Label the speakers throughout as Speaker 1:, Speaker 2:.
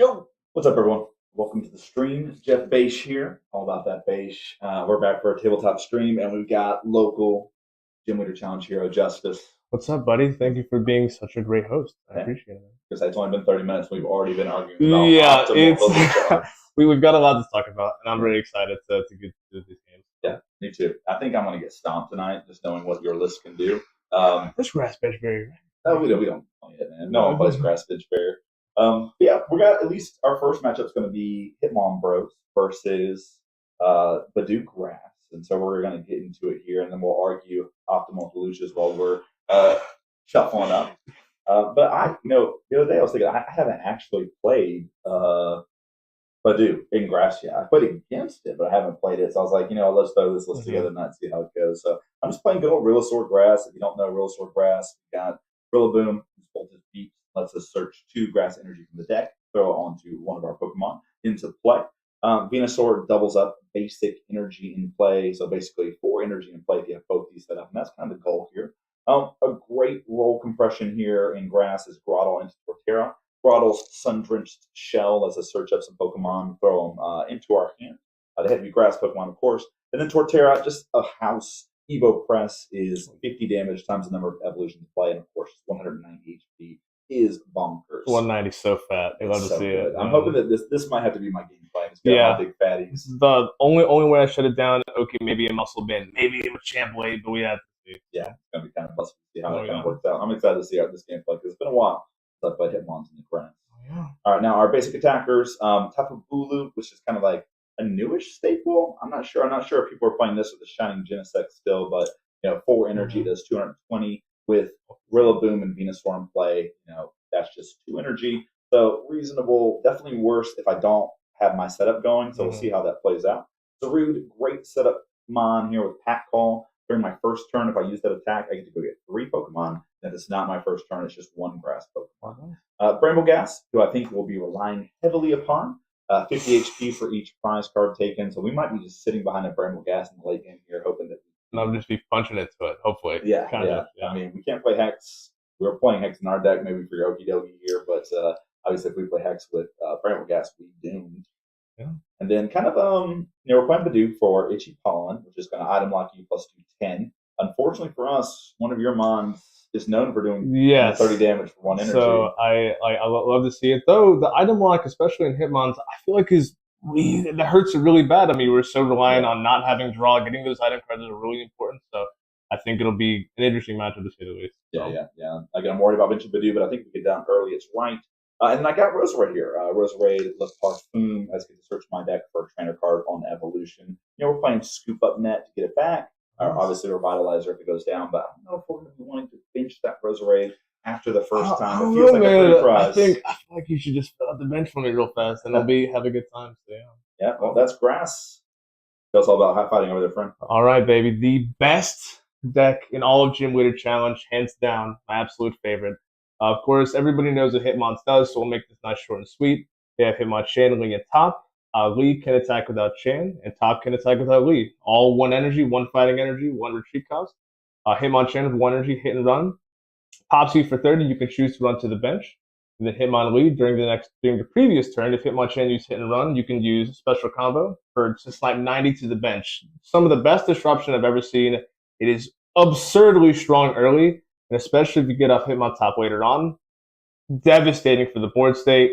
Speaker 1: Yo, what's up, everyone? Welcome to the stream. Jeff Baisch here, all about that Baisch. We're back for a tabletop stream, and we've got local Gym Leader Challenge hero Justus.
Speaker 2: What's up, buddy? Thank you for being such a great host. I appreciate it.
Speaker 1: Because it's only been 30 minutes. We've already been arguing about
Speaker 2: Yeah,
Speaker 1: optimal local challenge.
Speaker 2: we've got a lot to talk about, and I'm really excited to get to these games.
Speaker 1: Yeah, me too. I think I'm going to get stomped tonight, just knowing what your list can do.
Speaker 2: This grass bench berry.
Speaker 1: No, we don't play it, man. No one plays grass bench berry. Yeah, we got at least our first matchup's going to be HtimonBros versus Badoo Grass, and so we're going to get into it here, and then we'll argue optimal solutions while we're shuffling up. But the other day I was thinking I haven't actually played Badoo in grass yet. I played against it, but I haven't played it. So I was like, let's throw this list together and see how it goes. So I'm just playing good old Real Sword Grass. If you don't know Real Sword Grass, we got Rillaboom, voltage beat, lets us search 2 grass energy from the deck, throw it onto one of our Pokemon into play. Venusaur doubles up basic energy in play, so basically 4 energy in play if you have both these set up, and that's kind of the goal here. A great roll compression here in grass is Grotle into Torterra. Grotle's sun-drenched shell lets us search up some Pokemon, throw them into our hand. They have to be grass Pokemon, of course. And then Torterra, just a house. Evo Press is 50 damage times the number of evolutions in play, and of course, 190 HP is bonkers.
Speaker 2: 190 so fat. They love to see it.
Speaker 1: I'm hoping that this might have to be my game plan. It's
Speaker 2: got
Speaker 1: my big fatties.
Speaker 2: The only way I shut it down, okay, maybe a muscle band, maybe a champ blade, but we have to see.
Speaker 1: Yeah, it's gonna be kind of busted to see how it kind of works out. I'm excited to see how this game plays because it's been a while since I played Hitmons in the grass.
Speaker 2: Yeah.
Speaker 1: All right, now our basic attackers, Tapu Bulu, which is kind of like a newish staple. I'm not sure if people are playing this with the Shining Genesect still, but 4 energy does 220 with Rillaboom and Venusaur in play. That's just 2 energy. So reasonable, definitely worse if I don't have my setup going. So we'll see how that plays out. Zarude, great setup mon here with Pack Call. During my first turn, if I use that attack, I get to go get 3 Pokemon. That is not my first turn, it's just 1 grass Pokemon. Brambleghast, who I think will be relying heavily upon. 50 HP for each prize card taken. So we might be just sitting behind a Brambleghast in the late game here, hoping that
Speaker 2: and I'll just be punching into it, hopefully.
Speaker 1: Yeah. I mean, we can't play Hex. We were playing Hex in our deck, maybe for your Okie Dokie here, but obviously if we play Hex with Brambleghast, we doomed.
Speaker 2: Yeah.
Speaker 1: And then kind of, we're playing Badoo for Itchy Pollen, which is going to item lock you plus 210. Unfortunately for us, one of your mons is known for doing 30 damage for 1 energy.
Speaker 2: So I love to see it. Though the item lock, especially in Hitmons, I feel like that hurts it really bad. I mean, we're so reliant on not having draw. Getting those item cards are really important. So I think it'll be an interesting matchup to say the least.
Speaker 1: Yeah. Again, I'm worried about Vinci Badoo, but I think if we get down early, it's right. And then I got Roserade here. Roserade, Le Parfum, I just get to search my deck for a trainer card on evolution. We're playing Scoop Up Net to get it back. Obviously, Revitalizer if it goes down, but I don't know if we're going to be wanting to bench that Roserade after the first time. It feels like a free prize.
Speaker 2: I feel like you should just fill out the bench for me real fast, and I'll have a good time. So,
Speaker 1: yeah, well, that's grass. Tell us all about high fighting over there, friend.
Speaker 2: All right, baby. The best deck in all of Gym Leader Challenge, hands down, my absolute favorite. Of course, everybody knows what Hitmons does, so we'll make this nice, short, and sweet. They have Hitmonchan, Lee, and Top. Lee can attack without Chan, and Top can attack without Lee. All 1 energy, 1 fighting energy, 1 retreat cost. Hitmonchan with 1 energy, hit and run. Pops you for 30, you can choose to run to the bench. And then Hitmonlee during the previous turn, if Hitmonchan used hit and run, you can use a special combo for just like 90 to the bench. Some of the best disruption I've ever seen. It is absurdly strong early, and especially if you get off Hitmontop later on. Devastating for the board state.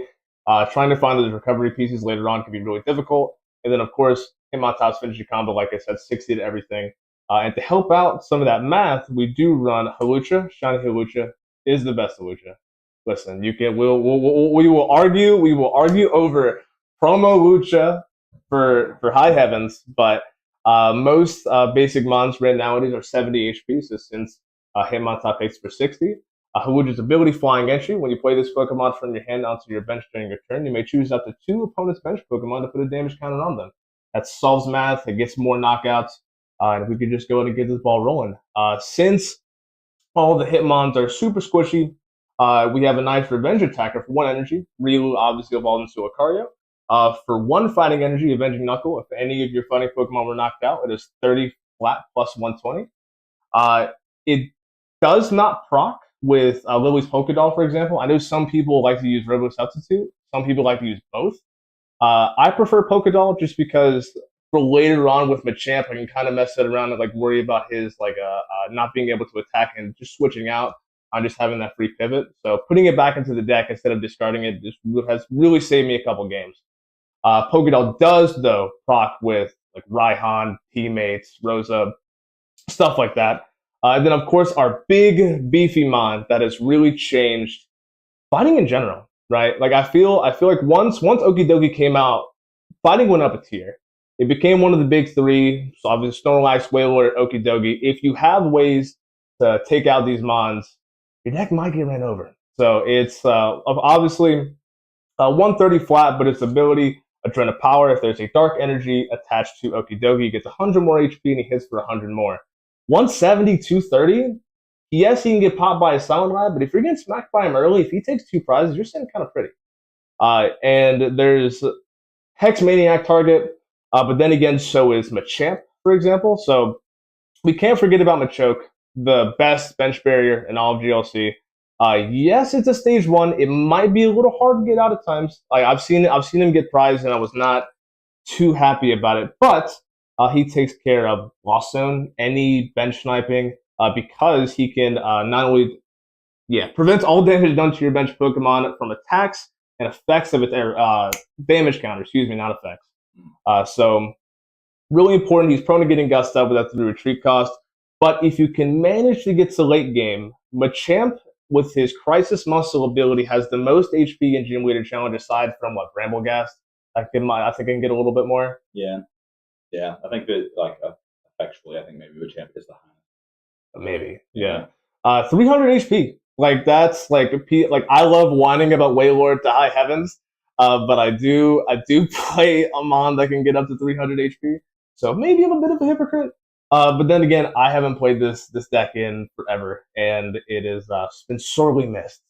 Speaker 2: Trying to find those recovery pieces later on can be really difficult. And then, of course, Hitmontop's finishing combo, like I said, 60 to everything. And to help out some of that math, we do run Hawlucha. Shiny Hawlucha is the best Hawlucha. Listen, we will argue over promo Lucha for high heavens, but most basic mons ran nowadays are 70 HP. So since Hitmontop hits for 60. Hawlucha's ability, Flying Entry. When you play this Pokemon from your hand onto your bench during your turn, you may choose up to 2 opponents' bench Pokemon to put a damage counter on them. That solves math. It gets more knockouts. And we could just go ahead and get this ball rolling. Since all the Hitmons are super squishy, we have a nice Revenge Attacker for 1 energy. Riolu obviously evolved into Lucario. For 1 fighting energy, Avenging Knuckle. If any of your fighting Pokemon were knocked out, it is 30 flat plus 120. It does not proc with Lily's Pokédoll, for example. I know some people like to use Robo Substitute, Some people like to use both. I prefer Pokédoll just because for later on with Machamp, I can kind of mess it around and like worry about his like not being able to attack and just switching out on just having that free pivot. So putting it back into the deck instead of discarding it just has really saved me a couple games. Pokédoll does though proc with like Raihan, teammates, Rosa, stuff like that. And then of course our big beefy mon that has really changed fighting in general, right? Like I feel like once Okidogi came out, fighting went up a tier. It became one of the big three. So obviously Snorlax, Wailord, Okidogi. If you have ways to take out these mons, your deck might get ran over. So it's obviously 130 flat, but its ability, Adrena Power, if there's a dark energy attached to Okidogi, he gets 100 more HP and he hits for 100 more. 170, 230. Yes, he can get popped by a Silent Lab, but if you're getting smacked by him early, if he takes 2 prizes, you're sitting kind of pretty. And there's Hex Maniac target, but then again, so is Machamp, for example. So we can't forget about Machoke, the best bench barrier in all of GLC. Yes, it's a stage 1. It might be a little hard to get out at times. Like I've seen him get prized, and I was not too happy about it. But he takes care of Lost Zone, any bench sniping, because he can not only prevents all damage done to your bench Pokemon from attacks and effects of its damage counter. Excuse me, not effects. So really important. He's prone to getting gussed up, but that's the retreat cost. But if you can manage to get to late game, Machamp with his Crisis Muscle ability has the most HP in Gym Leader Challenge aside from Bramblegast. I think I can get a little bit more.
Speaker 1: Yeah. I think that effectually, I think maybe Machamp is the highest.
Speaker 2: Maybe. Yeah. 300 HP. Like that's like I love whining about Wailord to high heavens, but I do play a mon that can get up to 300 HP. So maybe I'm a bit of a hypocrite. But then again, I haven't played this deck in forever, and it has been sorely missed.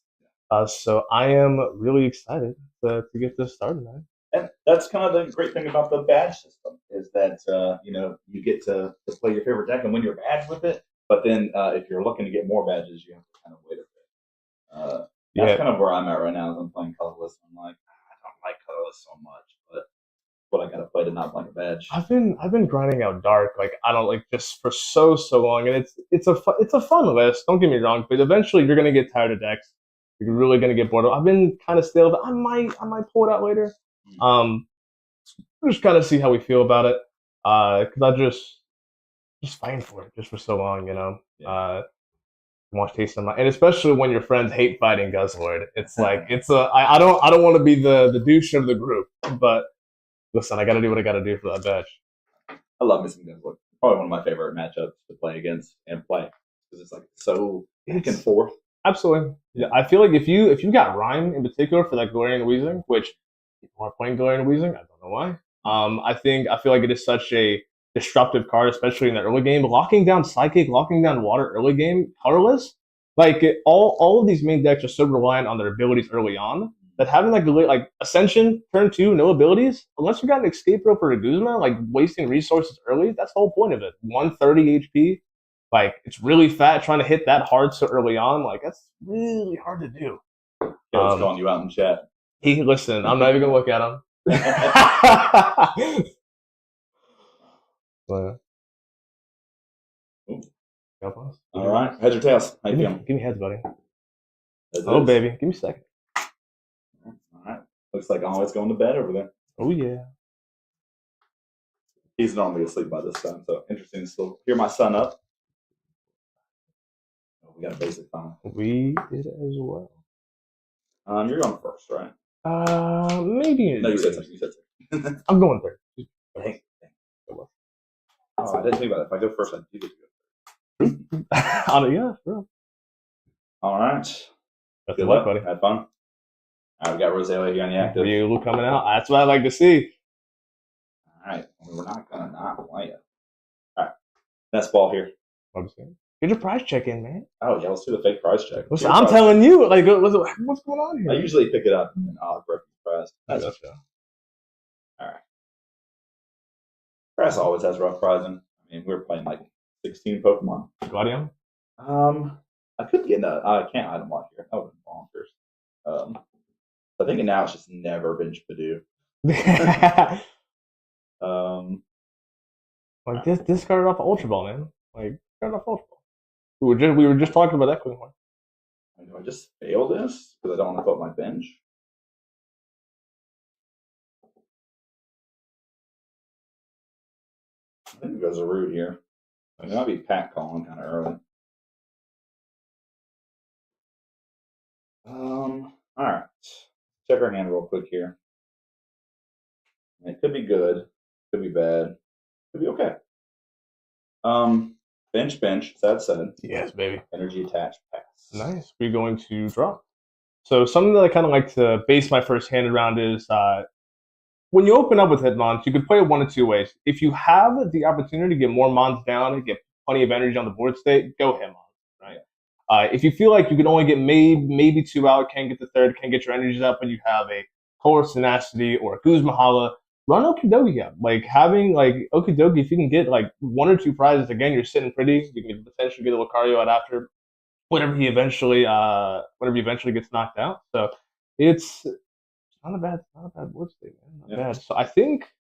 Speaker 2: So I am really excited to get this started, man.
Speaker 1: And that's kind of the great thing about the badge system is that you get to play your favorite deck and win your badge with it. But then if you're looking to get more badges, you have to kind of wait a bit. That's kind of where I'm at right now. As I'm playing colorless, I'm like, I don't like colorless so much, but what I gotta play to not like a badge.
Speaker 2: I've been grinding out dark, like I don't like just for so long, and it's a fun list. Don't get me wrong, but eventually you're gonna get tired of decks. You're really gonna get bored. I've been kind of stale, but I might pull it out later. We'll just kind of see how we feel about it. Because I just fighting for it just for so long, you know. Yeah. Want to taste them, and especially when your friends hate fighting Guzzlord. It's like I don't want to be the douche of the group, but listen, I got to do what I got to do for that badge.
Speaker 1: I love missing Guzzlord. Probably one of my favorite matchups to play against and play because it's like so back and forth.
Speaker 2: Absolutely, yeah. I feel like if you got Rhyme in particular for that Galarian Weezing, which people are playing Galarian Weezing, I don't know why. I feel like it is such a disruptive card, especially in the early game. Locking down Psychic, locking down Water early game, colorless. Like all of these main decks are so reliant on their abilities early on that having like Ascension turn 2, no abilities, unless you got an Escape Rope or a Guzma, like wasting resources early, that's the whole point of it. 130 HP, like it's really fat. Trying to hit that hard so early on, like that's really hard to do.
Speaker 1: Caleb's calling you out in chat.
Speaker 2: Listen, I'm not even gonna look at him.
Speaker 1: All right, heads or tails? How you feeling?
Speaker 2: Give me heads, buddy. Baby, give me a second.
Speaker 1: All right, looks like I'm always going to bed over there.
Speaker 2: Oh yeah.
Speaker 1: He's normally asleep by this time, so interesting to still hear my son up. Oh, we got a basic time.
Speaker 2: We did as well.
Speaker 1: You're going first, right?
Speaker 2: Maybe.
Speaker 1: No, you said second.
Speaker 2: I'm going third.
Speaker 1: Dang. Oh, I didn't think about it. If I go first, I do get to go.
Speaker 2: Yeah, bro.
Speaker 1: All right.
Speaker 2: Good luck, buddy.
Speaker 1: Had fun. All right, we got Rosalia here on the active.
Speaker 2: You coming out. That's what I like to see.
Speaker 1: All right. We're not going to not play it. All right. Best ball here.
Speaker 2: Get your prize check in, man.
Speaker 1: Oh, yeah, let's do the fake prize check.
Speaker 2: Listen, I'm telling you, like, what's going on here?
Speaker 1: I usually pick it up and break the prize. That's okay. All right. Grass always has rough prizing. I mean, we're playing like 16 Pokemon.
Speaker 2: Gladium?
Speaker 1: I could get I can't item lock here. That would be bonkers. I think now it's just never bench Badoo.
Speaker 2: Like discard off Ultra Ball, man. Like discard off Ultra Ball. We were just talking about Equity Horn.
Speaker 1: Do I just fail this because I don't want to put my bench? I think it goes a root here. It might be Pat calling kind of early. All right. Check our hand real quick here. It could be good, could be bad, could be okay. Bench, that said.
Speaker 2: Yes, baby.
Speaker 1: Energy attached pass.
Speaker 2: Nice. We're going to draw. So something that I kind of like to base my first hand around is when you open up with Hitmons, you can play it one of two ways. If you have the opportunity to get more Mons down and get plenty of energy on the board state, go Hitmon, right? If you feel like you can only get maybe 2 out, can't get the third, can't get your energies up, and you have a Colress Tenacity or a Guz Mahala, run Okidogi up. Like having like Okidogi, if you can get like 1 or 2 prizes, again, you're sitting pretty. You can potentially get a Lucario out after whenever he eventually gets knocked out. So it's not a bad board state, man. Not bad. So I think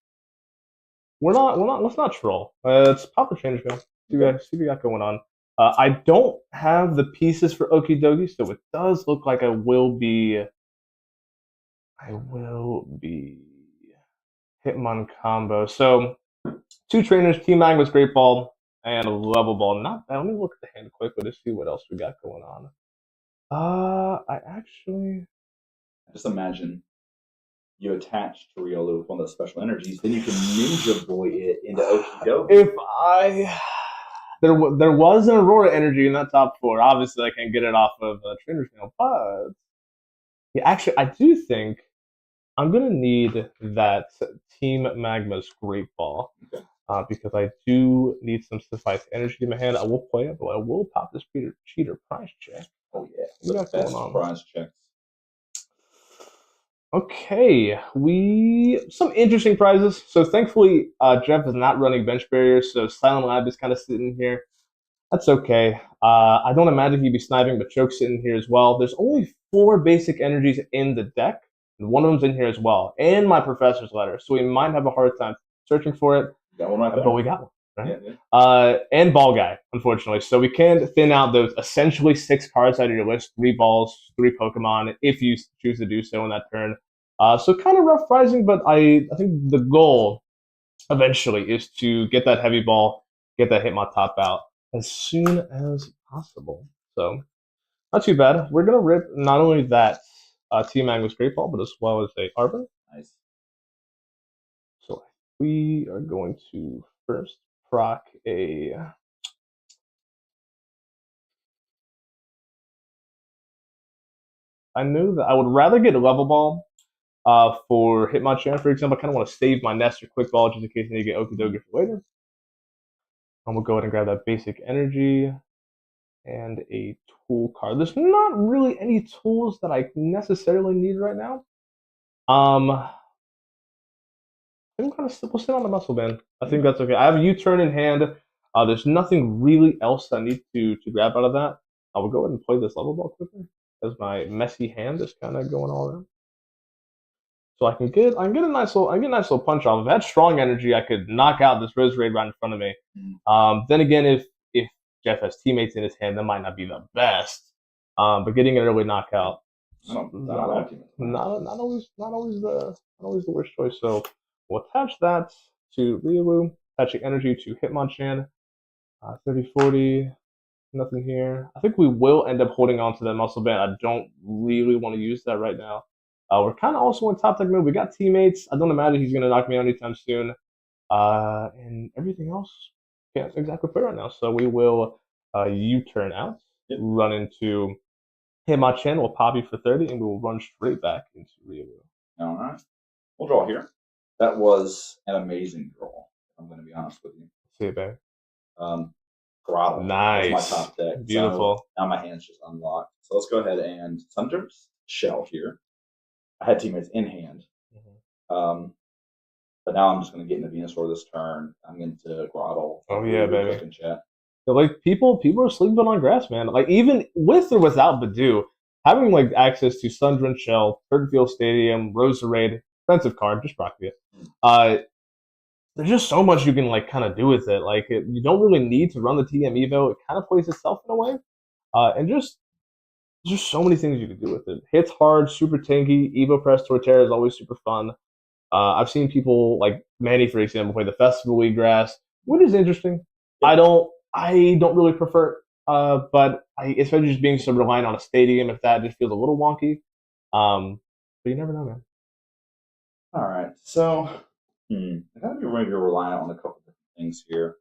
Speaker 2: let's not troll. Let's pop the change go. See what we got going on. I don't have the pieces for Okidogi, so it does look like I will be Hitmon combo. So 2 trainers, Team Magma's Great Ball, and a Level Ball. Not bad. Let me look at the hand quickly to see what else we got going on. I
Speaker 1: just imagine you attach to Riolu with one of those special energies, then you can Ninja Boy it into Okidogi.
Speaker 2: There was an Aurora energy in that top 4. Obviously, I can't get it off of Trainer's Mail, but yeah, actually, I do think I'm gonna need that Team Magma's Great Ball because I do need some Suffice energy in my hand. I will play it, but I will pop this cheater prize check.
Speaker 1: Oh yeah, the best prize checks.
Speaker 2: Okay, some interesting prizes. So thankfully, Jeff is not running bench barriers, so Silent Lab is kind of sitting here. That's okay. I don't imagine he'd be sniping, but Choke's sitting here as well. There's only 4 basic energies in the deck, and one of them's in here as well, and my Professor's Letter. So we might have a hard time searching for it,
Speaker 1: got one right there.
Speaker 2: But we got one. Right? Yeah. And Ball Guy, unfortunately. So we can thin out those essentially 6 cards out of your list, 3 balls, 3 Pokemon, if you choose to do so in that turn. So kind of rough pricing, but I think the goal eventually is to get that heavy ball, get that Hitmon top out as soon as possible. So not too bad. We're gonna rip not only that Team Magma's Great Ball, but as well as a Arbor.
Speaker 1: Nice.
Speaker 2: So we are going to first proc a I knew that I would rather get a Level Ball for Hitmonchan, for example. I kind of want to save my Nest or Quick Ball just in case I need to get Okidogi for later. I'm going to go ahead and grab that basic energy and a tool card. There's not really any tools that I necessarily need right now. I'm kind of we'll sit on the Muscle Band. I think that's okay. I have a U-turn in hand. There's nothing really else I need to grab out of that. I will go ahead and play this Level Ball quickly as my messy hand is kind of going all around. So I can get a nice little punch off. If I had strong energy, I could knock out this Roserade right in front of me. Then again, if Jeff has teammates in his hand, that might not be the best. But getting an early knockout, not always the worst choice. So we'll attach that to Riolu, attaching energy to Hitmonchan. 30-40, nothing here. I think we will end up holding on to that Muscle Band. I don't really want to use that right now. We're kind of also in top deck mode. We got teammates. I don't imagine he's going to knock me out anytime soon. And everything else can't exactly play right now. So we will U-turn out, run into Hitmonchan. We'll pop you for 30, and we will run straight back into Riolu.
Speaker 1: All right. We'll draw here. That was an amazing draw. I'm going to be honest with you.
Speaker 2: See it, babe.
Speaker 1: Grotto.
Speaker 2: Nice.
Speaker 1: My top deck.
Speaker 2: Beautiful.
Speaker 1: So now my hand's just unlocked. So let's go ahead and Thunder's Shell here. I had teammates in hand. But now I'm just going to get into Venusaur this turn. I'm into Grotto.
Speaker 2: Oh, yeah, baby.
Speaker 1: Chat.
Speaker 2: Like, people are sleeping on grass, man. Like, even with or without Badoo, having like access to Sundren Shell, Turd Field Stadium, Roserade, expensive card, just proc it. There's just so much you can like kind of do with it. Like you don't really need to run the TM Evo. It kind of plays itself in a way, and just there's just so many things you can do with it. Hits hard, super tanky. Evo Press Torterra is always super fun. I've seen people like Manny, for example, play the Festival League Grass, which is interesting. I don't really prefer it, but especially just being so reliant on a stadium, if that just feels a little wonky. But you never know, man.
Speaker 1: All right, so I gotta be maybe reliant on a couple different things here.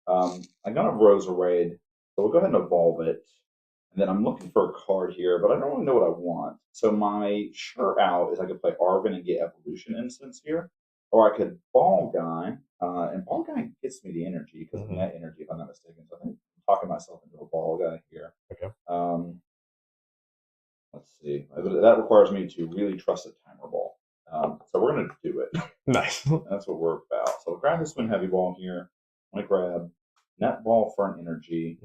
Speaker 1: I got a Roserade, so we'll go ahead and evolve it. And then I'm looking for a card here, but I don't really know what I want. So my sure out is I could play Arvin and get Evolution Instance here. Or I could Ball Guy, and Ball Guy gets me the energy because of net energy, if I'm not mistaken. So I think I'm talking myself into a Ball Guy here.
Speaker 2: Okay.
Speaker 1: Let's see. That requires me to really trust a Timer Ball. So we're going to do it.
Speaker 2: Nice.
Speaker 1: That's what we're about. So we'll grab this Swing Heavy Ball here. I'm going to grab Net Ball for an energy.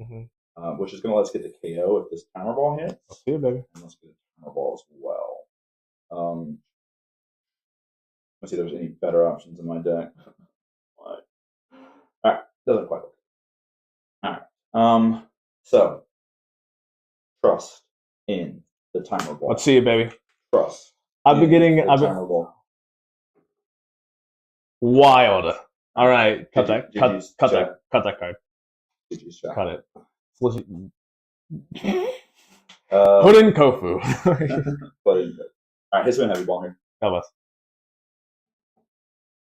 Speaker 1: Which is going to let us get the KO if this Timer Ball hits.
Speaker 2: I'll see you, baby.
Speaker 1: And let's get a Timer Ball as well. Let's see if there's any better options in my deck. All right, doesn't quite look. All right. So trust in the Timer Ball.
Speaker 2: Let's see you, baby.
Speaker 1: Trust.
Speaker 2: I've been getting
Speaker 1: Timer Ball.
Speaker 2: Wild. All right, cut that card. Cut it. Put in Kofu.
Speaker 1: All right, his Swing Heavy Ball here.
Speaker 2: Help us.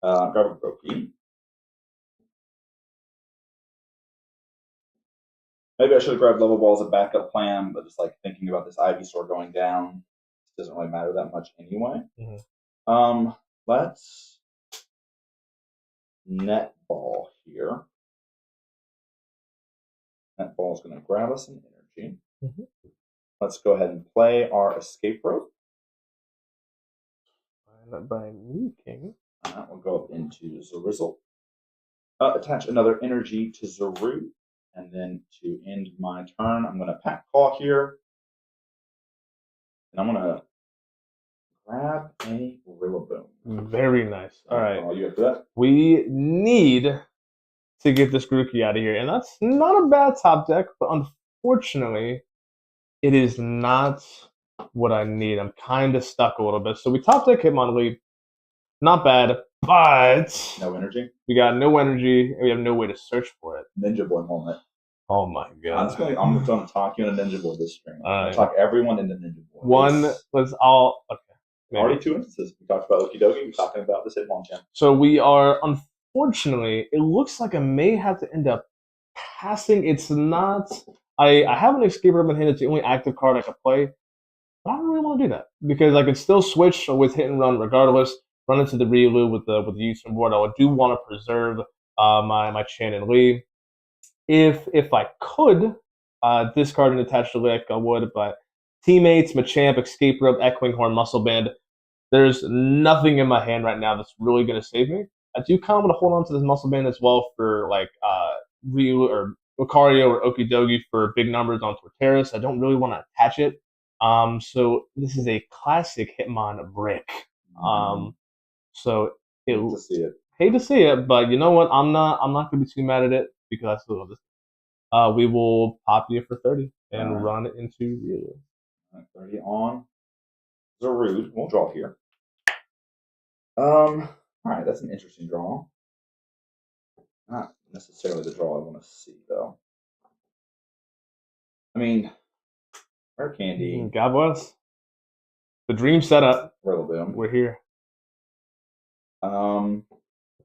Speaker 1: Grab a Brokey. Maybe I should have grabbed Level Ball as a backup plan, but just like thinking about this Ivysaur going down, it doesn't really matter that much anyway. Let's Net Ball here. Net Ball is going to grab us an energy. Let's go ahead and play our Escape Rope.
Speaker 2: By me, King.
Speaker 1: We'll go up into Zerizzle. Attach another energy to Zeru. And then to end my turn, I'm going to Pack Claw here. And I'm going to grab a Rillaboom.
Speaker 2: Very nice. All right.
Speaker 1: You up for that?
Speaker 2: We need to get this Grookey out of here. And that's not a bad top deck, but unfortunately, it is not what I need. I'm kind of stuck a little bit. So we top deck Hitmonlee. Not bad, but
Speaker 1: no energy.
Speaker 2: We got no energy, and we have no way to search for it.
Speaker 1: Ninja Boy moment.
Speaker 2: Oh my god!
Speaker 1: I'm going to talk you into Ninja Boy this stream. I'm going to talk everyone into Ninja Boy.
Speaker 2: Let's all. Okay.
Speaker 1: Maybe. Already 2 instances. We talked about Okie Dokie. We're talking about this Hitmonchan.
Speaker 2: So we are, unfortunately, it looks like I may have to end up passing. It's not. I have an Escape Rope in hand. It's the only active card I can play. But I don't really want to do that because I can still switch with Hit and Run regardless. Run into the Riolu with the Houston board. I do want to preserve my Shannon Lee. If I could discard and attach to Lick, I would. But Teammates, Machamp, Escape Rope, Echoing Horn, Muscle Band. There's nothing in my hand right now that's really going to save me. I do kind of want to hold on to this Muscle Band as well for like Riolu or Lucario or Okidogi for big numbers on Torterra. I don't really want to attach it. So this is a classic Hitmon brick. So hate to see it, but you know what? I'm not gonna be too mad at it because I still love this. We will pop you for 30 and run it into Riolu.
Speaker 1: 30 on Zarude. We'll draw here. All right, that's an interesting draw. Not necessarily the draw I want to see though. I mean, Rare Candy.
Speaker 2: God bless. The dream setup.
Speaker 1: Rillaboom.
Speaker 2: We're here.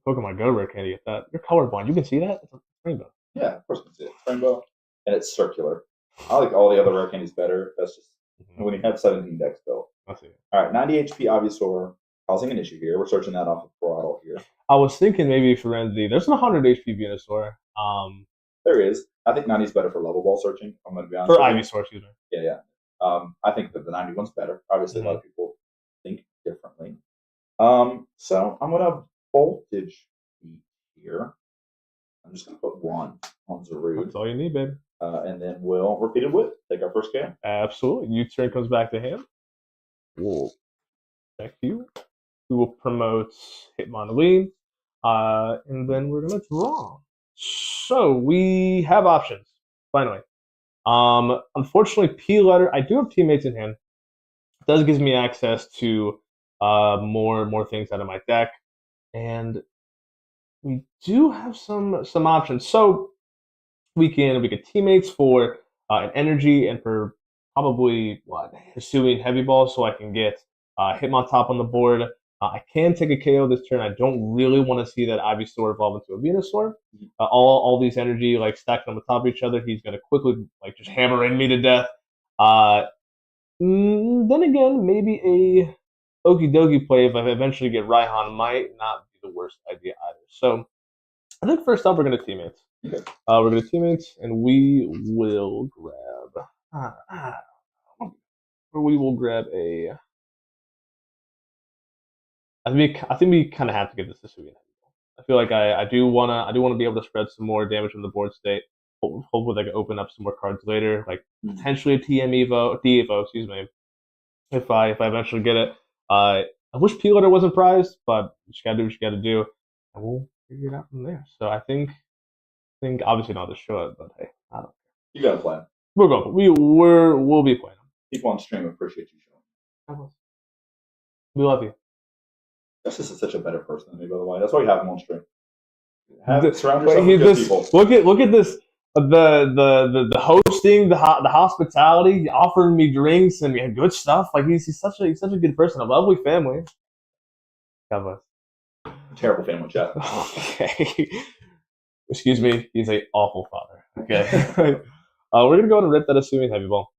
Speaker 2: Pokemon Go Rare Candy at that. You're colorblind. You can see that? It's a rainbow.
Speaker 1: Yeah, of course I can see it. It's rainbow. And it's circular. I like all the other Rare Candies better. That's just when you have 17 decks built.
Speaker 2: I see it.
Speaker 1: Alright, 90 HP Ivysaur causing an issue here. We're searching that off of Throttle here.
Speaker 2: I was thinking maybe Firenze. There's an 100 HP Venusaur.
Speaker 1: There is. I think 90 is better for level ball searching. I'm going to be honest.
Speaker 2: For Ivysaur, excuse me.
Speaker 1: Yeah. I think that the 91's better. Obviously, a lot of people think differently. So I'm going to Voltage here. I'm just going to put 1 on Zarude.
Speaker 2: That's all you need, babe.
Speaker 1: And then we'll repeated whip. Take our first game.
Speaker 2: Absolutely. U-turn comes back to him. We'll check you. We will promote Hitmonlee. And then we're going to draw. So we have options, finally. Unfortunately, P letter, I do have teammates in hand. It does give me access to more things out of my deck. And we do have some options. So we can teammates for an energy and for probably pursuing heavy ball, so I can get Hitmontop on the board. I can take a KO this turn. I don't really want to see that Ivysaur evolve into a Venusaur. All these energy like stacking on the top of each other, he's gonna quickly like just hammer in me to death. Then again, maybe a Okie dokie play if I eventually get Raihan might not be the worst idea either. So I think first up we're gonna teammates.
Speaker 1: Okay.
Speaker 2: We're gonna teammates, and we will grab. We will grab a. I think we kind of have to get this to Suian. I feel like I do wanna be able to spread some more damage from the board state. Hopefully, I can open up some more cards later, like potentially a TM Evo, D Evo, excuse me. If I eventually get it, I wish P letter wasn't prized, but you just gotta do what you gotta do, and we'll figure it out from there. So I think obviously not to show it, but hey, I don't.
Speaker 1: You got a plan.
Speaker 2: We're going. We'll be playing them.
Speaker 1: People on stream appreciate you showing.
Speaker 2: We love you.
Speaker 1: Justus is such a better person than me, by the way. That's why you have him on stream. Surround yourself
Speaker 2: with
Speaker 1: good people.
Speaker 2: Look at this. The hosting, the hospitality, offering me drinks and good stuff. Like he's such a good person, a lovely family. God bless.
Speaker 1: Terrible family chat.
Speaker 2: Okay. Excuse me. He's an awful father. Okay. We're gonna go ahead and rip that assuming heavy ball.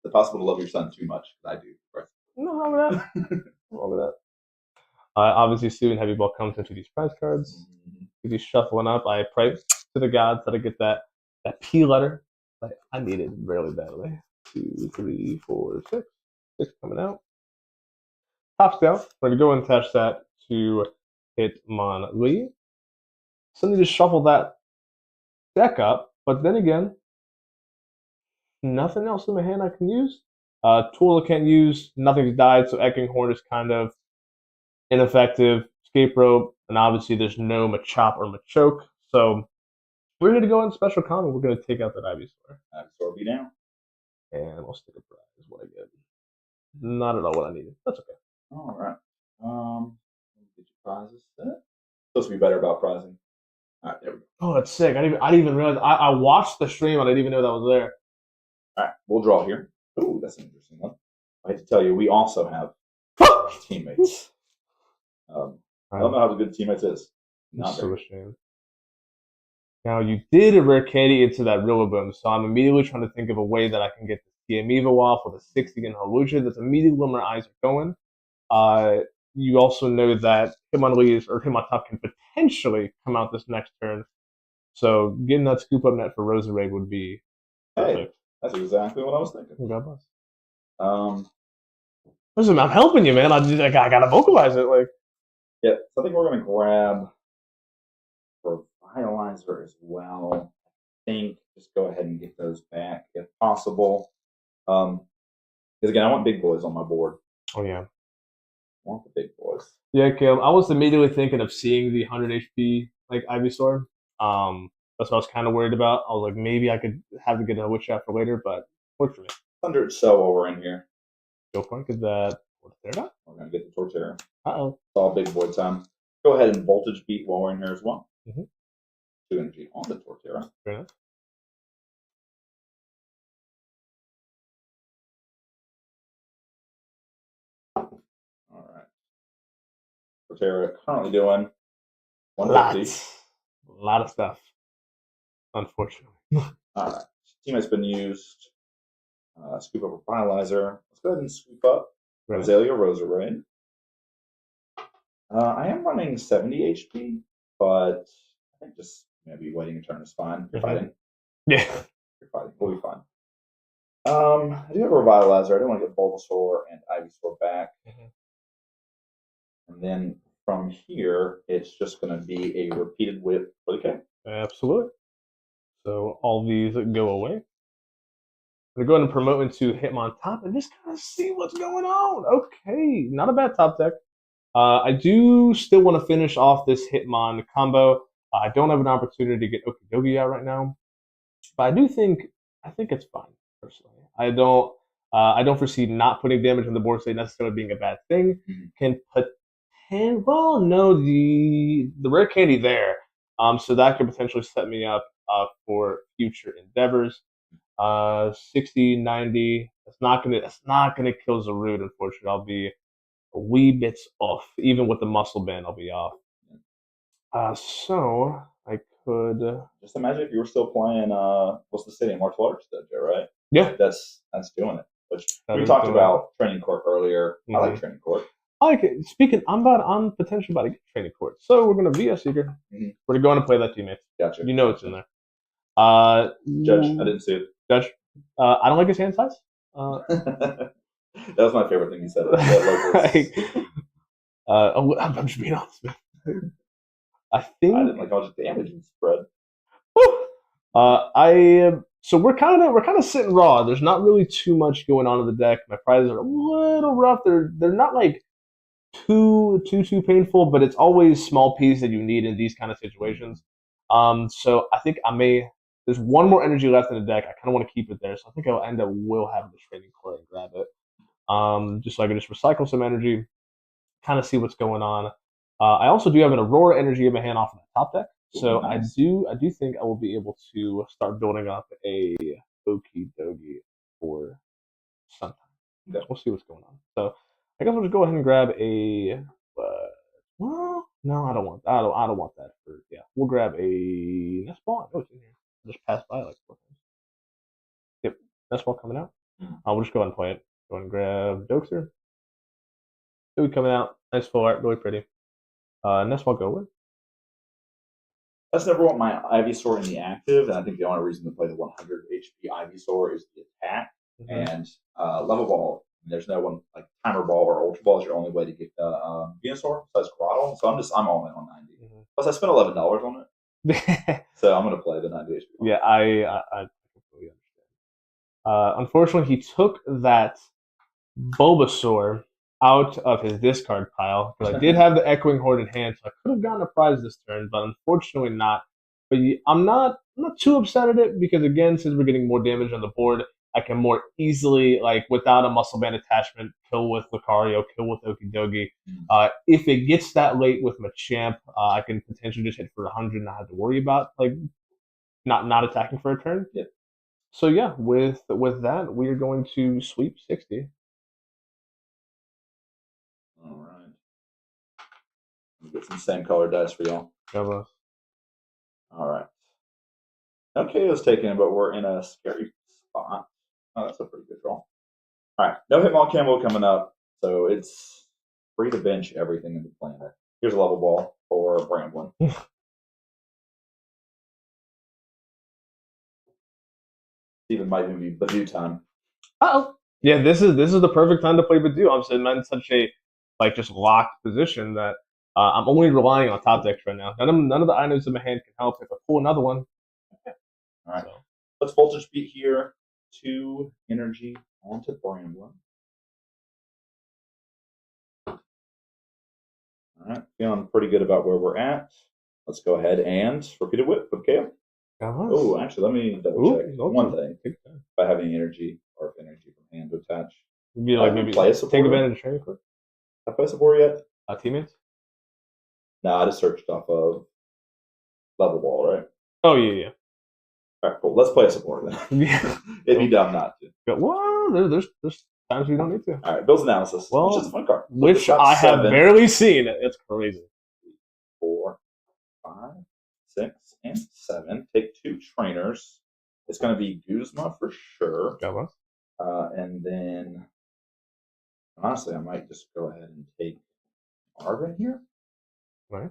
Speaker 1: Is it possible to love your son too much? I do. Right?
Speaker 2: No wrong with that. Wrong with that. Obviously, assuming heavy ball comes into these prize cards. He's shuffling up. I pray to the gods that I get that P letter. I need it really badly. 2, 3, 4, 6. 6 coming out. Tops down. We're gonna go and attach that to Hitmonlee. So I need to shuffle that deck up, but then again, nothing else in my hand I can use. Tool I can't use. Nothing's died, so Echoing Horn is kind of ineffective. Escape Rope, and obviously there's no Machop or Machoke. So we're going to go in special common. We're going to take out that Ivysaur.
Speaker 1: Ivysaur be down.
Speaker 2: And we'll stick a prize is what I get. Not at all what I needed. That's okay.
Speaker 1: All right. Get your prizes set. Supposed to be better about prizing. All right, there we go.
Speaker 2: Oh, that's sick. I didn't even realize. I watched the stream and I didn't even know that was there.
Speaker 1: All right, we'll draw here. Ooh, that's an interesting one. I have to tell you, we also have teammates. I don't know how the good teammates is. Not
Speaker 2: so ashamed. Now, you did a rare candy into that Rillaboom, so I'm immediately trying to think of a way that I can get the TM Evo off with a 60 in Holucia. That's immediately where my eyes are going. You also know that Hitmonlee or Hitmontop can potentially come out this next turn. So getting that scoop up net for Roserade would be perfect.
Speaker 1: Hey, that's exactly what I was thinking.
Speaker 2: God bless. Listen, I'm helping you, man. I gotta vocalize it. Like,
Speaker 1: yeah, so I think we're gonna grab for Vitalizer as well. I think just go ahead and get those back if possible. Because again, I want big boys on my board.
Speaker 2: Oh yeah,
Speaker 1: I want the big boys.
Speaker 2: Yeah, Caleb. I was immediately thinking of seeing the 100 HP like Ivysaur. That's what I was kind of worried about. I was like, maybe I could have to get a witch shot for later, but worked for me.
Speaker 1: 100 so while we're in here.
Speaker 2: Go for it. Get that.
Speaker 1: We're gonna get the Torterra.
Speaker 2: Uh-oh.
Speaker 1: It's all big boy time. Go ahead and voltage beat while we're in here as well. 2 energy on the Torterra.
Speaker 2: Fair enough.
Speaker 1: All right. Torterra currently doing 150.
Speaker 2: A lot of stuff. Unfortunately.
Speaker 1: All right. Teammate's been used. Scoop up a Vitalizer. Let's go ahead and scoop up Azalea Roserade. I am running 70 HP, but I think just maybe waiting a turn is fine. You're fighting.
Speaker 2: Yeah.
Speaker 1: You're fighting. We'll be fine. I do have a Revitalizer. I don't want to get Bulbasaur and Ivysaur back. And then from here, it's just going to be a repeated whip for the K.
Speaker 2: Absolutely. So all these go away. I'm going to go ahead and promote into HtimonTop and just kind of see what's going on. Okay, not a bad top deck. I do still want to finish off this Hitmon combo. I don't have an opportunity to get Okidogi out right now, but I think it's fine personally. I don't foresee not putting damage on the board state necessarily being a bad thing. Can put well, no, the rare candy there, so that could potentially set me up for future endeavors. 60, 90. That's not gonna kill Zarude. Unfortunately, I'll be a wee bits off. Even with the muscle band, I'll be off. So I could
Speaker 1: just imagine if you were still playing. What's the city? Martial arts dojo, right?
Speaker 2: Yeah,
Speaker 1: that's doing it. Which we talked about training court earlier. I like training court.
Speaker 2: I like it. Speaking, I'm potentially about to get training court. So we're gonna VS Seeker. We're going to play that teammate.
Speaker 1: Gotcha.
Speaker 2: You know it's in there.
Speaker 1: Judge, I didn't see it.
Speaker 2: Judge, I don't like his hand size.
Speaker 1: That was my favorite thing he said.
Speaker 2: I'm just being honest, man. I didn't
Speaker 1: like how much damage you spread.
Speaker 2: So we're kind of sitting raw. There's not really too much going on in the deck. My prizes are a little rough. They're not like too painful, but it's always small piece that you need in these kind of situations. So I think there's one more energy left in the deck. I kind of want to keep it there, so I think I'll end up having the training core and grab it. Just so I can just recycle some energy, kind of see what's going on. I also do have an Aurora energy in my hand off of the top deck, so nice. I do think I will be able to start building up a Okidogi for sometime. Yeah. We'll see what's going on. So I guess we'll just go ahead and grab a. Well, no, I don't want. I don't want that. We'll grab a nest ball. I know it's in here. I'll just pass by like 4 times. Yep, nest ball coming out. We'll just go ahead and play it. Go ahead and grab Dokester. Dude coming out. Nice full art. Really pretty. Nest ball go with.
Speaker 1: That's never want my Ivysaur in the active, and I think the only reason to play the 100 HP Ivysaur is the attack and level ball. There's no one like timer ball or ultra ball is your only way to get the Venusaur besides Groddle. So I'm all in on 90. Plus I spent $11 on it, so I'm gonna play the 90 HP.
Speaker 2: Yeah, I completely understand. Unfortunately, he took that Bulbasaur out of his discard pile because I did have the Echoing Horde in hand, so I could have gotten a prize this turn, but unfortunately not. But I'm not too upset at it because again, since we're getting more damage on the board, I can more easily, like without a muscle band attachment, kill with Lucario, kill with Okidogi. If it gets that late with Machamp, I can potentially just hit for 100 and not have to worry about like not attacking for a turn.
Speaker 1: Yep.
Speaker 2: So yeah, with that, we are going to sweep 60.
Speaker 1: All right. Get some same color dice for y'all.
Speaker 2: All
Speaker 1: right. Okay, it's taken it, but we're in a scary spot. Oh, that's a pretty good draw. All right, no Hitmon Camo coming up, so it's free to bench everything in the planet. Here's a level ball for Bramblin. Even might even be Badoo time.
Speaker 2: Oh, yeah, this is the perfect time to play Badoo. I'm sitting in such a just locked position that I'm only relying on top decks right now. None of the items in my hand can help if I pull another one.
Speaker 1: Okay. All right. So. Let's voltage beat here. 2 energy onto Bramblin. All right. Feeling pretty good about where we're at. Let's go ahead and repeated whip with KO. Oh, actually, let me double check one thing. If I have any energy or if energy from hand to attach.
Speaker 2: You like maybe play a support? Take advantage of training quick.
Speaker 1: Have I play support yet?
Speaker 2: Teammates?
Speaker 1: No, I just searched off of level ball, right?
Speaker 2: Oh yeah.
Speaker 1: All right, cool. Let's play a support then. Yeah. It'd be dumb not to.
Speaker 2: Well, there's times we don't need to.
Speaker 1: All right, Bill's analysis, which is a fun card.
Speaker 2: Which I have barely seen. It's crazy.
Speaker 1: 4, 5, 6, and 7. Take 2 trainers. It's going to be Guzma for sure. And then, honestly, I might just go ahead and take Arvin here.
Speaker 2: Right.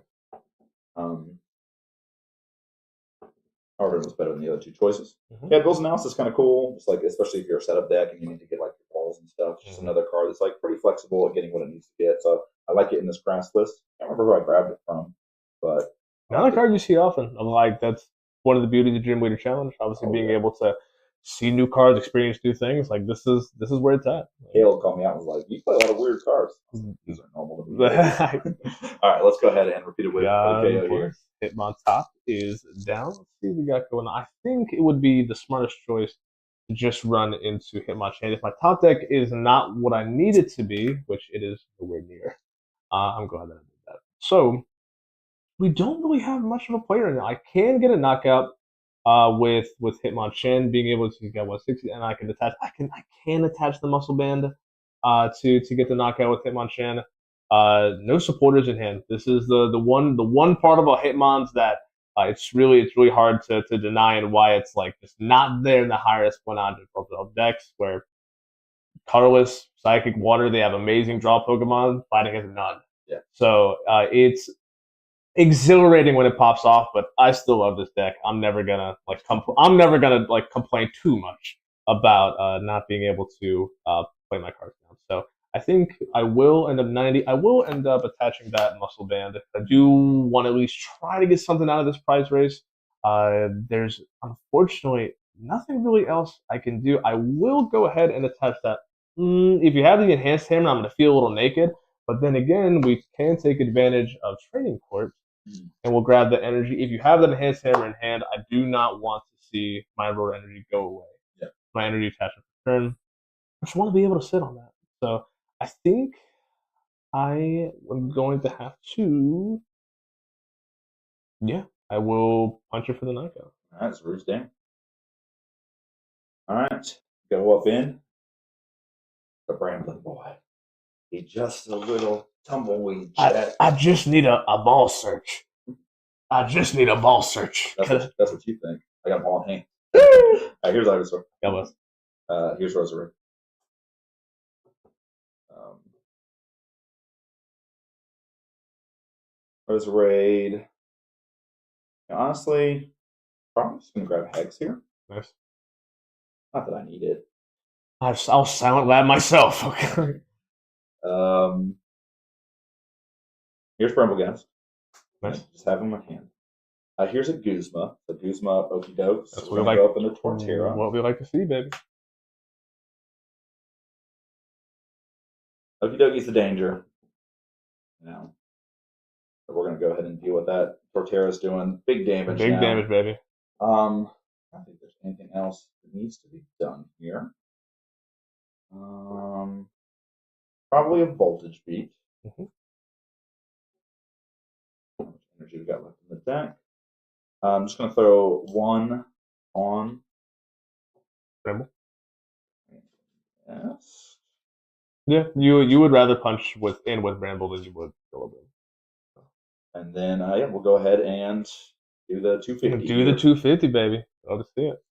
Speaker 1: Arvin was better than the other 2 choices. Yeah, Bill's analysis is kind of cool. It's like, especially if you're a setup deck and you need to get like your balls and stuff. It's just another card that's like pretty flexible at getting what it needs to get. So I like it in this grass list. I can't remember who I grabbed it from, but
Speaker 2: not a card you see often. I'm like, that's one of the beauties of Gym Leader Challenge. Obviously, being able to see new cards, experience new things. Like this is where it's at.
Speaker 1: Caleb called me out and was like, "You play a lot of weird cards." These are normal to me. All right, let's go ahead and repeat it with OKO here.
Speaker 2: HtimonTop is down. Let's see what we got going on. I think it would be the smartest choice to just run into Hitmonchan. If my top deck is not what I need it to be, which it is nowhere near, I'm glad that I did that. So we don't really have much of a player now. I can get a knockout with Hitmonchan being able to get 160, and I can attach the muscle band to get the knockout with Hitmonchan. No supporters in hand. This is the one part about Hitmons that it's really hard to deny, and why it's like just not there in the highest 100 decks where colorless, psychic, water, they have amazing draw Pokemon. Fighting has none.
Speaker 1: Yeah.
Speaker 2: So it's exhilarating when it pops off, but I still love this deck. I'm never gonna complain too much about not being able to play my cards down. So I think I will end up 90. I will end up attaching that muscle band. I do want to at least try to get something out of this prize race. There's unfortunately nothing really else I can do. I will go ahead and attach that. If you have the enhanced hammer, I'm going to feel a little naked. But then again, we can take advantage of Training Court, and we'll grab the energy. If you have the enhanced hammer in hand, I do not want to see my road energy go away.
Speaker 1: Yeah.
Speaker 2: My energy attachment for turn. I just want to be able to sit on that. So I think I am going to have to. Yeah, I will punch it for the knockout.
Speaker 1: All right, so Root's down. All right, go up in. The Brambling Boy. He's just a little tumbleweed.
Speaker 2: I just need a ball search. I just need a ball search.
Speaker 1: That's what you think. I got a ball in hand. All right, here's Ivysaur. Here's Roserade. Roserade. Honestly, probably just gonna grab a Hex here.
Speaker 2: Nice.
Speaker 1: Not that I need it.
Speaker 2: I'll silent lab myself. Okay.
Speaker 1: Here's Bramblegast.
Speaker 2: Nice.
Speaker 1: Just have him in hand. Here's a Guzma. The Guzma Okidoke.
Speaker 2: That's
Speaker 1: what we like. Go up into Torterra.
Speaker 2: What we like to see, baby.
Speaker 1: Okidoke's the danger. Now, so we're gonna go ahead and deal with that. Torterra's doing big damage.
Speaker 2: Big damage, baby.
Speaker 1: I don't think there's anything else that needs to be done here. Probably a Voltage Beat.
Speaker 2: Mm-hmm.
Speaker 1: How much energy we got left in the deck? I'm just gonna throw one on
Speaker 2: Bramble.
Speaker 1: Yes.
Speaker 2: Yeah, you would rather punch with Bramble than you would Philip.
Speaker 1: And then we'll go ahead and do the 250.
Speaker 2: Do the 250, baby. Love to see it.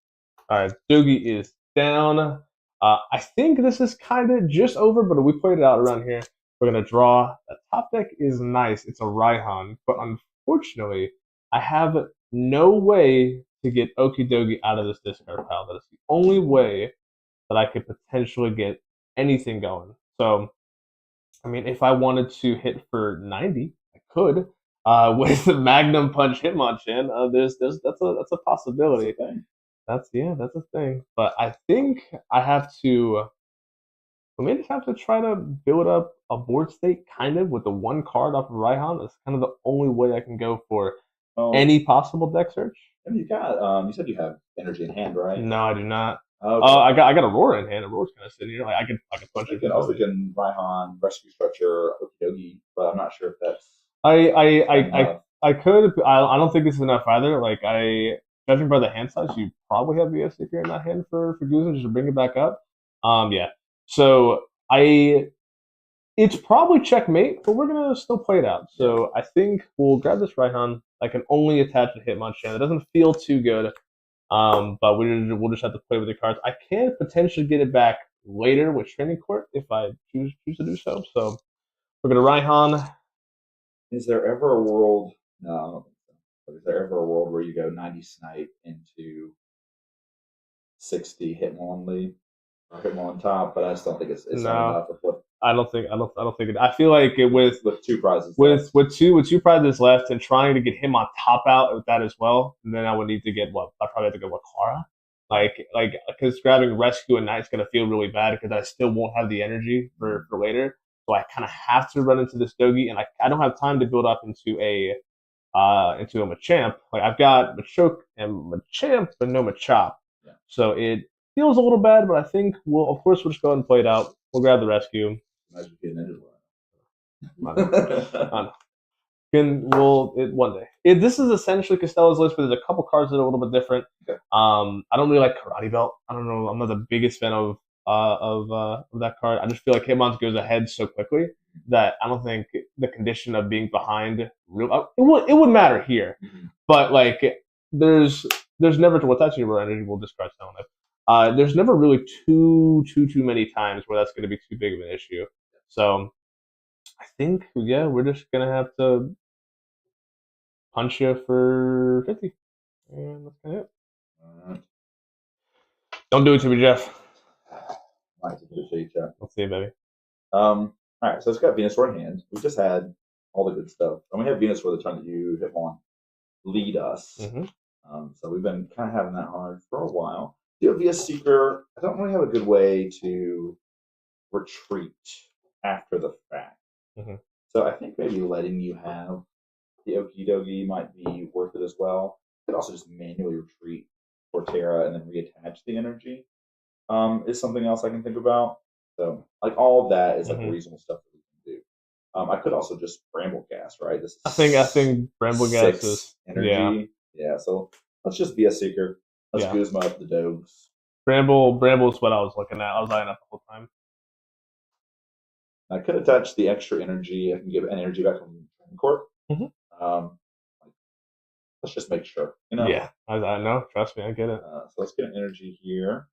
Speaker 2: All right, Doogie is down. I think this is kind of just over, but we played it out around here. We're going to draw. The top deck is nice. It's a Raihan, but unfortunately, I have no way to get Okidogi out of this discard pile. That is the only way that I could potentially get anything going. So, I mean, if I wanted to hit for 90, I could. With the Magnum Punch Hitmonchan, that's a possibility. That's a thing. But I think I have to. I may just have to try to build up a board state, kind of, with the one card off of Raihan. That's kind of the only way I can go for any possible deck search.
Speaker 1: And you got. You said you have energy in hand, right?
Speaker 2: No, I do not.
Speaker 1: Okay.
Speaker 2: I got a Roar in hand. A Roar's kind of sitting here. Like I could punch it.
Speaker 1: I was thinking Raihan, Rescue Structure, Okidogi, but I'm not sure if that's.
Speaker 2: I could. I don't think this is enough either. Like judging by the hand size, you probably have the SCP in that hand for Guzman just to bring it back up. Yeah. So it's probably checkmate, but we're gonna still play it out. So I think we'll grab this Raihan. I can only attach a Hitmonchan. It doesn't feel too good. But we'll just have to play with the cards. I can potentially get it back later with Training Court if I choose to do so. So we're gonna Raihan.
Speaker 1: Is there ever a world? No, I don't think so. But is there ever a world where you go 90 Snipe into 60 Hitmonlee or Hitmon top? But I just don't think it's not enough to flip. I don't think it. I feel like with two prizes
Speaker 2: with two prizes left and trying to get him on top out with that as well, and then I would need to get what? I probably have to go with Clara. Because grabbing rescue and night's gonna feel really bad because I still won't have the energy for later. So I kind of have to run into this Dogi, and I don't have time to build up into a Machamp. Like I've got Machoke and Machamp, but no Machop.
Speaker 1: Yeah.
Speaker 2: So it feels a little bad, but I think we'll just go ahead and play it out. We'll grab the rescue.
Speaker 1: Imagine being an
Speaker 2: One day. This is essentially Costello's list, but there's a couple cards that are a little bit different.
Speaker 1: Okay.
Speaker 2: I don't really like Karate Belt. I don't know. I'm not the biggest fan of that card. I just feel like Hitmon goes ahead so quickly that I don't think the condition of being behind it would matter here.
Speaker 1: Mm-hmm.
Speaker 2: But like there's never what's actually your energy will discard sound life. There's never really too many times where that's going to be too big of an issue. So I think we're just gonna have to punch you for 50, and that's kind of it.
Speaker 1: Right.
Speaker 2: Don't do it to me, Jeff.
Speaker 1: Let's
Speaker 2: see, baby.
Speaker 1: All right, so it's got Venusaur in hand. We just had all the good stuff, and we have Venusaur the turn that you Hitmon lead us.
Speaker 2: Mm-hmm.
Speaker 1: So we've been kind of having that hard for a while. Do a Seeker. I don't really have a good way to retreat after the fact.
Speaker 2: Mm-hmm.
Speaker 1: So I think maybe letting you have the Okidogi might be worth it as well. You could also just manually retreat Torterra and then reattach the energy. Is something else I can think about. So like all of that is like reasonable stuff that we can do. I could also just Bramble Gas, right? This is
Speaker 2: I think Bramble Gas is
Speaker 1: energy. Yeah. So let's just be a Seeker. Let's Guzma up the Dogs.
Speaker 2: Bramble is what I was looking at. I was eyeing up the whole time.
Speaker 1: I could attach the extra energy. I can give energy back from court.
Speaker 2: Mm-hmm.
Speaker 1: Let's just make sure. You know?
Speaker 2: Yeah, I know. Trust me, I get it.
Speaker 1: So let's get an energy here.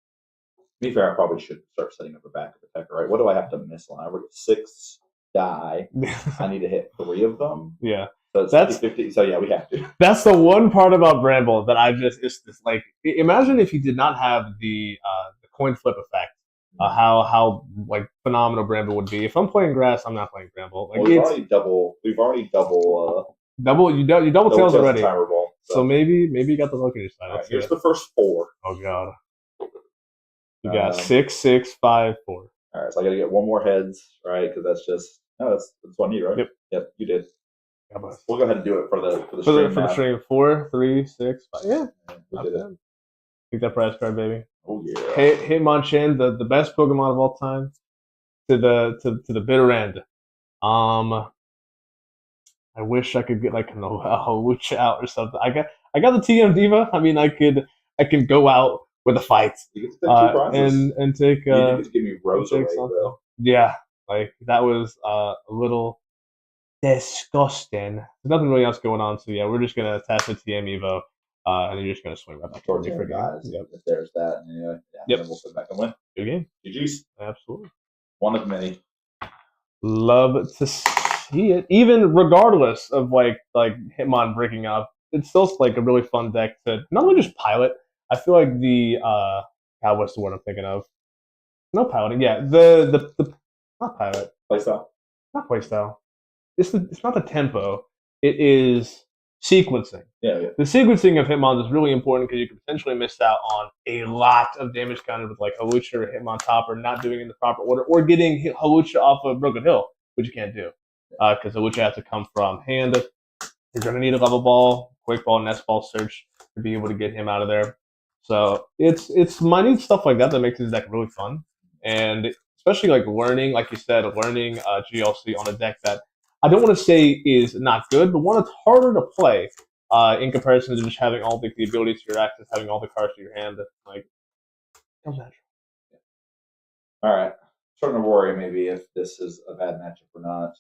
Speaker 1: To be fair, I probably should start setting up a backup attacker, right? What do I have to miss on? I get 6 die. I need to hit 3 of them.
Speaker 2: Yeah.
Speaker 1: So it's 50. So yeah, we have to.
Speaker 2: That's the one part about Bramble that it's this like. Imagine if you did not have the coin flip effect. How like phenomenal Bramble would be. If I'm playing grass, I'm not playing Bramble. Like
Speaker 1: we've already double
Speaker 2: you double tails already.
Speaker 1: Ball,
Speaker 2: so maybe you got the luck on your side.
Speaker 1: Right, here's the first 4.
Speaker 2: Oh god. You got 6, 6, 5, 4.
Speaker 1: All right, so I got to get one more heads, right? Because that's one you, right? Yep, you did. We'll go ahead and do it for the
Speaker 2: string. 4, 3, 6, 5. Yeah,
Speaker 1: we did it.
Speaker 2: Take that prize card, baby.
Speaker 1: Oh yeah.
Speaker 2: Hitmonchan, the best Pokemon of all time, to the bitter end. I wish I could get like a Hawlucha out or something. I got the TM Diva. I mean, I can go out with a fight.
Speaker 1: You get to take 2 prizes.
Speaker 2: and take.
Speaker 1: You get to give me Rose away, though.
Speaker 2: Yeah, like that was a little disgusting. There's nothing really else going on, so yeah, we're just gonna attach the TM Evo. And you're just going to swing right back toward me for
Speaker 1: guys. Yep. If there's that, and then we'll sit back and win.
Speaker 2: Good game.
Speaker 1: GG's.
Speaker 2: Absolutely.
Speaker 1: One of many.
Speaker 2: Love to see it. Even regardless of like Hitmon breaking up, it's still like a really fun deck to not only just pilot. I feel like what's the word I'm thinking of? No piloting. Yeah, the not pilot.
Speaker 1: Playstyle.
Speaker 2: Not playstyle. It's not the tempo. It is sequencing.
Speaker 1: Yeah.
Speaker 2: The sequencing of Hitmon is really important because you can potentially miss out on a lot of damage counted with like Hawlucha or Hitmon Topper not doing it in the proper order, or getting Hawlucha off of Broken Hill, which you can't do because Hawlucha has to come from hand. You're going to need a level ball, quick ball, nest ball search to be able to get him out of there. So it's minute stuff like that makes this deck really fun, and especially like learning GLC on a deck that I don't want to say is not good, but one that's harder to play in comparison to just having all the abilities to your access, having all the cards to your hand. Like, comes natural.
Speaker 1: All right. Starting to worry maybe if this is a bad matchup or not.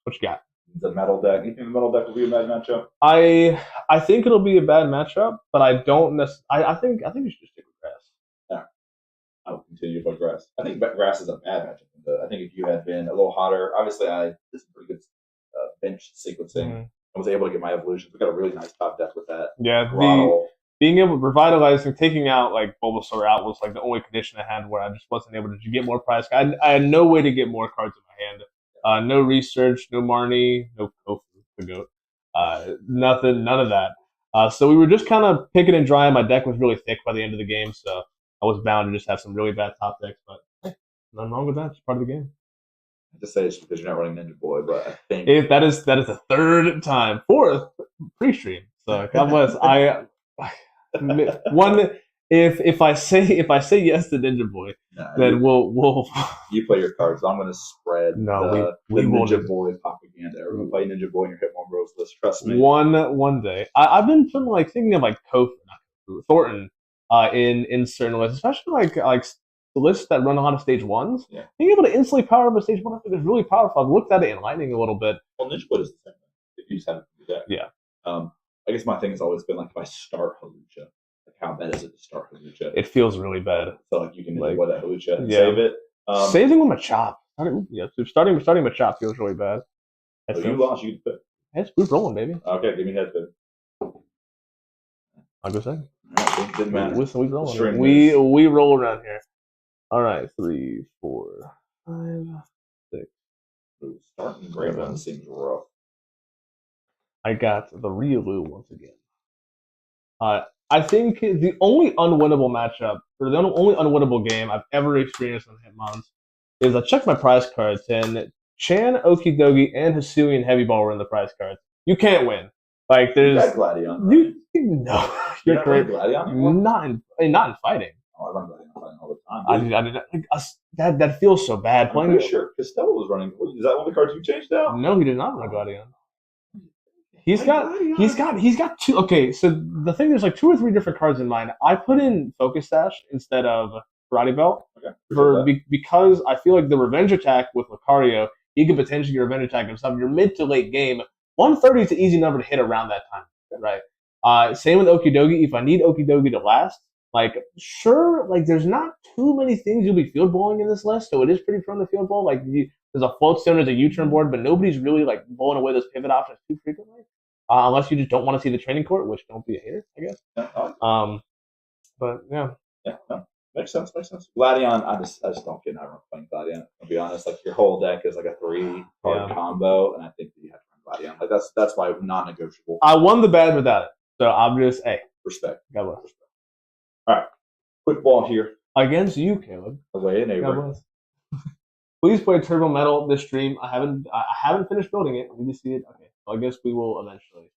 Speaker 2: What you got?
Speaker 1: The metal deck. You think the metal deck will be a bad matchup?
Speaker 2: I think it'll be a bad matchup, but I don't necessarily. I think you should just stick with grass.
Speaker 1: Yeah. I will continue to play grass. I think grass is a bad matchup. I think if you had been a little hotter, obviously I did some pretty good bench sequencing. Mm-hmm. I was able to get my evolutions. We got a really nice top deck with that.
Speaker 2: Yeah, being able to revitalizing, taking out like Bulbasaur out was like the only condition I had where I just wasn't able to get more prize. I had no way to get more cards in my hand. No research, no Marnie, no Kofu, the goat. Nothing, none of that. So we were just kind of picking and drying. My deck was really thick by the end of the game, so I was bound to just have some really bad top decks. But hey, nothing wrong with that. It's part of the game.
Speaker 1: I just say it's because you're not running Ninja Boy, but I think
Speaker 2: That is the third time, fourth pre-stream. So God bless. One. If I say yes to Ninja Boy, then we'll
Speaker 1: you play your cards. I'm going to spread
Speaker 2: the
Speaker 1: Ninja Boy propaganda. We're going to play Ninja Boy in your HtimonBros list. Trust me.
Speaker 2: One day. I've been thinking of like Thornton in certain lists, especially like the lists that run a lot of stage ones.
Speaker 1: Yeah.
Speaker 2: Being able to instantly power up a stage one, I think is really powerful. I've looked at it in Lightning a little bit.
Speaker 1: Well, Ninja Boy is the same thing. If you just have it to do that.
Speaker 2: Yeah.
Speaker 1: I guess my thing has always been like if I start Halucha, like how bad is it to start Halucha?
Speaker 2: It feels really bad.
Speaker 1: So like you can avoid that Halucha and save it.
Speaker 2: Same thing with my chop. So starting with chop feels really bad.
Speaker 1: So you lost, you can
Speaker 2: It's good rolling, baby.
Speaker 1: Okay, give me head spin.
Speaker 2: I'll go second.
Speaker 1: Right, didn't matter.
Speaker 2: We rolling. We roll around here. All right, 3, 4, 5, 6.
Speaker 1: Ooh, starting great one seems rough.
Speaker 2: I got the Riolu once again. I think the only unwinnable matchup, or the only unwinnable game I've ever experienced on Hitmons is I checked my prize cards, and Chan, Okidogi, and Hisuian Heavy Ball were in the prize cards. You can't win. Like there's
Speaker 1: you got Gladion.
Speaker 2: No, you're correct. Not in fighting.
Speaker 1: Oh, I run Gladion fighting all the
Speaker 2: time. That feels so bad.
Speaker 1: I'm pretty sure Costello was running. Is that one of the cards you changed out?
Speaker 2: No, he did not run Gladion. He's got two. Okay, so the thing, there's like 2 or 3 different cards in mine. I put in Focus Sash instead of Karate Belt because I feel like the revenge attack with Lucario, he could potentially get revenge attack himself. You're mid to late game. 130 is an easy number to hit around that time, right? Same with Okidogi. If I need Okidogi to last, like sure, like there's not too many things you'll be field bowling in this list, so it is pretty prone to field bowl. Like there's a float stone, there's a U-turn board, but nobody's really like blowing away those pivot options too frequently. Unless you just don't want to see the training court, which don't be a hater, I guess. But yeah.
Speaker 1: Yeah, no. Makes sense. Gladion, I just don't get out playing Gladion. I'll be honest, like your whole deck is like a 3-card combo, and I think that you have to run Gladion. Like that's why non-negotiable.
Speaker 2: I won the bad without it, so I'm just
Speaker 1: respect.
Speaker 2: God bless.
Speaker 1: Respect. All right, quick ball here
Speaker 2: against you, Caleb.
Speaker 1: Away in Avery.
Speaker 2: God bless. Please play Turbo Metal this stream. I haven't finished building it. I need to see it. Okay, so I guess we will eventually.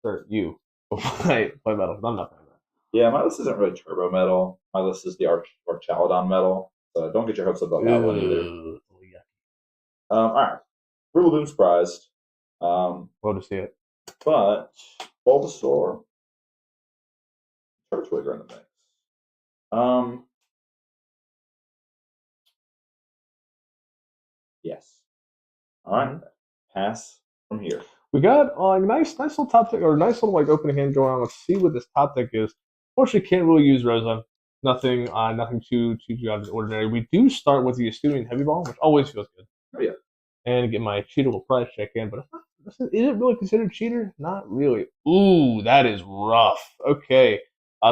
Speaker 2: Or you will play Metal. I'm not playing that.
Speaker 1: Yeah, my list isn't really Turbo Metal. My list is the Archaladon Metal. So don't get your hopes up about that one either. All right, Rillaboom surprised.
Speaker 2: Love to see it.
Speaker 1: But Bulbasaur, Turtwig are in the mix. Yes. All right. Pass from here.
Speaker 2: We got a nice little top deck, or nice little like opening hand going on. Let's see what this top deck is. Fortunately, can't really use Rosa. Nothing too out of the ordinary. We do start with the Hisuian Heavy Ball, which always feels good.
Speaker 1: Oh yeah.
Speaker 2: And get my cheatable prize check in, but is it really considered cheater? Not really. Ooh, that is rough. Okay.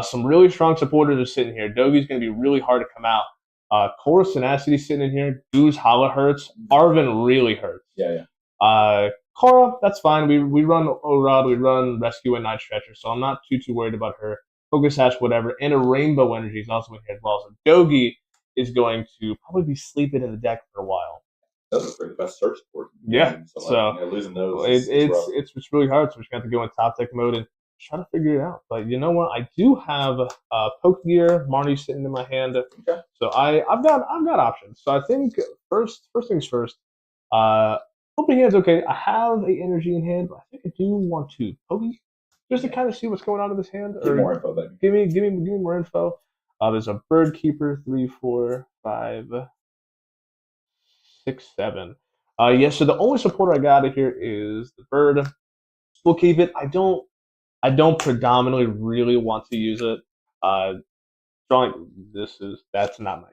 Speaker 2: Some really strong supporters are sitting here. Dogi's going to be really hard to come out. Chorus Tenacity sitting in here. Goose Hala hurts. Arvin really hurts.
Speaker 1: Yeah.
Speaker 2: Cora, that's fine. We run Orod, we run Rescue and Night Stretcher, so I'm not too worried about her. Focus Hash, whatever. And a Rainbow Energy is also in here as well. So Dogi is going to probably be sleeping in the deck for a while.
Speaker 1: Those are the best search support.
Speaker 2: Yeah. So
Speaker 1: losing those
Speaker 2: it's really hard, so we're just going to have to go in top deck mode and try to figure it out. But you know what? I do have Poke Gear, Marnie sitting in my hand.
Speaker 1: Okay.
Speaker 2: So I've got options. So I think first things first, opening hand's okay. I have a energy in hand, but I think I do want to Poke just to kind of see what's going on in this hand.
Speaker 1: Give me more info, baby.
Speaker 2: Give me more info. There's a Bird Keeper, 3, 4, 5, 6, 7. Yes. So the only supporter I got here is the Bird. We'll keep it. I don't predominantly really want to use it. That's not my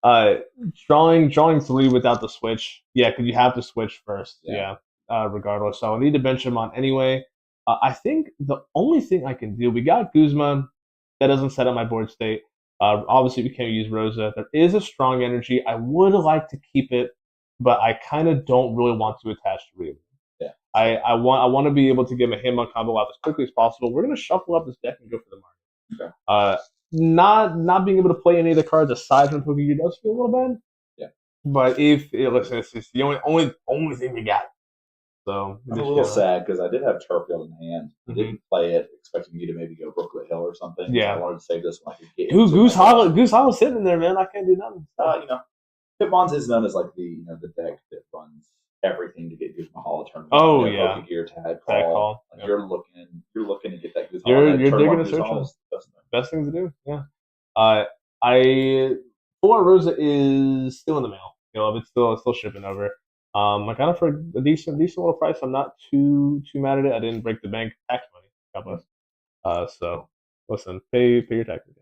Speaker 2: hand. Drawing 3 without the switch. Yeah, because you have to switch first. Yeah. Regardless. So I need to bench him on anyway. I think the only thing I can do, we got Guzma. That doesn't set up my board state. Obviously, we can't use Rosa. There is a strong energy. I would like to keep it, but I kind of don't really want to attach to Ryu.
Speaker 1: Yeah.
Speaker 2: I want to be able to get my Hitmon combo out as quickly as possible. We're gonna shuffle up this deck and go for the Marnie.
Speaker 1: Okay.
Speaker 2: Not being able to play any of the cards aside from Pokemon does feel a little bad.
Speaker 1: Yeah.
Speaker 2: But listen, it's the only thing we got. So
Speaker 1: I'm a little sad because I did have Turfield in hand. I didn't play it expecting you to maybe go Brooklet Hill or something.
Speaker 2: Yeah.
Speaker 1: So I wanted to save this one. I could get
Speaker 2: Goose Hollow sitting in there, man. I can't do nothing.
Speaker 1: Hitmon's is known as like the deck that runs everything to get Goose Mahalo turned.
Speaker 2: Oh yeah.
Speaker 1: Gear tag call. Like,
Speaker 2: yep.
Speaker 1: You're looking to get that Goose Mahalo.
Speaker 2: You're digging a search. Best thing to do. Yeah. Full Rosa is still in the mail. It's still shipping over. I got it for a decent little price. I'm not too mad at it. I didn't break the bank tax money. God bless. So listen, pay your taxes.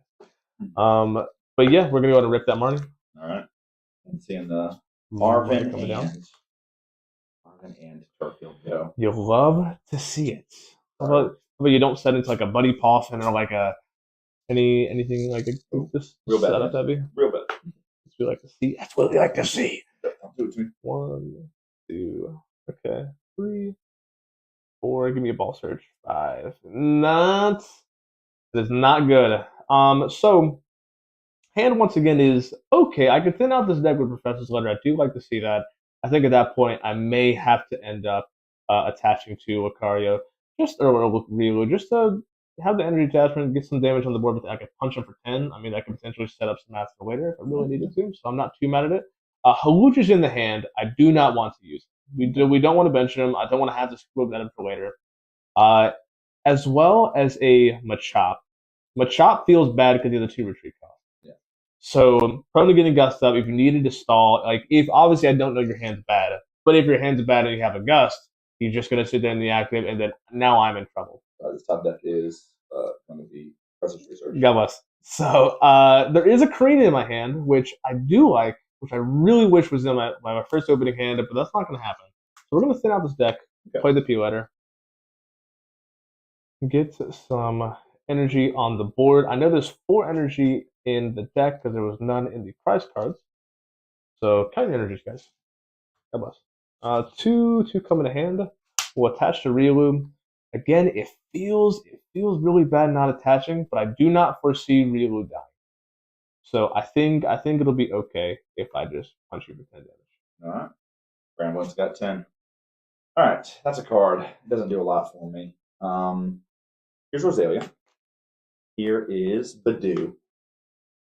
Speaker 2: But yeah, we're gonna go ahead and rip that Marnie.
Speaker 1: All right. And seeing the Marvin and Turfield go.
Speaker 2: You'll love to see it. How about you don't set into like a Buddy Poffin or like a anything like this
Speaker 1: real bad
Speaker 2: setup that'd be
Speaker 1: real bad.
Speaker 2: That's what we like to see. That's what we like to see.
Speaker 1: Don't do it to me.
Speaker 2: 1, 2, okay, 3, 4. Give me a ball search. 5. That is not good. So hand once again is okay. I could thin out this deck with Professor's Letter. I do like to see that. I think at that point I may have to end up attaching to Lucario or Riolu just to have the energy attachment, get some damage on the board, but I could punch him for 10. I mean, that could potentially set up some Master later if I really needed to, so I'm not too mad at it. Haluch is in the hand. I do not want to use it. We don't want to bench him. I don't want to have to screw that in for later. As well as a Machop. Machop feels bad because he has a 2 retreat cost.
Speaker 1: Yeah.
Speaker 2: So prone to getting Gust up. If you needed to stall, like if obviously I don't know your hand's bad, but if your hand's bad and you have a Gust, you're just gonna sit there in the active, and then now I'm in trouble.
Speaker 1: This top deck is going to be Professor's Research.
Speaker 2: God bless. So there is a Karina in my hand, which I do like, which I really wish was in my first opening hand, but that's not going to happen. So we're going to thin out this deck, play the P letter, get some energy on the board. I know there's 4 energy in the deck because there was none in the prize cards. So count your energies, guys. God bless. 2 come into hand. We'll attach to Riolu. Again, it feels really bad not attaching, but I do not foresee Riolu dying. So I think it'll be okay if I just punch you for 10 damage.
Speaker 1: All right. Bramblin's got 10. All right, that's a card. It doesn't do a lot for me. Here's Rosalia. Here is Badoo.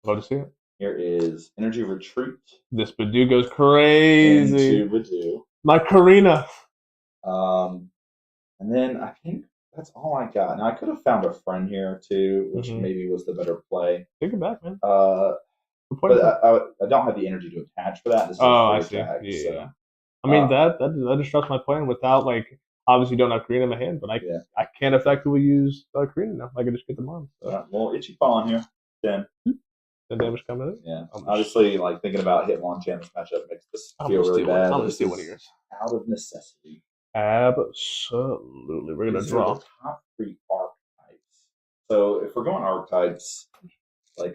Speaker 2: Love to see it.
Speaker 1: Here is Energy Retreat.
Speaker 2: This Badoo goes crazy.
Speaker 1: Into Badoo.
Speaker 2: My Karina.
Speaker 1: And then I think that's all I got. Now I could have found a friend here too, which maybe was the better play.
Speaker 2: Take it back, man.
Speaker 1: But I don't have the energy to attach for that. This is
Speaker 2: I see.
Speaker 1: Tag,
Speaker 2: yeah.
Speaker 1: So.
Speaker 2: I mean that disrupts my plan without obviously don't have Karina in my hand, but I can't effectively use Karina now. I can just get them on. So.
Speaker 1: Well, Itchy Paw here. 10.
Speaker 2: 10 damage coming in.
Speaker 1: Yeah. Obviously, thinking about Hitmonchan this matchup makes this feel really bad.
Speaker 2: I'm gonna steal one of yours.
Speaker 1: Out of necessity.
Speaker 2: Absolutely. We're going to draw.
Speaker 1: The top 3 archetypes. So if we're going archetypes,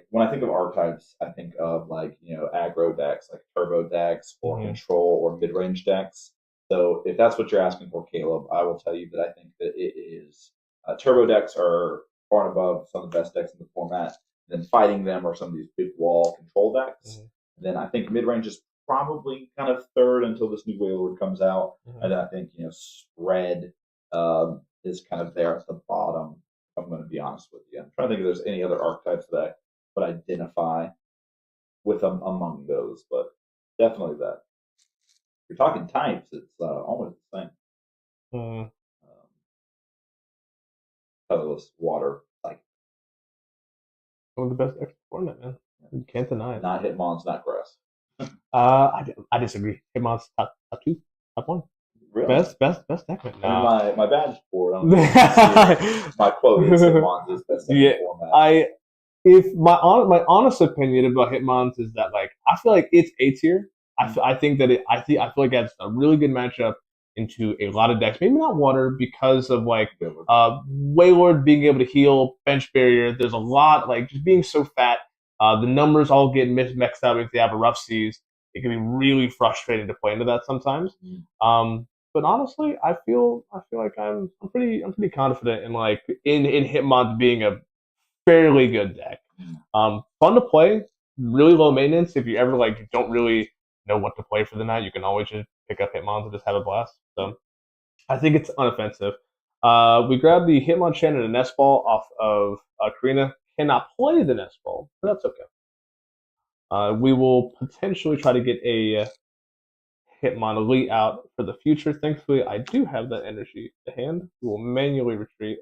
Speaker 1: when I think of archetypes, I think of aggro decks, like turbo decks or control or mid-range decks. So if that's what you're asking for, Caleb, I will tell you that I think that it is turbo decks are far and above some of the best decks in the format. Then fighting them are some of these big wall control decks. Then I think mid-range is probably kind of third until this new Wailord comes out. And then I think, spread is kind of there at the bottom. I'm going to be honest with you. I'm trying to think if there's any other archetypes that I would identify with them among those, but definitely that. If you're talking types, it's almost the same. Colorless water,
Speaker 2: one of the best decks format, man. You can't deny it.
Speaker 1: Not Hitmon's, not Grass.
Speaker 2: I disagree. Hitmon's top 2, top 1.
Speaker 1: Really?
Speaker 2: Best deck right now.
Speaker 1: My badge board. My quote is Hitmon's is best deck in the format.
Speaker 2: If my honest opinion about Hitmon's is that I feel like it's A tier. I think that I feel like that's a really good matchup into a lot of decks. Maybe not water because of Wailord being able to heal, bench barrier. There's a lot just being so fat. The numbers all get mixed up if they have a rough seas. It can be really frustrating to play into that sometimes. but honestly, I feel like I'm pretty confident in in Hitmon being a fairly good deck. Fun to play, really low maintenance. If you ever don't really know what to play for the night, you can always just pick up Hitmon and just have a blast. So I think it's unoffensive. We grabbed the Hitmonchan and a Nest Ball off of Karina. Cannot play the Nest Ball, but that's okay. We will potentially try to get a Hitmon Elite out for the future. Thankfully, I do have that energy to hand. We will manually retreat.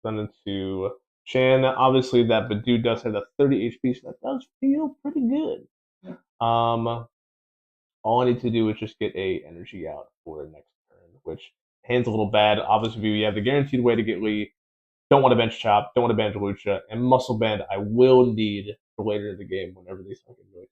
Speaker 2: Send into Chan. Obviously, that Badoo does have that 30 HP, so that does feel pretty good. All I need to do is just get a energy out for the next turn, which hand's a little bad. Obviously, we have the guaranteed way to get Lee. Don't want to bench Chop. Don't want to bench Lucha. And Muscle Band I will need for later in the game whenever they start getting really.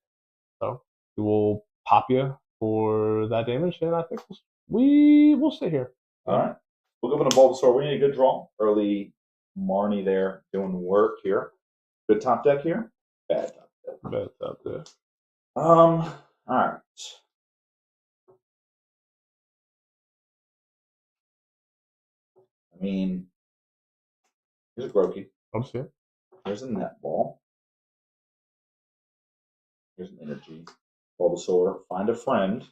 Speaker 2: So we will pop you for that damage, and I think we will sit here.
Speaker 1: All right. We'll go into Bulbasaur. We need a good draw. Early Marnie there doing work here. Good top deck here. Bad top deck.
Speaker 2: Bad top deck.
Speaker 1: All right. I mean, here's a Grookey.
Speaker 2: I'm seeing.
Speaker 1: Here's a Netball. Here's an Energy. Bulbasaur, find a friend.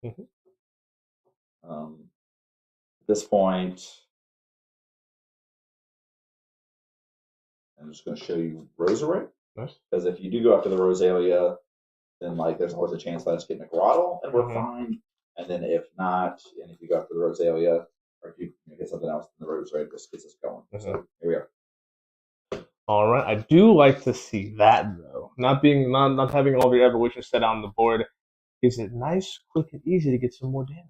Speaker 2: Mm-hmm.
Speaker 1: At this point, I'm just going to show you Roserade.
Speaker 2: Nice.
Speaker 1: Because if you do go after the Rosalia, then there's always a chance let us get McGraddle, and we're fine. And then if not, and if you go after the Rosalia, or if you get something else, then the Roserade just gets us going. So here we are.
Speaker 2: All right, I do like to see that though. Not having all of your evolutions set on the board gives it nice, quick, and easy to get some more damage.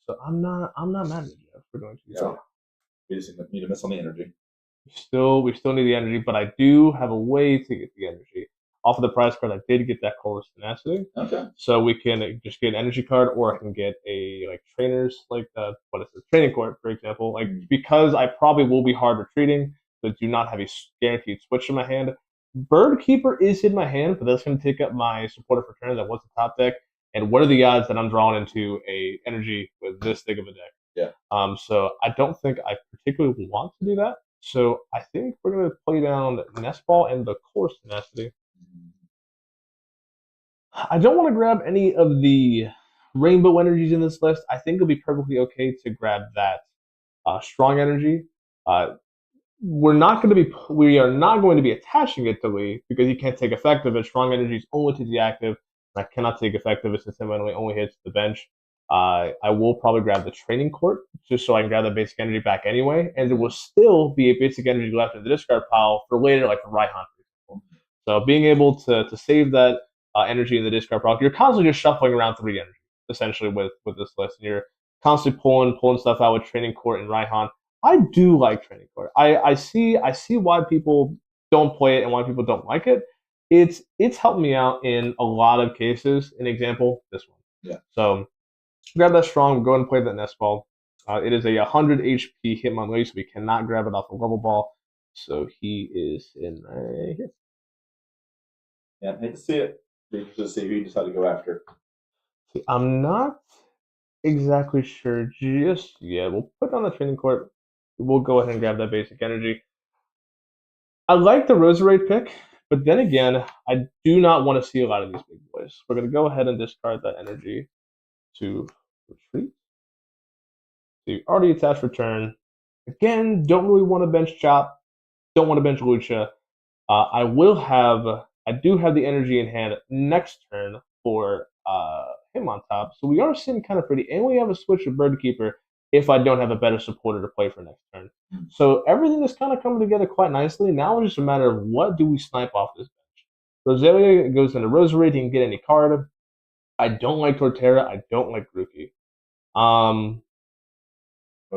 Speaker 2: So I'm not mad at you for going to do that.
Speaker 1: We just need to miss on the energy.
Speaker 2: We still need the energy, but I do have a way to get the energy. Off of the prize card, I did get that Chorus Tenacity.
Speaker 1: Okay.
Speaker 2: So we can just get an energy card, or I can get a trainers training court, for example. Because I probably will be hard retreating, but do not have a guaranteed switch in my hand. Bird Keeper is in my hand, but that's going to take up my supporter for turn that was the top deck. And what are the odds that I'm drawn into a energy with this big of a deck?
Speaker 1: Yeah.
Speaker 2: So I don't think I particularly want to do that. So I think we're going to play down Nest Ball and the Chorus Tenacity. I don't want to grab any of the rainbow energies in this list. I think it'll be perfectly okay to grab that strong energy. We are not going to be attaching it to Lee because you can't take effective, and strong energy is only to the active. I cannot take effective since it only hits the bench. I will probably grab the training court just so I can grab the basic energy back anyway, and there will still be a basic energy left in the discard pile for later, like for Raihan. So being able to save that energy in the discard pile, you're constantly just shuffling around 3 energy essentially with this list, and you're constantly pulling stuff out with training court and Raihan. I do like training court. I see why people don't play it and why people don't like it. It's helped me out in a lot of cases. An example, this one.
Speaker 1: Yeah.
Speaker 2: So grab that strong. Go and play that Nest Ball. It is a 100 HP Hitmonlee, so we cannot grab it off the level ball. So he is in right here.
Speaker 1: Yeah, I hate to see it. Just to see who you decide to go after.
Speaker 2: I'm not exactly sure just yet. We'll put on the training court. We'll go ahead and grab that basic energy. I like the Roserade pick, but then again, I do not want to see a lot of these big boys. We're going to go ahead and discard that energy to retreat. So you already attached return. Again, don't really want to bench Chop. Don't want to bench Lucha. I do have the energy in hand next turn for him on top. So we are sitting kind of pretty. And we have a switch with Bird Keeper if I don't have a better supporter to play for next turn. So everything is kind of coming together quite nicely. Now it's just a matter of what do we snipe off this bench. Rosalia goes into Roserade. He can get any card. I don't like Torterra. I don't like Grookey.
Speaker 1: What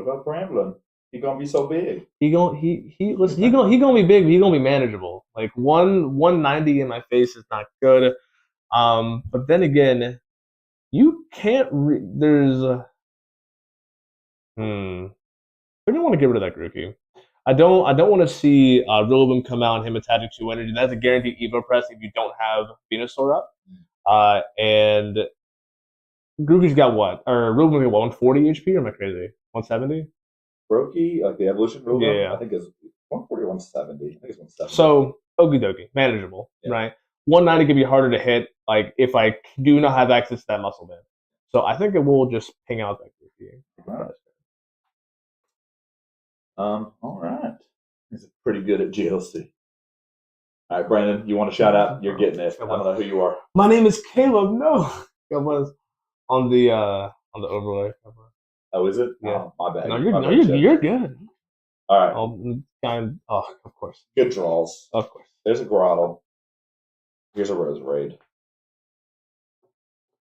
Speaker 1: about Bramblin? He gonna be so big.
Speaker 2: He gonna be big, but he gonna be manageable. 190 in my face is not good. But then again, you can't. There's. I don't want to get rid of that Grookey. I don't want to see Rillaboom come out and him attaching 2 energy. That's a guaranteed Evo press if you don't have Venusaur up. And Grookey's got what? Or Ruben's got what, 140 HP, or am I crazy? 170?
Speaker 1: Brokey, like the evolution rule,
Speaker 2: Yeah.
Speaker 1: I think is 140 or 170. I think it's 170.
Speaker 2: So, okie dokie, manageable, right? 190 could be harder to hit, like, if I do not have access to that muscle band. So I think it will just ping out that Grookey.
Speaker 1: All right. He's pretty good at GLC. All right, Brandon, you want to shout out? You're getting it. I don't know who you are.
Speaker 2: My name is Caleb. No, it was on the overlay.
Speaker 1: Oh, is it?
Speaker 2: Yeah.
Speaker 1: Oh, my bad.
Speaker 2: No,
Speaker 1: you're
Speaker 2: good.
Speaker 1: All right.
Speaker 2: Of course.
Speaker 1: Good draws.
Speaker 2: Of course.
Speaker 1: There's a Grottle. Here's a Roserade.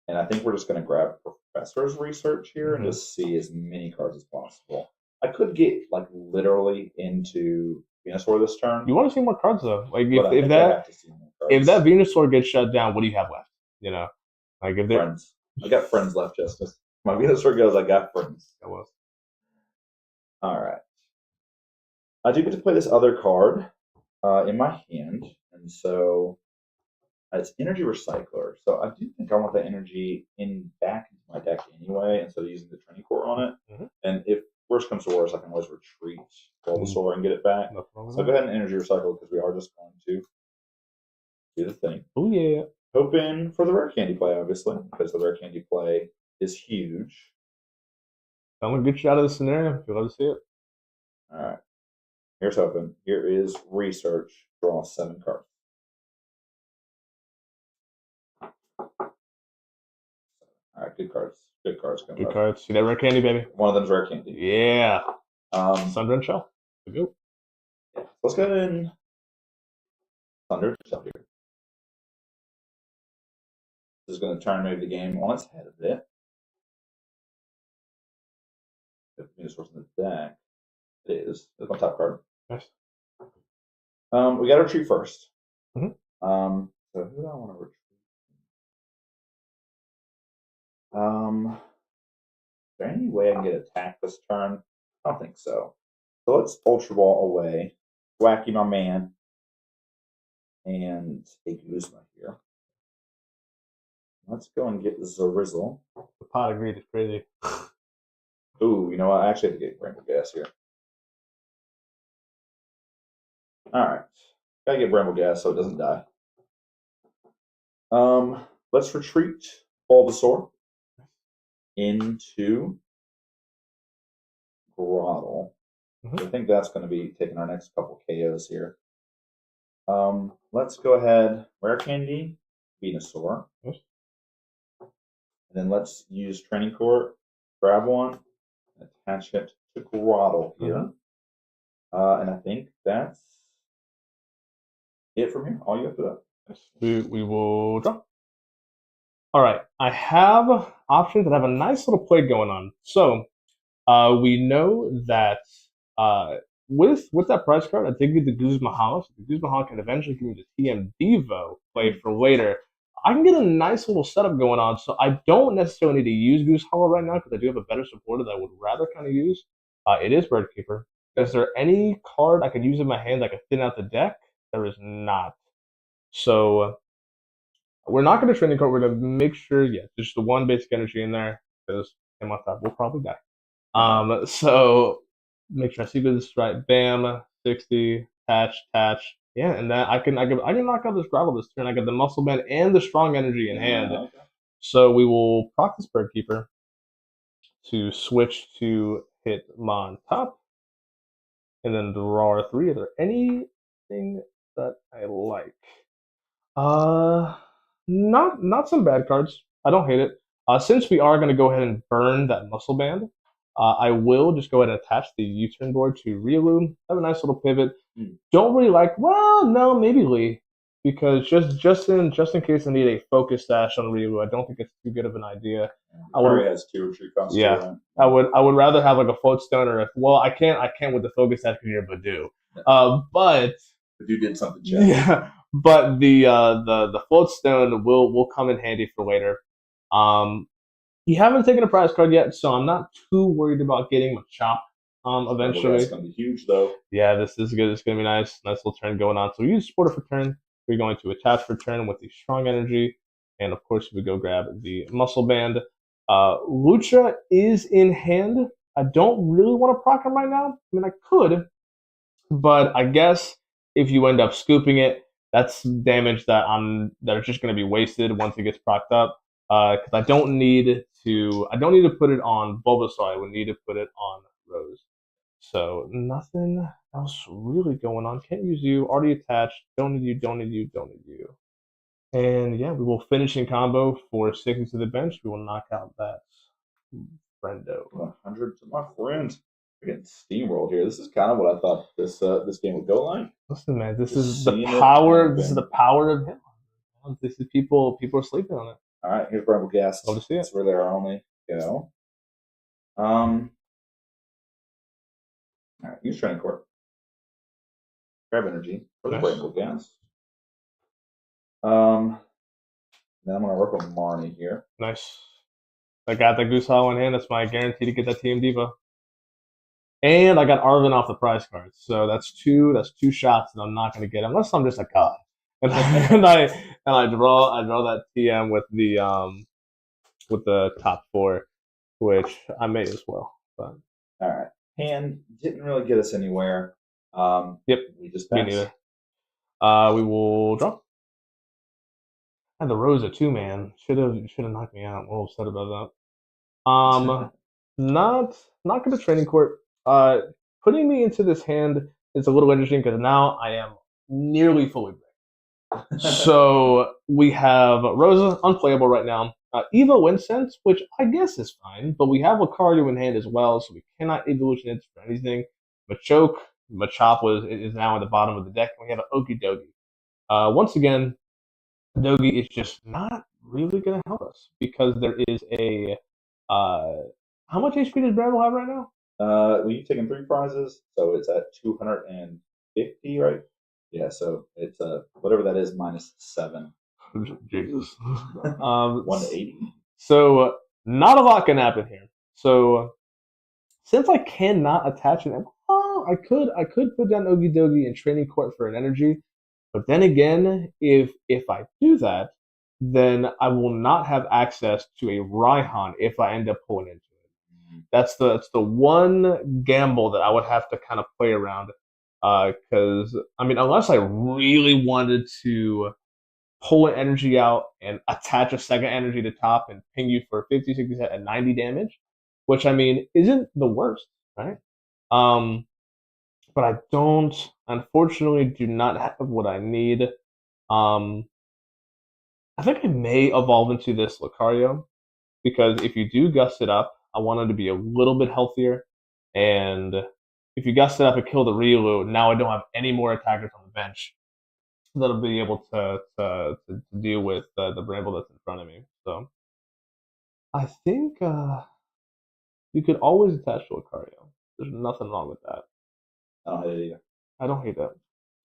Speaker 1: And I think we're just going to grab Professor's Research here and just see as many cards as possible. I could get like literally into Venusaur this turn.
Speaker 2: You want to see more cards though? Like if that Venusaur gets shut down, what do you have left? You know, like if
Speaker 1: friends. I got friends left, Justus. My Venusaur goes. I got friends.
Speaker 2: That was.
Speaker 1: All right. I do get to play this other card in my hand, and so it's Energy Recycler. So I do think I want that energy back into my deck anyway, instead of using the Training Core on it. And if worst comes to worst, I can always retreat Bulbasaur and get it back. So go ahead and Energy Recycle because we are just going to do the thing.
Speaker 2: Oh yeah.
Speaker 1: Hoping for the Rare Candy play, obviously, because the Rare Candy play is huge.
Speaker 2: I'm gonna get you out of the scenario. If you love to see it.
Speaker 1: All right. Here's hoping. Here is Research. Draw 7 cards. All right, good cards. Good cards.
Speaker 2: Good cards. See that Rare Candy, baby?
Speaker 1: One of them's Rare Candy.
Speaker 2: Yeah. Thunder and Shell. Go.
Speaker 1: Yeah. Let's go ahead and Thunder and Shell here. This is going to turn maybe the game on its head a bit. If Venusaur's in the deck, it is. It's my top card.
Speaker 2: Nice.
Speaker 1: We got to retreat first.
Speaker 2: Mm-hmm.
Speaker 1: So who do I want to retreat? Is there any way I can get attacked this turn? I don't think so. So let's Ultra Ball away. Wacky my man. And a Guzma here. Let's go and get Zarizzle.
Speaker 2: The pot of greed is crazy.
Speaker 1: Ooh, you know what? I actually have to get Bramble Gas here. Alright. Gotta get Bramble Gas so it doesn't die. Let's retreat Bulbasaur into Grottle. I think that's going to be taking our next couple KOs here. Let's go ahead. Rare Candy, Venusaur. And then let's use Training Core, grab one, and attach it to Grottle here. And I think that's it from here. All you have to do.
Speaker 2: We will draw. All right. I have options that have a nice little play going on. So we know that with that prize card, I did get the Guzma Hollow. So the Guzma Hollow can eventually give me the TM Devo play for later. I can get a nice little setup going on. So I don't necessarily need to use Goose Hollow right now because I do have a better supporter that I would rather kind of use. It is Bird Keeper. Is there any card I could use in my hand that could thin out the deck? There is not. So we're not going to Training Card. We're going to make sure, just the one basic energy in there because him on top will probably die. So make sure I see this right. Bam, 60, attach. Yeah, and then I can knock out this Gravel this turn. I got the Muscle Band and the Strong Energy in hand. Okay. So we will proc this Bird Keeper to switch to Hitmon top. And then draw 3. Are there anything that I like? Not some bad cards. I don't hate it. Since we are going to go ahead and burn that Muscle Band, I will just go ahead and attach the U-turn board to Riolu. Have a nice little pivot. Don't really like. Well, no, maybe Lee, because just in case I need a focus stash on Riolu, I don't think it's too good of an idea.
Speaker 1: Already has 2 retreat costs.
Speaker 2: Yeah, I would rather have like a float stone or I can't with the focus stash because you're Badoo. But
Speaker 1: Badoo did something.
Speaker 2: Yeah, but the float stone will come in handy for later. You haven't taken a prize card yet, so I'm not too worried about getting Machop eventually.
Speaker 1: It's going to be huge, though.
Speaker 2: Yeah, this is good. It's going to be nice. Nice little turn going on. So we use Supporter for turn. We're going to attach for turn with the Strong Energy. And, of course, we go grab the Muscle Band. Lucha is in hand. I don't really want to proc him right now. I mean, I could, but I guess if you end up scooping it, that's damage that is just going to be wasted once it gets procced up. Because I don't need to put it on Bulbasaur. I would need to put it on Rose. So nothing else really going on. Can't use you. Already attached. Don't need you. Don't need you. Don't need you. And yeah, we will finish in combo for sticking to the bench. We will knock out that friendo.
Speaker 1: 100 to my friend. We're getting steamrolled here. This is kind of what I thought this game would go like.
Speaker 2: Listen, man, this is the power. This is the power of him. This is people are sleeping on it.
Speaker 1: All right, here's Bramble Gas.
Speaker 2: Love to see it.
Speaker 1: That's where they are only. All right, use Training Court. Grab energy for the Bramble Gas. Then I'm gonna work on Marnie here.
Speaker 2: Nice. I got the Goose Hollow in hand. That's my guarantee to get that TM Diva. And I got Arvin off the prize cards, so that's two shots that I'm not going to get unless I'm just a god. And I draw that TM with the top four, which I may as well. But
Speaker 1: all right, hand didn't really get us anywhere.
Speaker 2: Yep,
Speaker 1: we just
Speaker 2: me neither. We will draw. I had the Rosa too, man. Should have knocked me out. I'm a little upset about that. Not going to Training Court. Putting me into this hand is a little interesting because now I am nearly fully bricked. So we have Rosa unplayable right now. Eva Winsense, which I guess is fine, but we have Lucario in hand as well, so we cannot evolution it for anything. Machop is now at the bottom of the deck, and we have an Okie Dokie. Once again, Dogie is just not really going to help us because there is a how much HP does Bramble have right now?
Speaker 1: You've taken 3 prizes, so it's at 250, right? Yeah, so it's whatever that is minus 7.
Speaker 2: Jesus.
Speaker 1: 180.
Speaker 2: So not a lot can happen here. So since I cannot attach an I could put down Okie Dokie in Training Court for an energy, but then again, if I do that, then I will not have access to a Raihan if I end up pulling into it. That's the one gamble that I would have to kind of play around, because I mean, unless I really wanted to pull an energy out and attach a second energy to top and ping you for 50, 60, and 90 damage, which I mean isn't the worst, right? But I unfortunately do not have what I need. I think I may evolve into this Lucario, because if you do gust it up, I want it to be a little bit healthier. And if you gust it up and kill the Riolu, now I don't have any more attackers on the bench that'll be able to deal with the Bramble that's in front of me. So I think you could always attach to Lucario. There's nothing wrong with that.
Speaker 1: I don't hate it either.
Speaker 2: I don't hate that.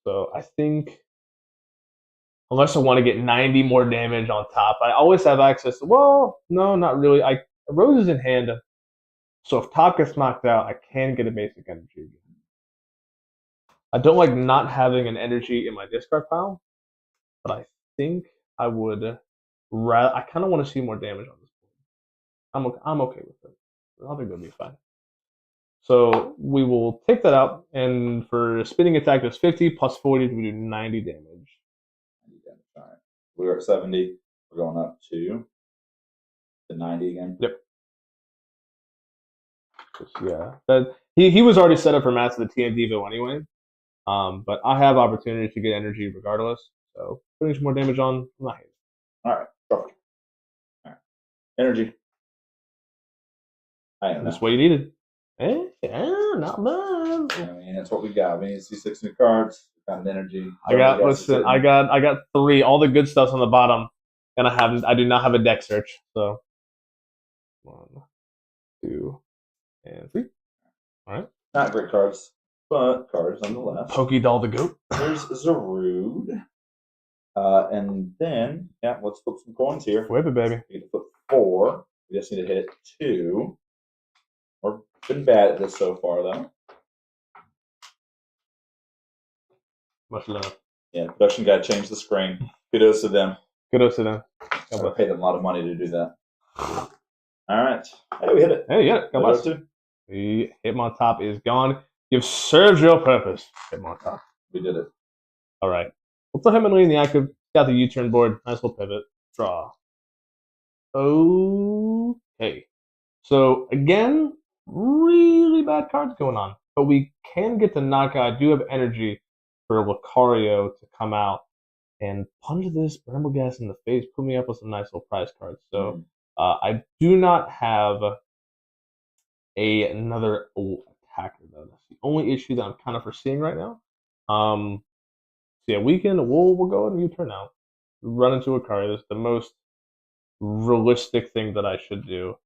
Speaker 2: So I think, unless I want to get 90 more damage on top, I always have access to, well, no, not really. Rose is in hand, so if top gets knocked out, I can get a basic energy again. I don't like not having an energy in my discard pile, but I think I would I kind of want to see more damage on this board. I'm okay with it. I think that'll be fine. So we will take that out, and for spinning attack, that's 50 plus 40, we do 90 damage.
Speaker 1: 90 damage. All right. We were at 70. We're going up to 90 again.
Speaker 2: Yep. Yeah. He was already set up for Mats of the TM Devo anyway. But I have opportunity to get energy regardless. So putting some more damage on, I'm not hating.
Speaker 1: All right. Perfect. All right. Energy.
Speaker 2: That's what you needed. Yeah, not bad.
Speaker 1: I mean, that's what we got. We need to see 6 new cards. We got an energy.
Speaker 2: I got 3. All the good stuff's on the bottom, and I do not have a deck search. So 1, 2, and 3. All right.
Speaker 1: Not great cards, but cards nonetheless.
Speaker 2: Pokédoll the goat.
Speaker 1: There's Zarude. And then, yeah, let's flip some coins here.
Speaker 2: Whip it, baby.
Speaker 1: We need to flip 4. We just need to hit 2. We've been bad at this so far, though.
Speaker 2: Much love.
Speaker 1: Yeah, production guy changed the screen. Kudos to them.
Speaker 2: Kudos to them.
Speaker 1: I paid them a lot of money to do that. All right. Hey, we hit it.
Speaker 2: Hey, yeah, got us. The HtimonTop is gone. You've served your purpose, HtimonTop.
Speaker 1: We did it.
Speaker 2: All right. We'll throw him in the active. Got the U-turn board. Nice little pivot. Draw. Okay. So, again, really bad cards going on. But we can get the knockout. I do have energy for Lucario to come out and punch this Bramble-Ghast in the face, put me up with some nice little prize cards. So, I do not have another attacker, though. That's the only issue that I'm kind of foreseeing right now. So yeah, we'll go ahead and U-turn out. Run into Lucario. That's the most realistic thing that I should do.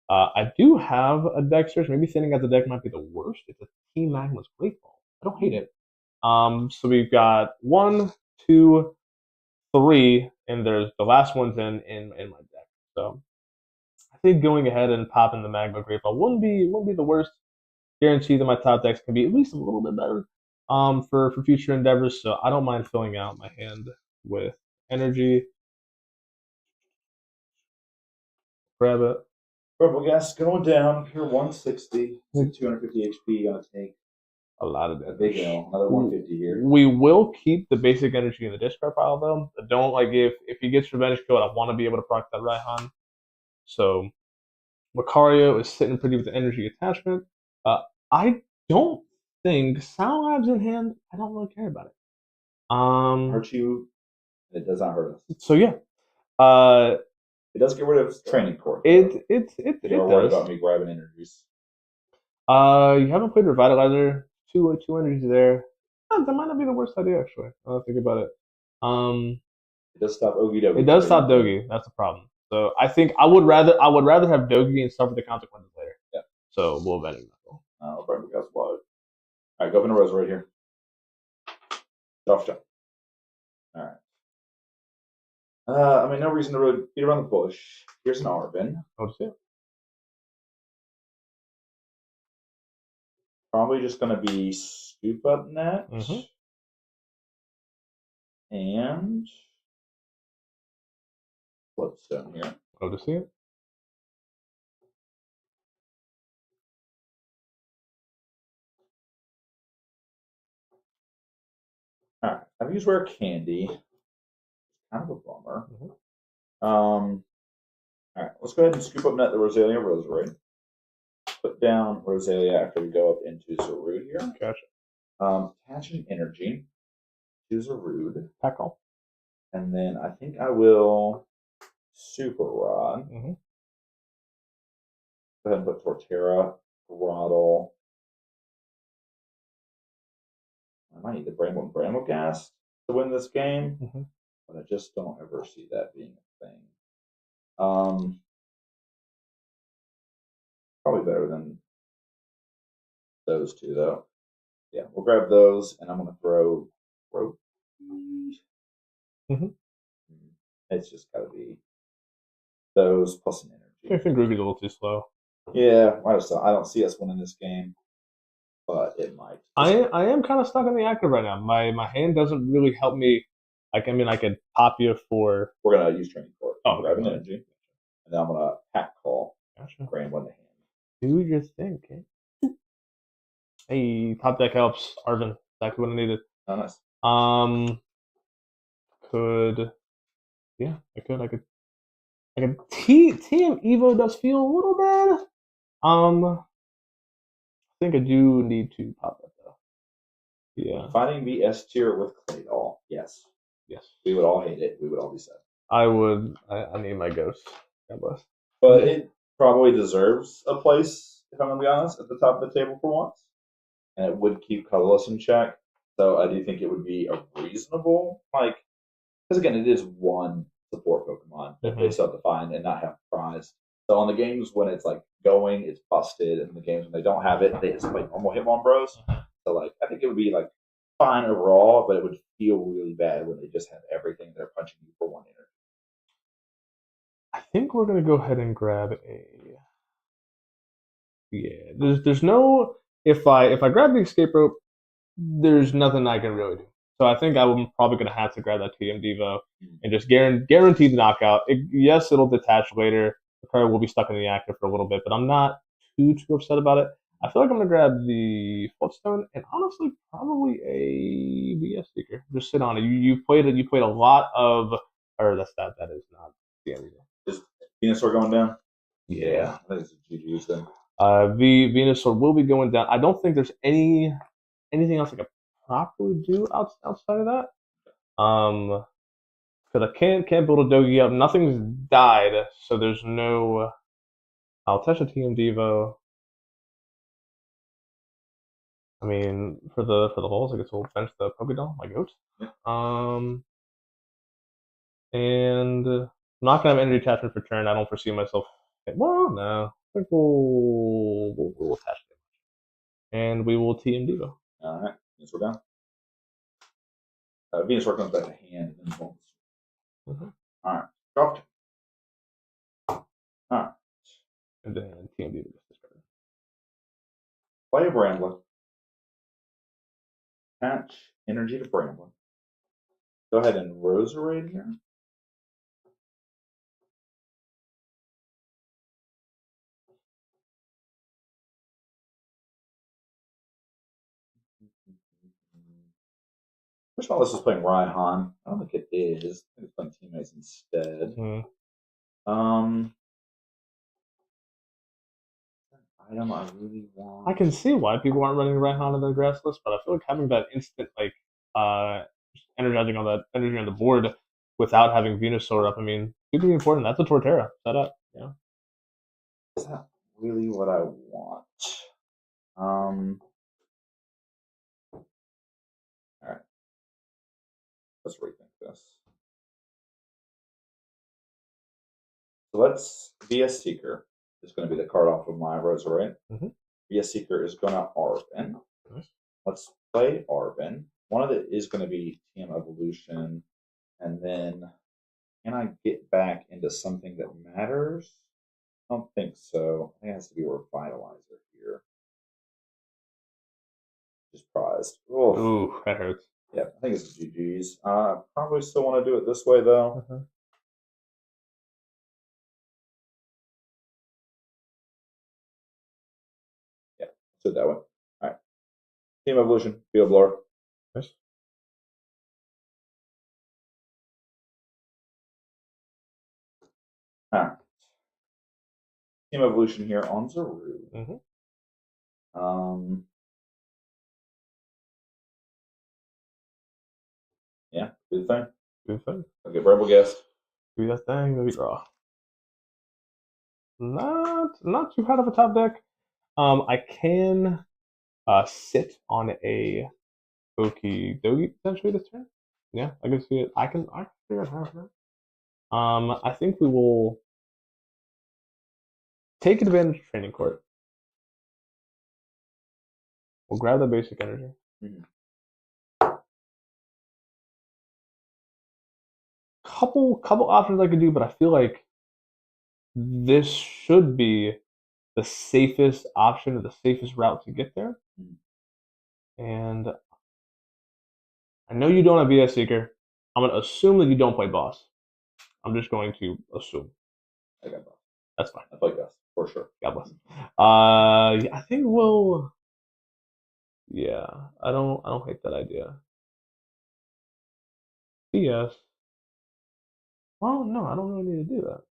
Speaker 2: I do have a deck search. Maybe thinning out the deck might be the worst. It's a Team Magma's Great Ball. I don't hate it. So we've got 1, 2, 3, and there's the last one's in my deck. So I think going ahead and popping the Magma Great Ball wouldn't be the worst. Guarantee that my top decks can be at least a little bit better for future endeavors. So I don't mind filling out my hand with energy. Grab it.
Speaker 1: Bramble-Ghast going down. You're 160. 250 HP. Gonna take
Speaker 2: a lot of damage.
Speaker 1: Big L. Another 150 here.
Speaker 2: We will keep the basic energy in the discard pile though. Don't like if he gets revenge killed, I want to be able to proc that Raihan. So Lucario is sitting pretty with the energy attachment. I don't think Sound Labs in hand. I don't really care about it.
Speaker 1: Hurt you? It does not hurt us.
Speaker 2: So yeah.
Speaker 1: It does get rid of training core.
Speaker 2: It
Speaker 1: You're worried about me grabbing energies.
Speaker 2: You haven't played Revitalizer. Two energies there. That might not be the worst idea actually. I'll think about it.
Speaker 1: It does stop Ogie Dogie.
Speaker 2: It does stop Dogie. That's the problem. So I think I would rather have Dogie and suffer the consequences later.
Speaker 1: Yeah.
Speaker 2: So we'll Vending Knuckle.
Speaker 1: Bramble-Ghast Wild. All right, go up in a rose right here. Off jump. All right. I mean, no reason to beat around the bush. Here's an Arvin.
Speaker 2: Oh, see it.
Speaker 1: Probably just going to be Scoop Up next. And Bloodstone here.
Speaker 2: Oh, to see it.
Speaker 1: All right. I've used Rare Candy. Kind of a bummer. All right. Let's go ahead and scoop up net the Roselia Roserade. Put down Roselia after we go up into Zarude here.
Speaker 2: Gotcha.
Speaker 1: Attach an energy to Zarude.
Speaker 2: Tackle.
Speaker 1: And then I think I will Super Rod.
Speaker 2: Mm-hmm.
Speaker 1: Go ahead and put Torterra, Throttle. I might need the Bramble-Ghast to win this game, but I just don't ever see that being a thing. Probably better than those two, though. Yeah, we'll grab those, and I'm going to throw Rope. It's just got to be those plus an energy.
Speaker 2: I think Ruby's a little too slow.
Speaker 1: Yeah, I don't see us winning this game, but it might.
Speaker 2: I am kind of stuck in the active right now. My hand doesn't really help me. Like, I mean, I could pop you for.
Speaker 1: We're gonna use training core.
Speaker 2: Grab
Speaker 1: an energy, and then I'm gonna pack call.
Speaker 2: Gotcha.
Speaker 1: Grand one to hand.
Speaker 2: Do your thing, okay? Hey, top deck helps. Arvin, exactly what I needed.
Speaker 1: Oh, nice.
Speaker 2: I could. TM Evo does feel a little bad. I think I do need to pop that though. Yeah.
Speaker 1: Fighting the S tier with Claydol. Yes. We would all hate it. We would all be sad.
Speaker 2: I would. I need my ghost. God bless.
Speaker 1: But it probably deserves a place, if I'm gonna be honest, at the top of the table for once. And it would keep colorless in check. So I do think it would be a reasonable, because again, it is one support Pokemon that they still have to find and not have prize. So on the games when it's going, it's busted, and the games when they don't have it, they just play normal HtimonBros. So I think it would be fine overall, but it would feel really bad when they just have everything they're punching you for one energy.
Speaker 2: I think we're gonna go ahead and grab a. Yeah, there's no. If I grab the escape rope, there's nothing I can really do. So I think I'm probably gonna have to grab that TM Devo and just guarantee the knockout. Yes, it'll detach later. the pair will be stuck in the active for a little bit, but I'm not too upset about it. I feel like I'm gonna grab the Footstone and honestly probably a VS Seeker. Just sit on it. You played it. You played a lot of, or that is not the end.
Speaker 1: Is Venusaur going down?
Speaker 2: Yeah,
Speaker 1: I think it's GG's then.
Speaker 2: Venusaur will be going down. I don't think there's anything else I could properly do outside of that. Because I can't build a Dogi up. Nothing's died, so there's no. I'll touch a TM Devo. I mean, for the holes, I guess we'll bench the Pokédoll, my goat. And I'm not gonna have energy attachment for turn. I don't foresee myself. Well, no. I think we'll attach it, and we will TM Devo.
Speaker 1: All right, Venusaur down. Venusaur comes back to hand and then bones. All right, dropped. All right,
Speaker 2: and then TM Devo gets discarded.
Speaker 1: Play a Brambler. Attach energy to Brambler. Go ahead and Roserade here. Which one of us is playing Raihan? I don't think it is. I think it's playing teammates instead. Item I really want.
Speaker 2: I can see why people aren't running Raihan on their grass list, but I feel like having that instant energizing all that energy on the board without having Venusaur up, I mean, super important. That's a Torterra setup. Yeah.
Speaker 1: Is that really what I want? All right. Let's rethink this. So let's VS Seeker is going to be the card off of my Roserade. VS Seeker is going to Arven. Let's play Arven. One of it is going to be TM Evolution. And then can I get back into something that matters? I don't think so. I think it has to be a Revitalizer here. Just prized.
Speaker 2: Ooh, that hurts.
Speaker 1: Yeah, I think it's GG's. Probably still want to do it this way though. Yeah, let's do it that way. All right. Team Evolution, Field Blower.
Speaker 2: Nice.
Speaker 1: All right. Team Evolution here on Zaru. Yeah, do the thing.
Speaker 2: Do the thing.
Speaker 1: Okay, Bramble Guess.
Speaker 2: Do that thing, maybe draw. Not too hard of a top deck. I can sit on a Okie Dogie potentially this turn. Yeah, I can see it. I can figure it out. I think we will take advantage of Training Court. We'll grab the basic energy. Couple options I could do, but I feel like this should be the safest option or the safest route to get there. And I know you don't have VS Seeker. I'm going to assume that you don't play Boss. I'm just going to assume.
Speaker 1: I got Boss.
Speaker 2: That's fine.
Speaker 1: I play Boss, for sure.
Speaker 2: God bless. I think we'll... Yeah, I don't hate that idea. VS. Well, no, I don't really need to do that.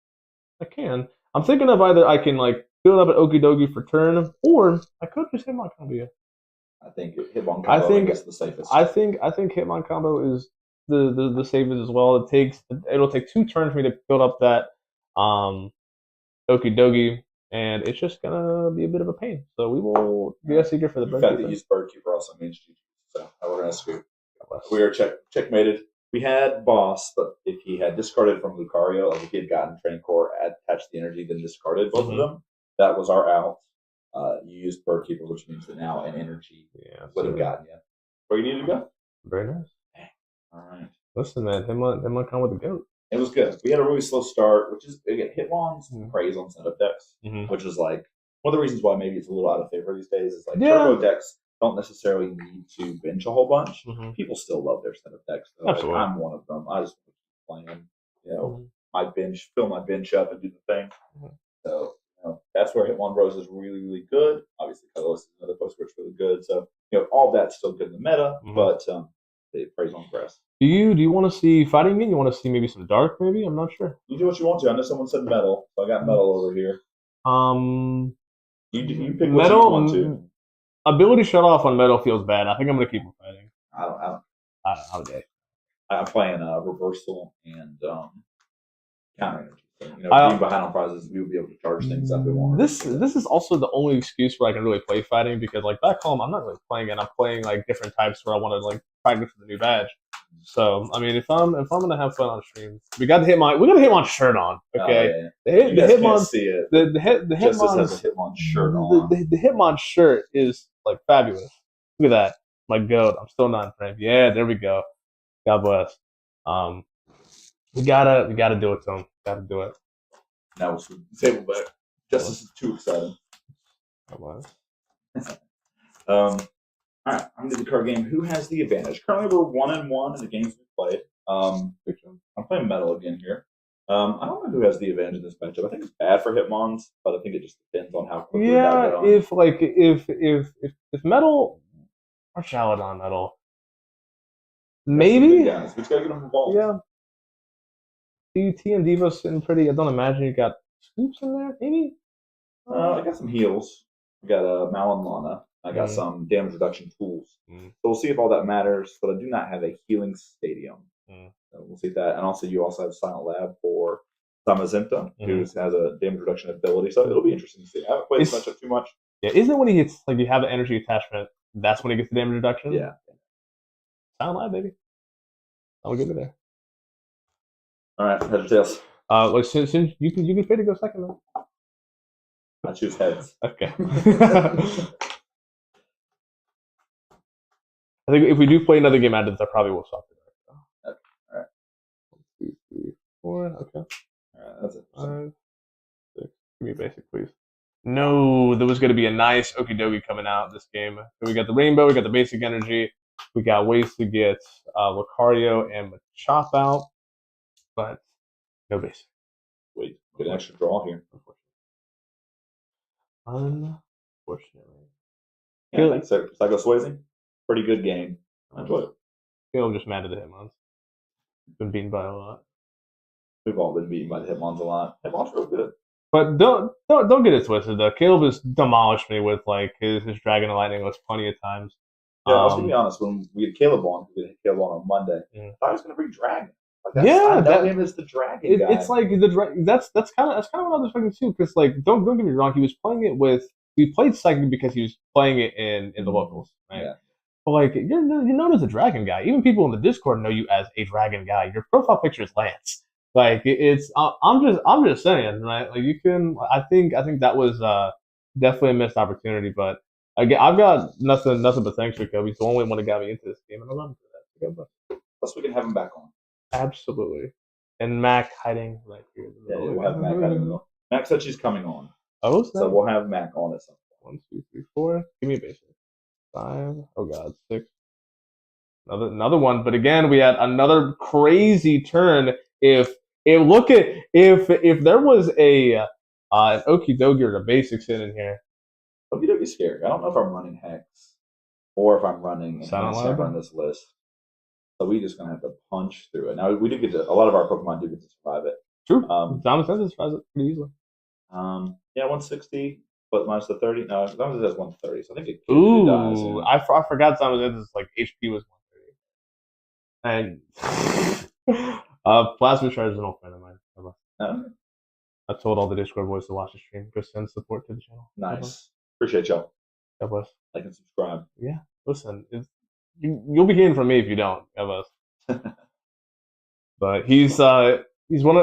Speaker 2: I can. I'm thinking of either I can like build up an Okie Dogie for turn, or I could just Hitmon combo you.
Speaker 1: I think Hitmon combo is the safest.
Speaker 2: I think Hitmon combo is the safest as well. It'll take 2 turns for me to build up that Okie Dogie, and it's just gonna be a bit of a pain. So we will VS Seeker for the
Speaker 1: Bird. In fact, they used Birdkeeper also means GG. So we're gonna scoop. We are checkmated. We had Boss, but if he had discarded from Lucario, like if he had gotten Training Core, attached the energy, then discarded both of them, that was our out. You used Birdkeeper, which means that now an energy would have gotten you. Where you need to go?
Speaker 2: Very nice.
Speaker 1: All right.
Speaker 2: Listen, man, Hitmon come with the goat.
Speaker 1: It was good. We had a really slow start, which is, again, Hitmon's praise on setup decks, which is like one of the reasons why maybe it's a little out of favor these days is like turbo decks don't necessarily need to bench a whole bunch. People still love their setup decks. Though. Like, I'm one of them. I just playing, my bench, fill my bench up, and do the thing. So that's where HtimonBros is really, really good. Obviously, Colorless is another place where it's really good. So all that's still good in the meta, but it plays on grass.
Speaker 2: Do you want to see fighting again? You want to see maybe some dark? Maybe I'm not sure.
Speaker 1: You do what you want to. I know someone said metal, so I got metal over here. You pick what you want to.
Speaker 2: Ability shut off on metal feels bad. I think I'm gonna keep on fighting.
Speaker 1: I don't.
Speaker 2: Okay.
Speaker 1: I'm playing reversal and counter energy. So, being behind on prizes, we would be able to charge things up.
Speaker 2: This is also the only excuse where I can really play fighting, because like back home I'm not really playing it. I'm playing like different types where I want to like practice for the new badge. So I mean, if I'm gonna have fun on stream, we got the Hitmon shirt on. Okay,
Speaker 1: the Hitmon
Speaker 2: see it. The Hitmon
Speaker 1: has a Hitmon shirt on.
Speaker 2: The Hitmon shirt is like fabulous. Look at that, my goat. I'm still not in frame. Yeah, there we go. God bless. We gotta do it to him. Gotta do it.
Speaker 1: Now we'll table back. Justus is too excited.
Speaker 2: All
Speaker 1: right, I'm gonna do the card game. Who has the advantage? Currently, we're 1-1 in the games we played. I'm playing metal again here. I don't know who has the advantage in this matchup. I think it's bad for Hitmons, but I think it just depends on how quickly.
Speaker 2: Yeah, if metal or Shaladon metal, maybe.
Speaker 1: We just gotta get them involved.
Speaker 2: Yeah. T and Devo sitting pretty. I don't imagine you got scoops in there. Maybe.
Speaker 1: I got some heals. We got Mal and Lana. I got some damage reduction tools. So we'll see if all that matters. But I do not have a healing stadium. So we'll see that. And also, you also have Silent Lab for Samazenta, who has a damage reduction ability. So it'll be interesting to see. I haven't played this matchup too much.
Speaker 2: Yeah, isn't it when he gets like you have an energy attachment? That's when he gets the damage reduction.
Speaker 1: Yeah.
Speaker 2: Silent Lab, baby. I'll get it there.
Speaker 1: All right, heads or tails?
Speaker 2: Well, since you can fit to go second though.
Speaker 1: I choose heads.
Speaker 2: Okay. I think if we do play another game out of this, I probably will stop it.
Speaker 1: Okay. All right.
Speaker 2: 1, 2, 3, 4. Okay.
Speaker 1: All right, that's it.
Speaker 2: 5, 6. Give me basic, please. No, there was going to be a nice okie dokie coming out this game. So we got the rainbow, we got the basic energy, we got ways to get Lucario and Machop out, but no basic.
Speaker 1: Wait, get an extra draw here.
Speaker 2: Unfortunately.
Speaker 1: Yeah, like Psycho Swayze. Pretty good game. I enjoyed it.
Speaker 2: I'm just mad at the Hitmons. Been beaten by a lot.
Speaker 1: We've all been beaten by the Hitmons a lot. Hitmon's real good.
Speaker 2: But don't get it twisted though. Caleb has demolished me with like his Dragon and Lightning list plenty of times.
Speaker 1: Yeah, I was gonna be honest. When we had Caleb on Monday, I thought he was gonna bring Dragon. Like I know him as the Dragon guy.
Speaker 2: It's like that's kind of what I was expecting too. Because like don't get me wrong, he played Psychic because he was playing it in the locals, right? Yeah. But like you're known as a Dragon guy. Even people in the Discord know you as a Dragon guy. Your profile picture is Lance. Like it's I'm just saying, right? Like you can. I think that was definitely a missed opportunity. But again, I've got nothing but thanks for Kobe. He's the only one that got me into this game, and I love him for that.
Speaker 1: Plus, we can have him back on.
Speaker 2: Absolutely. And Mac hiding right here.
Speaker 1: Yeah, we'll have Mac hiding in the middle. Mac said she's coming on.
Speaker 2: Oh,
Speaker 1: so we'll have Mac on at some point.
Speaker 2: 1, 2, 3, 4. Give me a basic. 5. Oh God, 6. Another one. But again, we had another crazy turn. If there was an okie dokie or a basic sit in here.
Speaker 1: Okie dokie's scary. I don't know if I'm running Hex or if I'm running on this list. So we just gonna have to punch through it. Now we do get a lot of our Pokemon do get to survive it.
Speaker 2: True. Diamond Sense survives it pretty easily.
Speaker 1: Yeah, 160, but minus the 30. No, Diamond Sense 130. So I think it
Speaker 2: dies. Ooh, I forgot Diamond Sense like HP was 130. And Plasma Charge is an old friend of mine. I told all the Discord boys to watch the stream. Go send support to the channel.
Speaker 1: Nice. Appreciate y'all.
Speaker 2: God bless.
Speaker 1: Like and subscribe.
Speaker 2: Yeah. Listen, you'll be hearing from me if you don't. God bless. But he's one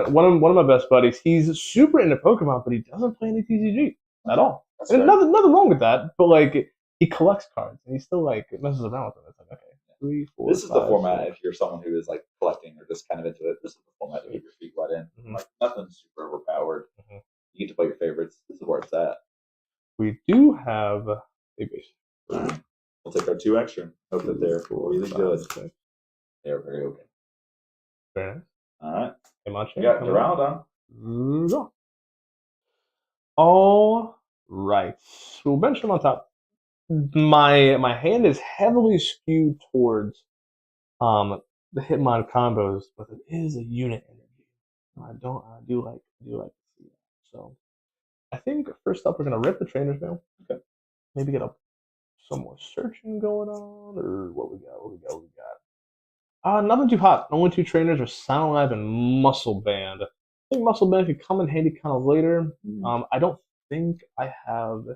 Speaker 2: of my best buddies. He's super into Pokemon, but he doesn't play any TCG at all. And nothing wrong with that. But like he collects cards and he still like messes around with them. It's like, okay. 3, 4,
Speaker 1: this is 5, the format 6. If you're someone who is like collecting or just kind of into it, this is the format to get your feet wet in. Like nothing super overpowered. You get to play your favorites. This is where it's at.
Speaker 2: We do have a base.
Speaker 1: We'll take our 2 extra. Hope that they're really good. 6. They're very okay.
Speaker 2: Very nice.
Speaker 1: All right.
Speaker 2: Hitmonchan.
Speaker 1: We got Duraludon.
Speaker 2: Go. All right. We'll bench him on top. My hand is heavily skewed towards the Hitmon combos, but it is a unit energy. I do like to see that. So I think first up we're gonna rip the trainer's mail.
Speaker 1: Okay.
Speaker 2: Maybe get some more searching going on, or what we got. Nothing too hot. Only 2 trainers are Sound Lab and Muscle Band. I think Muscle Band could come in handy kind of later. I don't think I have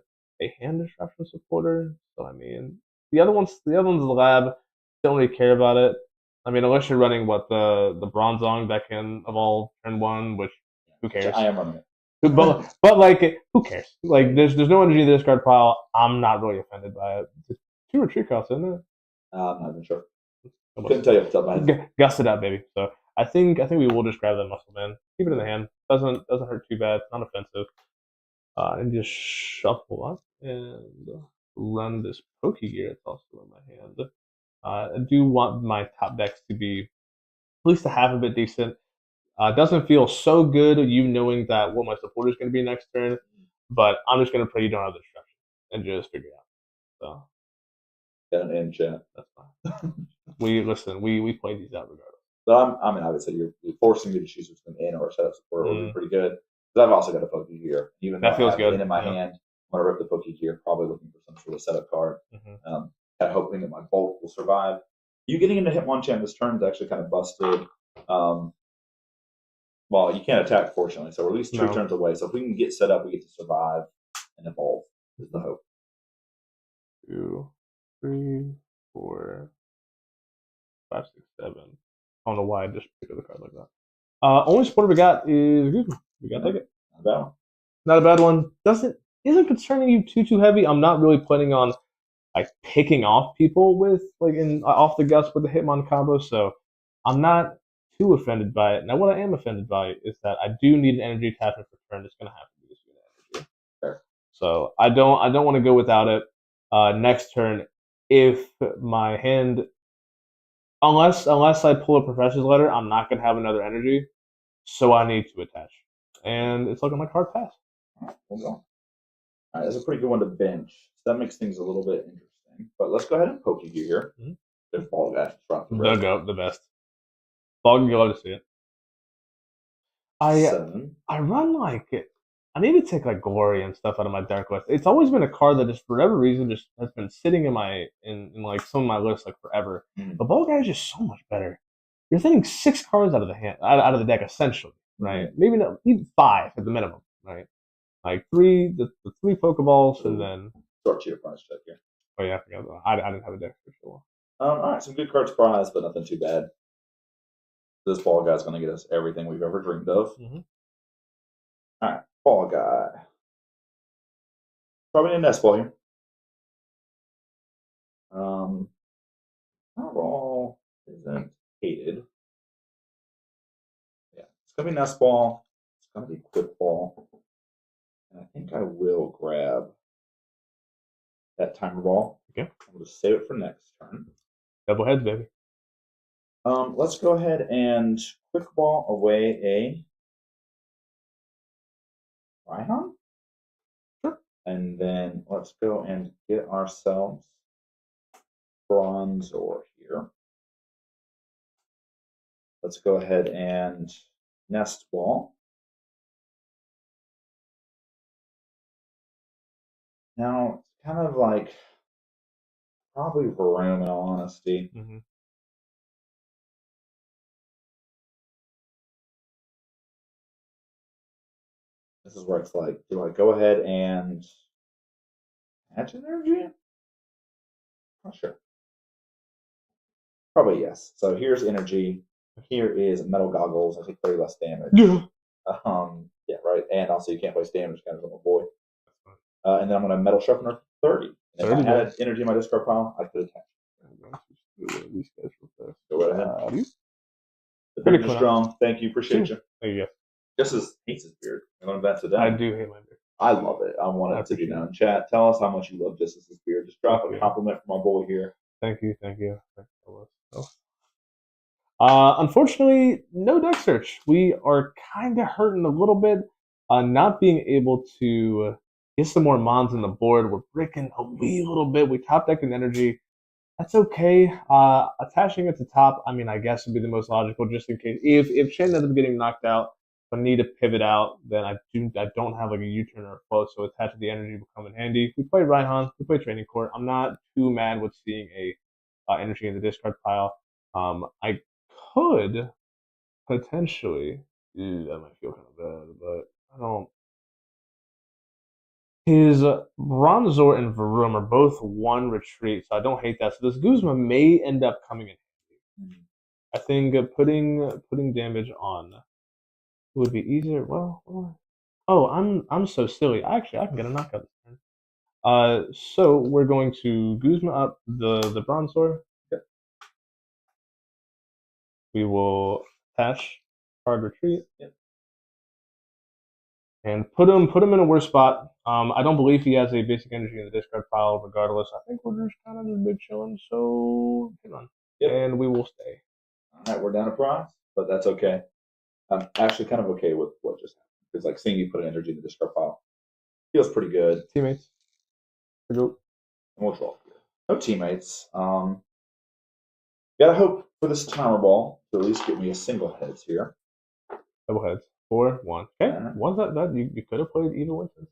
Speaker 2: a hand disruption supporter. So I mean, the other one's the lab. Don't really care about it. I mean, unless you're running the Bronzong that can evolve turn 1, which who cares?
Speaker 1: I am running it.
Speaker 2: but like, who cares? Like, there's no energy in the discard pile. I'm not really offended by it. It's 2 retreat costs, isn't it?
Speaker 1: I'm not even sure. Couldn't tell you off the top of my head.
Speaker 2: Gust it out, baby. So I think we will just grab that Muscle Man. Keep it in the hand. Doesn't hurt too bad. Not offensive. And just shuffle up and run this Pokegear. It's also in my hand. I do want my top decks to be at least a half of it decent. Doesn't feel so good, you knowing that what my supporter is going to be next turn, but I'm just going to pray you don't have the destruction and just figure it out. So,
Speaker 1: got an in chat.
Speaker 2: That's fine. we play these out regardless.
Speaker 1: So I mean, I would say you're forcing me to choose between in or setup support would be pretty good. Because I've also got a Pokegear. Even though
Speaker 2: that feels
Speaker 1: I have
Speaker 2: good.
Speaker 1: in my hand, I'm gonna rip the Pokegear, probably looking for some sort of setup card. Kind of hoping that my Bolt will survive. You getting into Hitmonchan this turn is actually kind of busted. Well, you can't attack, fortunately, so we're at least 2 turns away. So if we can get set up, we get to survive and evolve. Is the hope.
Speaker 2: 2, 3, 4, 5, 6, 7. I don't know why I just picked up the card like that. Only supporter we got is Guzman. We gotta take it.
Speaker 1: Not a bad one.
Speaker 2: Not a bad one. Isn't concerning you too heavy. I'm not really planning on like picking off people with off the guts with the Hitmon combo, so I'm not too offended by it. Now, what I am offended by is that I do need an energy attachment for turn. It's gonna have to be this unit energy.
Speaker 1: Fair.
Speaker 2: So I don't want to go without it. Next turn, if my hand, unless I pull a Professor's Letter, I'm not gonna have another energy. So I need to attach, and it's looking like hard pass.
Speaker 1: All right, we'll go. All right, that's a pretty good one to bench. So that makes things a little bit interesting. But let's go ahead and Pokegear here. There's Ball Guy.
Speaker 2: The best. Ball, you love to see it. I run I need to take Glory and stuff out of my dark list. It's always been a card that just for whatever reason just has been sitting in some of my lists forever. But Ball Guy is just so much better. You're thinking 6 cards out of the deck essentially, right? Maybe not even 5 at the minimum, right? Like 3 the 3 Pokeballs and then
Speaker 1: short cheater prize check here.
Speaker 2: Oh yeah, I didn't have a deck for sure.
Speaker 1: All right, some good cards prize, but nothing too bad. This Ball Guy's going to get us everything we've ever dreamed of. All right, Ball Guy. Probably a Nest Ball here. Powerball isn't hated. Yeah, it's going to be Nest Ball. It's going to be Quick Ball. And I think I will grab that Timer Ball.
Speaker 2: Okay.
Speaker 1: I'm going to save it for next turn.
Speaker 2: Double heads, baby.
Speaker 1: Let's go ahead and Quick Ball away a Rhyhorn.
Speaker 2: Sure.
Speaker 1: And then let's go and get ourselves Bronzor here. Let's go ahead and Nest Ball. Now, it's kind of like probably Varoom in all honesty. This is where it's like, do I go ahead and Hatch Energy? Not sure. Probably yes. So here's Energy. Here is Metal Goggles. I take 30 less damage.
Speaker 2: Yeah.
Speaker 1: Yeah, right. And also you can't waste damage, kind of a boy. And then I'm going to Metal Sharpener 30. And if I had Energy in my discard pile, I could attach. Go right ahead. The beard is strong. Thank you. Appreciate you.
Speaker 2: There you go.
Speaker 1: Justus hates his beard. I'm going back to that.
Speaker 2: I do hate my beard.
Speaker 1: I love it. I want it to be known. Chat, tell us how much you love Justus's beard. Just drop a compliment from my boy here.
Speaker 2: Thank you. Unfortunately, no deck search. We are kind of hurting a little bit. Not being able to get some more mons on the board. We're bricking a wee little bit. We top deck an energy. That's okay. Attaching it to top, I mean, I guess would be the most logical, just in case if Shen ends up getting knocked out, if I need to pivot out, then I don't have like a U-turn or a flow, so attaching the energy will come in handy. We play Raihan, we play Training Court. I'm not too mad with seeing a energy in the discard pile. I could potentially, that might feel kind of bad, but I don't. His Bronzor and Varum are both one retreat, so I don't hate that. So this Guzma may end up coming in handy. I think putting damage on would be easier. Well, oh, I'm so silly. Actually, I can get a knockout this turn. So we're going to Guzma up the Bronzor.
Speaker 1: Yep.
Speaker 2: We will attach hard retreat.
Speaker 1: Yep.
Speaker 2: And put him in a worse spot. I don't believe he has a basic energy in the discard pile. Regardless, I think we're just kind of just big chilling. So hang on, and we will stay.
Speaker 1: All right, we're down a prize, but that's okay. I'm actually kind of okay with what just happened because, like, seeing you put an energy in the discard pile feels pretty good.
Speaker 2: Teammates,
Speaker 1: and we'll draw. No teammates. Gotta hope for this timer ball to at least get me a single heads here.
Speaker 2: Double heads. 4-1. Okay. Was that you could have played Evil Instance?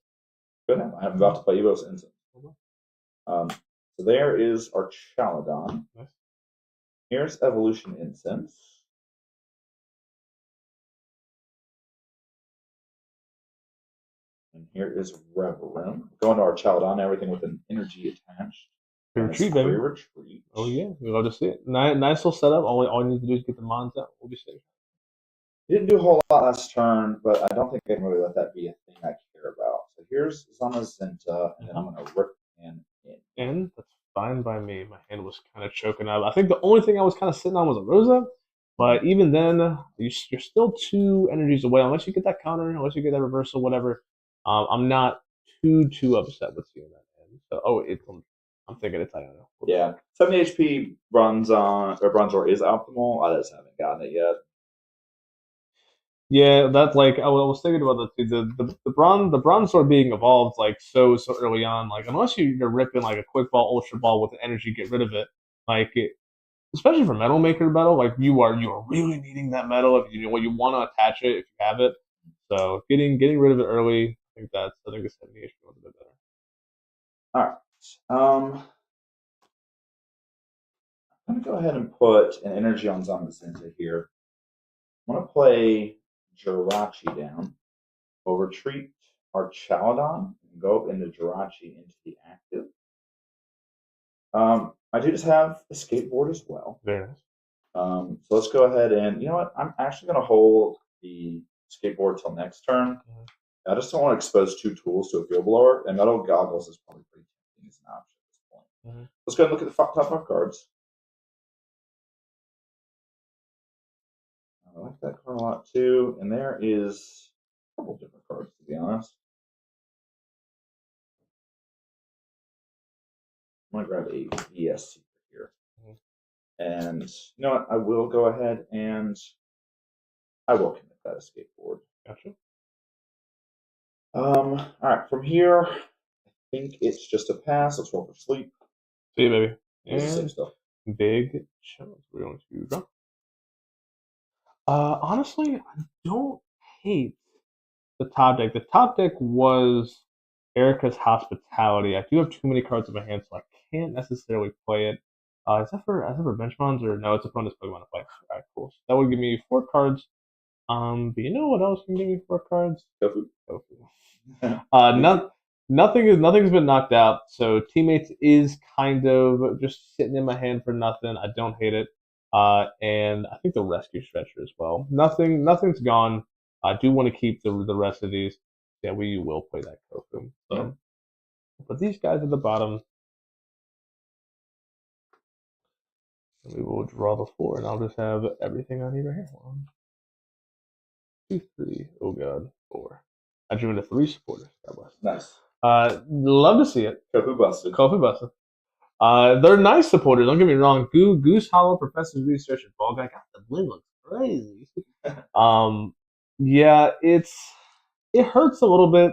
Speaker 1: Could have. I'm about to play Evo's Instance. So there is our Chaladon. Nice. Here's Evolution Incense. And here is Reverum. Going to our Chaladon, everything with an energy attached.
Speaker 2: Retreat, baby.
Speaker 1: Retreat.
Speaker 2: Oh yeah, we love to see it. Nice little setup. All you need to do is get the mons out. We'll be safe.
Speaker 1: He didn't do a whole lot last turn, but I don't think I can really let that be a thing I care about. So here's Zamazenta, and then I'm going to rip and in.
Speaker 2: And that's fine by me. My hand was kind of choking up. I think the only thing I was kind of sitting on was a Rosa, but even then, you're still 2 energies away. Unless you get that counter, unless you get that reversal, whatever. I'm not too upset with seeing that hand. So, I'm thinking it's Iono.
Speaker 1: Yeah, 70 HP Bronzor is optimal. I just haven't gotten it yet.
Speaker 2: Yeah, that's like I was thinking about that too. The Bronzor being evolved like so early on. Like unless you're ripping like a quick ball, ultra ball with energy, get rid of it. Like especially for Metal Maker battle, like you are really needing that metal if you want to attach it if you have it. So getting rid of it early, I think the 70 HP was a bit better.
Speaker 1: All right. I'm gonna go ahead and put an energy on Zamazenta here. I'm gonna play Jirachi down. We'll retreat our Chaladon and go up into Jirachi into the active. I do just have a skateboard as well.
Speaker 2: Very nice.
Speaker 1: So let's go ahead and, you know what? I'm actually going to hold the skateboard till next turn. I just don't want to expose 2 tools to a field blower, and Metal Goggles is probably pretty tempting as an option at this point. Let's go ahead and look at the top 5 cards. I like that card a lot too, and there is a couple different cards to be honest. I'm gonna grab a ESC here, and you know what? I will go ahead and I will commit that escape board.
Speaker 2: Gotcha.
Speaker 1: All right, from here, I think it's just a pass. Let's roll for sleep.
Speaker 2: See you, baby.
Speaker 1: It's the same stuff.
Speaker 2: Big chance we're going to draw. Honestly, I don't hate the top deck. The top deck was Erica's Hospitality. I do have too many cards in my hand, so I can't necessarily play it. Is that for bench mons or no? It's a bonus Pokemon to play. Alright, cool. So that would give me 4 cards. But you know what else can give me 4 cards?
Speaker 1: Tofu.
Speaker 2: Nothing's been knocked out. So teammates is kind of just sitting in my hand for nothing. I don't hate it. And I think the rescue stretcher as well. Nothing's gone. I do want to keep the rest of these. Yeah, we will play that Kofu. So, but these guys at the bottom, and we will draw the 4, and I'll just have everything I need right here. 1, 2, 3. Oh god, 4. I drew into 3 supporters. God bless.
Speaker 1: Nice.
Speaker 2: Love to see it.
Speaker 1: Kofu busted.
Speaker 2: Kofu busted. They're nice supporters. Don't get me wrong. Goose Hollow, Professor Research, and Ball Guy. God, the blue looks crazy. um, yeah, it hurts a little bit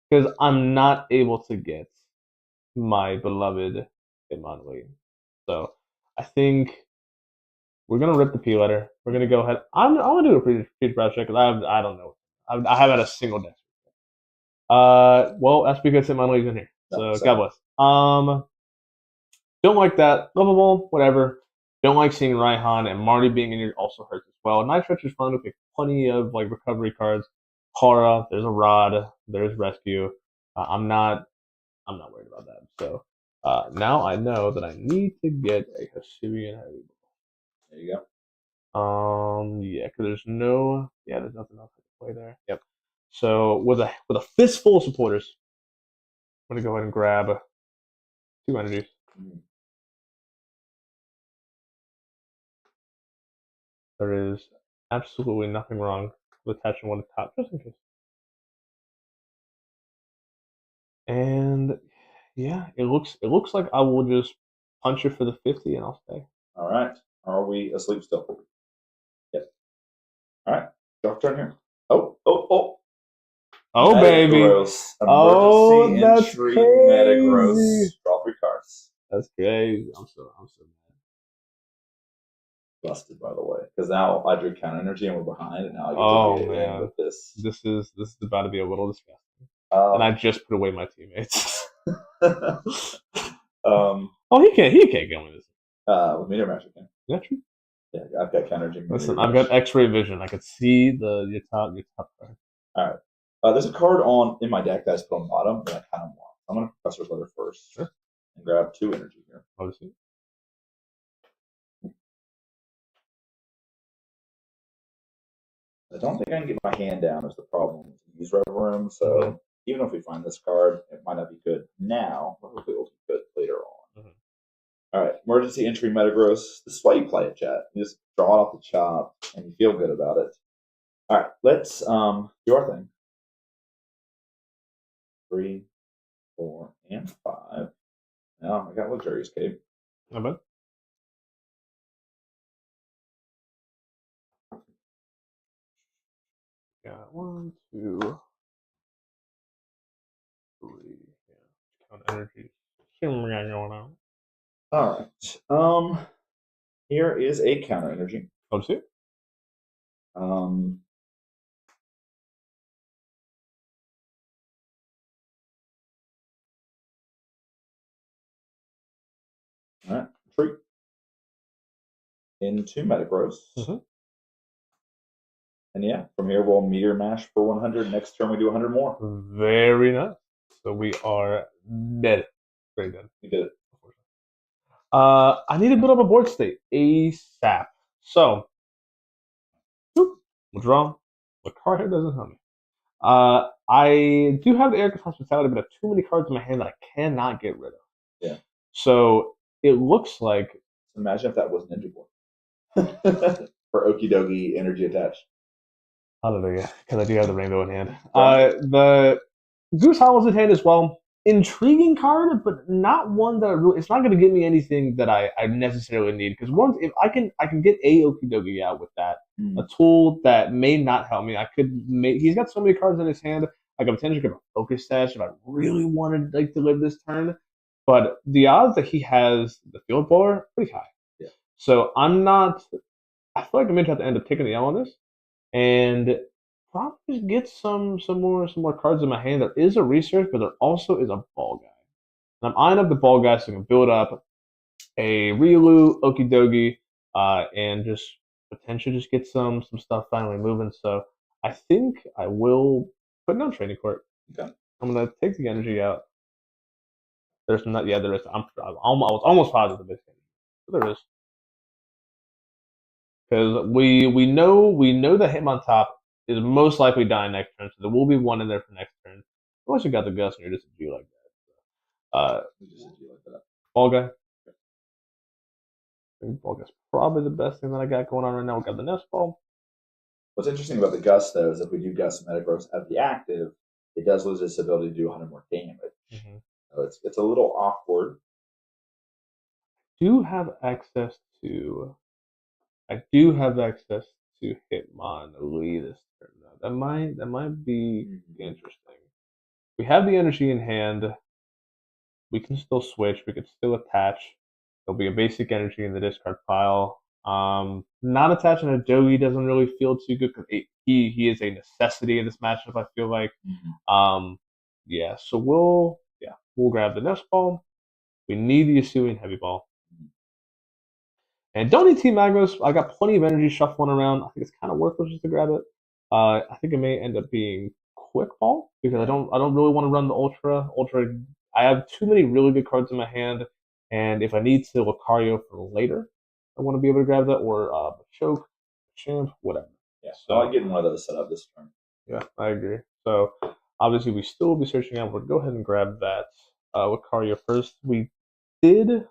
Speaker 2: because I'm not able to get my beloved Hitmonlee. So I think we're gonna rip the P letter. We're gonna go ahead. I'm gonna do a pretty browse check because I don't know. I haven't had a single deck. Well, that's because Hitmonlee's in here. So God bless. Don't like that. Lovable, whatever. Don't like seeing Raihan and Marty being in here also hurts as well. Night Stretch is fun. We pick plenty of like recovery cards. Hara, there's a Rod, there's Rescue. I'm not worried about that. So now I know that I need to get a Hisuian Heavy.
Speaker 1: There you go.
Speaker 2: Yeah, because there's nothing else to play there. Yep. So with a fistful of supporters, I'm gonna go ahead and grab 2 energies. There is absolutely nothing wrong with attaching one to the top, just in case. And yeah, it looks like I will just punch it for the 50 and I'll stay.
Speaker 1: All right. Are we asleep still? Yes. All right. Your turn here. Oh.
Speaker 2: Oh, baby.
Speaker 1: Metagross.
Speaker 2: Emergency that's
Speaker 1: entry
Speaker 2: crazy.
Speaker 1: Metagross. Draw 3 cards.
Speaker 2: That's crazy. I'm so mad.
Speaker 1: Busted, by the way, because now I drew counter energy and we're behind, and now I get to get in with this.
Speaker 2: This is about to be a little disgusting. And I just put away my teammates. He can't go with this.
Speaker 1: With Meteor Mash again.
Speaker 2: Yeah, true.
Speaker 1: Yeah, I've got counter energy.
Speaker 2: Listen, I've got X-ray vision. I could see your top card.
Speaker 1: All right. There's a card in my deck that's put on bottom that I kind of want. I'm gonna Professor's Letter first.
Speaker 2: Sure.
Speaker 1: And grab 2 energy here.
Speaker 2: Obviously.
Speaker 1: I don't think I can get my hand down is the problem with the use room. So even if we find this card, it might not be good now, but hopefully it will be good later on. All right, emergency entry Metagross. This is why you play it, chat. You just draw it off the chop and you feel good about it. All right, let's do our thing. 3, 4, and 5. Now I got Luxurious Cape.
Speaker 2: Not bad. Got 1, 2, 3. Yeah. Count energy. See what we got going on.
Speaker 1: All right. Here is a counter energy.
Speaker 2: Obviously.
Speaker 1: All right. Treat. Into Metagross. And yeah, from here we'll Meteor Mash for 100. Next turn we do 100 more.
Speaker 2: Very nice. So we are dead. Very dead.
Speaker 1: We did it.
Speaker 2: I need to build up a board state ASAP. So, we'll draw. The card here doesn't help me. I do have the Erika's Hospitality, but I have too many cards in my hand that I cannot get rid of.
Speaker 1: Yeah.
Speaker 2: So, it looks like...
Speaker 1: Imagine if that was Ninja Boy. For Okie Dokie energy attached.
Speaker 2: Hallelujah, because I do have the rainbow in hand. The Goose Hollow's in hand as well. Intriguing card, but not one that it's not going to give me anything that I necessarily need. Because once if I can get a Okie Dokie out with that, a tool that may not help me. He's got so many cards in his hand. I could potentially get a Focus Sash if I really wanted to live this turn. But the odds that he has the Field Bowler are pretty high.
Speaker 1: Yeah.
Speaker 2: So I'm not. I feel like I'm going to have to end up taking the L on this, and probably get some more cards in my hand. There is a research, but there also is a ball guy. And I'm eyeing up the ball guy so I can build up a Riolu, Okie Dokie, and just potentially just get some stuff finally moving. So I think I will put down Training Court.
Speaker 1: Okay.
Speaker 2: I'm gonna take the energy out. There's not. Yeah, there is. I was almost positive this game. But there is. Because we know that Hitmontop is most likely dying next turn, so there will be one in there for next turn. Unless you got the Gus and you're just a G like that. Ball guy. I think Ball guy's probably the best thing that I got going on right now. We got the Nest Ball.
Speaker 1: What's interesting about the Gus though is if we do Gus Metagross at the active, it does lose its ability to do 100 more damage. So it's a little awkward.
Speaker 2: do have access to. I do have access to Hitmonlee this turn. Though. That might be interesting. We have the energy in hand. We can still switch. We could still attach. There'll be a basic energy in the discard pile. Not attaching a Dogi doesn't really feel too good because he is a necessity in this matchup. I feel like. Yeah. So we'll grab the nest ball. We need the Yasuo heavy ball. And don't need Team Magnos. I got plenty of energy shuffling around. I think it's kind of worthless just to grab it. I think it may end up being Quick Ball because I don't really want to run the Ultra. I have too many really good cards in my hand, and if I need to Lucario for later, I want to be able to grab that or Choke, Champ, whatever.
Speaker 1: Yeah, so I like getting one of those set up this turn.
Speaker 2: Yeah, I agree. So obviously we still will be searching out. We'll go ahead and grab that Lucario first. We did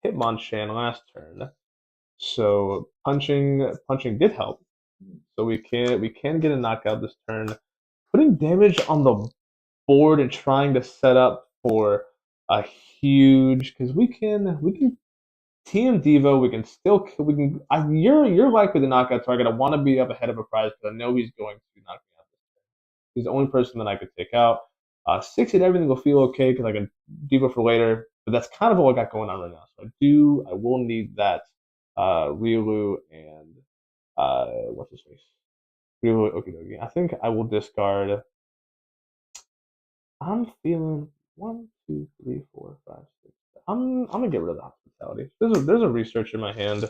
Speaker 2: Hitmonchan last turn, so punching did help. So we can get a knockout this turn. Putting damage on the board and trying to set up for a huge because we can TM Devo. We can. You're likely the knockout target. I want to be up ahead of a prize because I know he's going to knock me out. He's the only person that I could take out. 6 hit everything will feel okay because I can Devo for later. But that's kind of all I got going on right now. So I will need that Riolu and what's his face? Riolu Okidogi. I think I will discard. I'm feeling 1, 2, 3, 4, 5, 6. I'm gonna get rid of the hospitality. There's a research in my hand.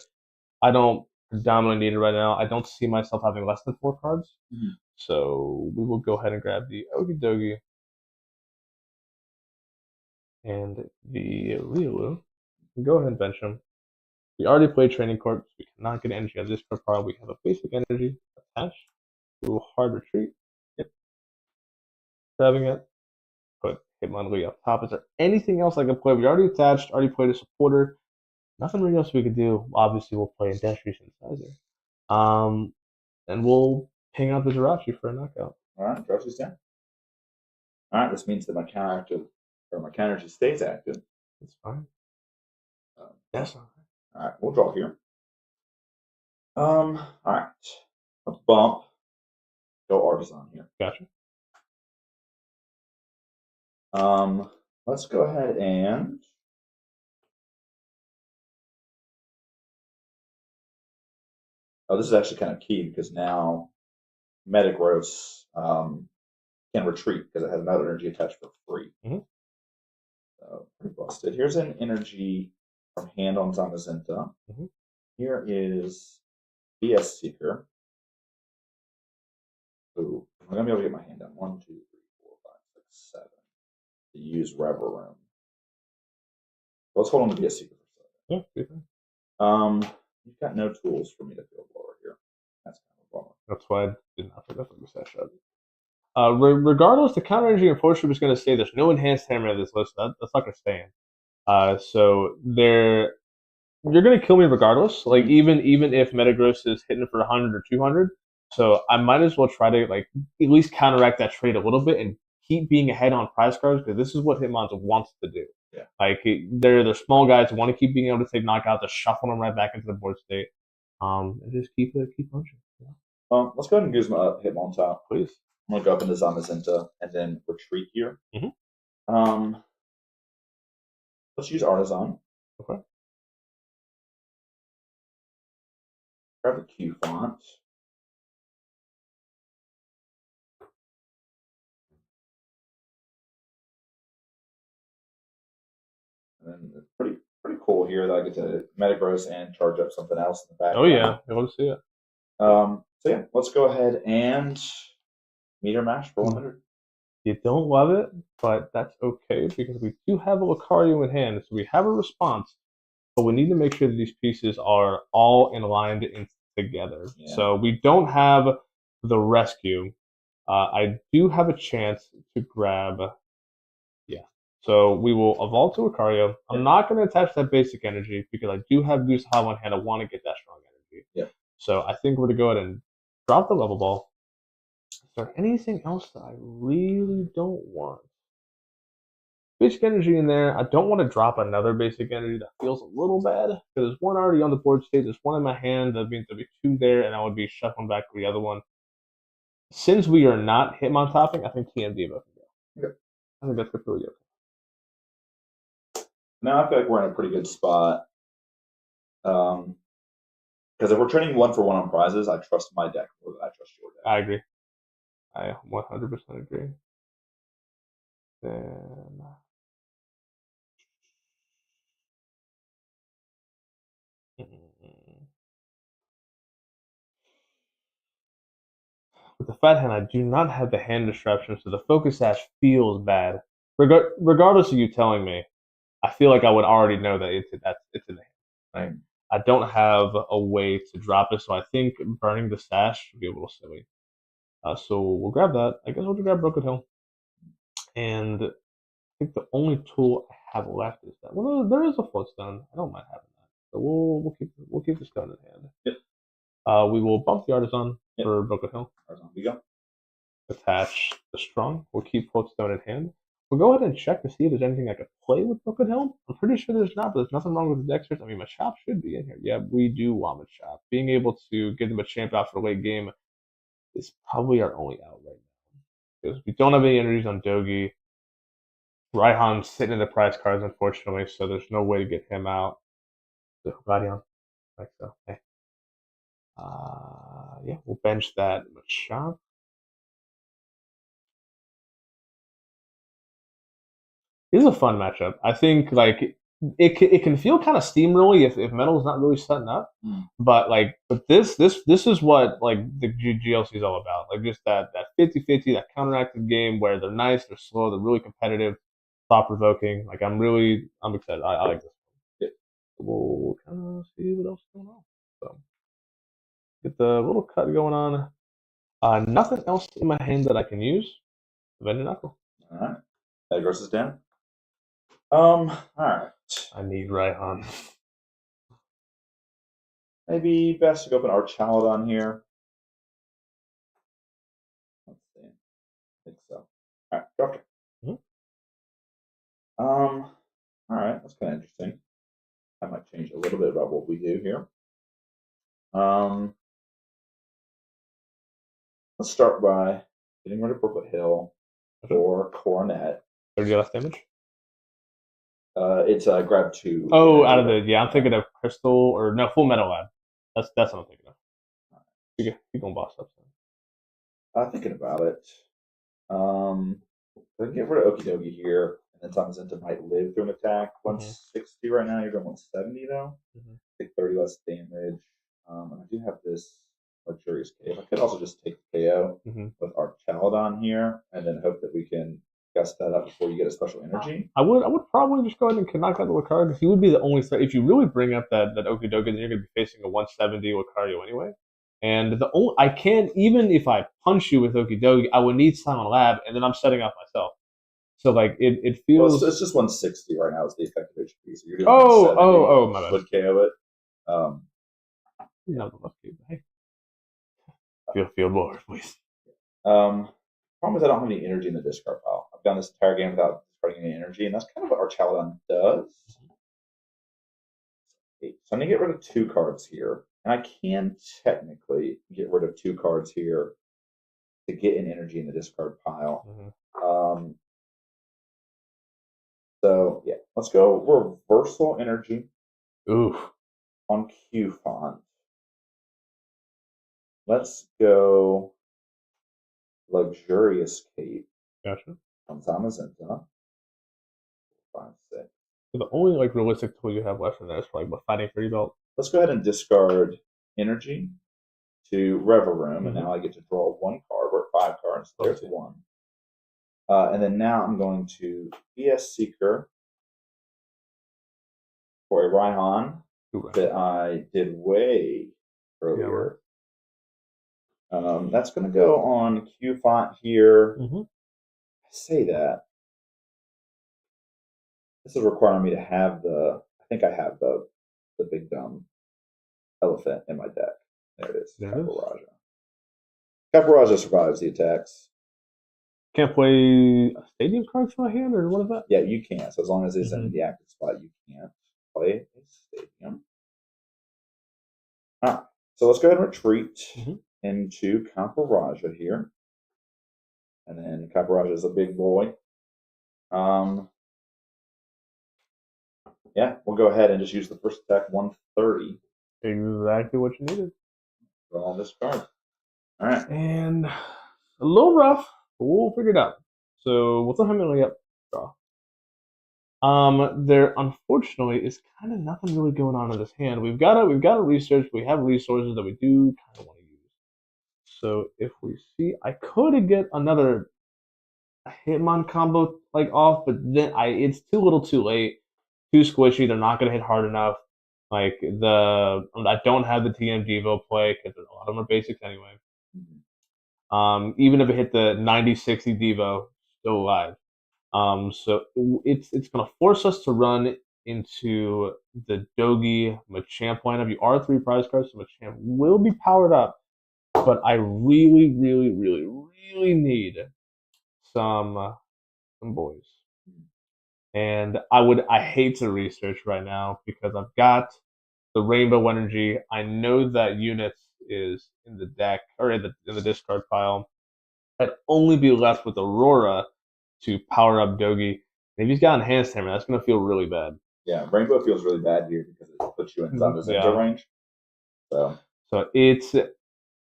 Speaker 2: I don't predominantly need it right now. I don't see myself having less than 4 cards. So we will go ahead and grab the Okidogi and the Riolu. Go ahead and bench him. We already played Training Corps. We cannot get energy out of this profile. We have a basic energy attached. We will hard retreat. Yep. Grabbing it. Put Hitmonlee up top. Is there anything else I can play? We already attached. Already played a supporter. Nothing really else we could do. Obviously, we'll play a Dash Synthesizer. And we'll hang out the Jirachi for a knockout.
Speaker 1: All right, Jirachi's down. All right, this means that my counter stays active.
Speaker 2: That's fine. That's fine.
Speaker 1: All right, we'll draw here. All right, let's bump. Go Artisan here.
Speaker 2: Gotcha.
Speaker 1: Let's go ahead and this is actually kind of key because now Metagross can retreat because it has another energy attached for free. So pretty busted. Here's an energy from hand on Zamazenta. Here is BS Seeker. Ooh, I'm gonna be able to get my hand down. 1, 2, 3, 4, 5, 6, 7. To use Revel Room. Let's hold on to BS Seeker for a second.
Speaker 2: Yeah.
Speaker 1: You've got no tools for me to field blower here. That's kind of a bummer.
Speaker 2: That's why I did not pick up the set shot. Regardless, the counter energy unfortunately was going to stay. There's no enhanced hammer in this list. That's not going to stay in. So you're going to kill me regardless. Like even if Metagross is hitting for 100 or 200, so I might as well try to like at least counteract that trade a little bit and keep being ahead on prize cards because this is what Hitmonlee wants to do.
Speaker 1: Yeah.
Speaker 2: Like they're small guys who want to keep being able to take knockouts, to shuffle them right back into the board state, and just keep punching.
Speaker 1: Yeah. Let's go ahead and Guzma up, Hitmon top,
Speaker 2: please.
Speaker 1: I'm gonna go up into Zamazenta and then retreat here. Let's use Artisan.
Speaker 2: Okay.
Speaker 1: Grab the Q font. And it's pretty cool here that I get to Metagross and charge up something else in the back.
Speaker 2: Oh yeah, I want to see it.
Speaker 1: So yeah, let's go ahead and meter match for 100.
Speaker 2: You don't love it, but that's okay because we do have a Lucario in hand, so we have a response. But we need to make sure that these pieces are all in line together. Yeah. So we don't have the rescue. I do have a chance to grab. Yeah. So we will evolve to Lucario. I'm not going to attach that basic energy because I do have Goose High on hand. I want to get that strong energy.
Speaker 1: Yeah.
Speaker 2: So I think we're going to go ahead and drop the level ball. Is there anything else that I really don't want? basic energy in there. I don't want to drop another basic energy. That feels a little bad because there's one already on the board state. There's one in my hand. That means there'll be two there, and I would be shuffling back to the other one. Since we are not Hitmon topping, I think TMD both can go.
Speaker 1: Okay.
Speaker 2: I think that's completely okay.
Speaker 1: Now I feel like we're in a pretty good spot. Because if we're trading 1-for-1 on prizes, I trust my deck more than I trust your deck.
Speaker 2: I agree. I 100% agree. Then with the fat hand, I do not have the hand disruption, so the focus sash feels bad. Regardless of you telling me, I feel like I would already know that it's in the hand. Right? I don't have a way to drop it, so I think burning the sash would be a little silly. So we'll grab that. I guess we'll just grab Broken Hill. And I think the only tool I have left is that. Well, there is a Floatstone. I don't mind having that. So we'll keep the stone in hand.
Speaker 1: Yep.
Speaker 2: We will bump the Artisan for Broken Hill.
Speaker 1: Artisan, we go.
Speaker 2: Attach the Strong. We'll keep Floatstone in hand. We'll go ahead and check to see if there's anything I could play with Broken Hill. I'm pretty sure there's not, but there's nothing wrong with the Dexters. I mean, my shop should be in here. Yeah, we do want a shop. Being able to give them a champ out for the late game is probably our only out right now. Because we don't have any energies on Dogi. Raihan's sitting in the prize cards, unfortunately, so there's no way to get him out. So, Radion. Like so. Hey. Yeah, we'll bench that Machop. This is a fun matchup. I think like it can feel kind of steamrolly if Metal's not really setting up, but this is what like the GLC is all about. Like just that 50-50, that counteractive game where they're nice, they're slow, they're really competitive, thought provoking. Like I'm excited. I like this one. Yeah. We'll kind of see what else is going on. So get the little cut going on. Nothing else in my hand that I can use. Vendor Knuckle.
Speaker 1: All right. That versus down. All right.
Speaker 2: I need Raihan.
Speaker 1: Maybe best to go up an Archaludon here. Let's see. I think so. All right, drop it. All right, that's kind of interesting. I might change a little bit about what we do here. Let's start by getting rid of Brooklet Hill for Coronet.
Speaker 2: 30 less damage?
Speaker 1: It's grab 2.
Speaker 2: Oh, out of the I'm thinking of Crystal or no Full Metal Lab. That's what I'm thinking of. Right. You gonna boss up.
Speaker 1: Thinking about it. I can get rid of Okie Dokie here, and then Zamazenta might live through an attack. 160 right now. You're going 170 though. Take 30 less damage. And I do have this Luxurious Cave. I could also just take the KO with Archaludon here, and then hope that we can gust that up before you get a special energy.
Speaker 2: I would probably just go ahead and knock out the Lucario because he would be the only threat. If you really bring up that Okie Dokie, then you're going to be facing a 170 Lucario anyway. And I can't, even if I punch you with Okie Dokie, I would need Silent Lab, and then I'm setting up myself. So like it feels.
Speaker 1: Well, it's just 160 right now is the effective HP. So you're doing
Speaker 2: my bad.
Speaker 1: Would KO it.
Speaker 2: No, hey. Feel more, please.
Speaker 1: Problem is I don't have any energy in the discard pile. I've done this entire game without discarding any energy, and that's kind of what Archaludon does. So I'm gonna get rid of 2 cards here. And I can technically get rid of 2 cards here to get an energy in the discard pile. So yeah, let's go Reversal Energy.
Speaker 2: Ooh.
Speaker 1: On Q font. Let's go Luxurious Cape.
Speaker 2: Gotcha.
Speaker 1: On Zamazenta. 5, 6.
Speaker 2: So the only like realistic tool you have left in there is like Fighting Fury Belt.
Speaker 1: Let's go ahead and discard energy to Reverum, and now I get to draw 1 card. We're at 5 cards. So there's 1. And then now I'm going to BS Seeker for a Raihan that I did way earlier. That's going to go on Q font here. I say that. This is requiring me to have I think I have the big dumb elephant in my deck. There it is. Caparaja. Caparaja survives the attacks.
Speaker 2: Can't play a stadium card from my hand, or what is that?
Speaker 1: Yeah, you can. So as long as it's in the active spot, you can't play a stadium. All right. So let's go ahead and retreat into Kaparaja here. And then Kaparaja is a big boy. Yeah, we'll go ahead and just use the first attack 130.
Speaker 2: Exactly what you needed.
Speaker 1: Draw this card. All right.
Speaker 2: And a little rough, but we'll figure it out. So we'll throw him in up. Draw. There unfortunately is kind of nothing really going on in this hand. We've got to research. We have resources that we do kind of want to use. So if we see, I could get another Hitmon combo like off, but then it's too little, too late, too squishy. They're not gonna hit hard enough. Like I don't have the TM Devo play because a lot of them are basics anyway. Even if it hit the 90-60 Devo, still alive. So it's gonna force us to run into the Dogi Machamp lineup. You are 3 prize cards, so Machamp will be powered up, but I really, really, really, really need some boys. And I hate to research right now because I've got the Rainbow Energy. I know that Units is in the deck or in the discard pile. I'd only be left with Aurora to power up Dogi. And if he's got Enhanced Hammer, that's gonna feel really bad.
Speaker 1: Yeah, Rainbow feels really bad here because it puts you in Zamazenta range. So
Speaker 2: it's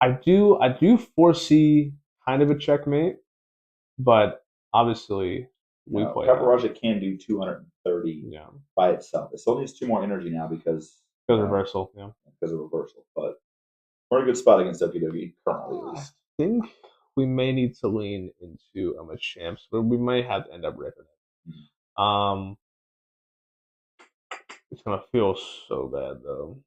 Speaker 2: I do foresee kind of a checkmate, but obviously we play.
Speaker 1: Kaparaja can do 230 by itself. It still needs 2 more energy now because
Speaker 2: reversal,
Speaker 1: because of reversal. But we're in a good spot against Doki Dogi currently, at least.
Speaker 2: I think we may need to lean into a Machamp, but we may have to end up ripping it. It's gonna feel so bad though.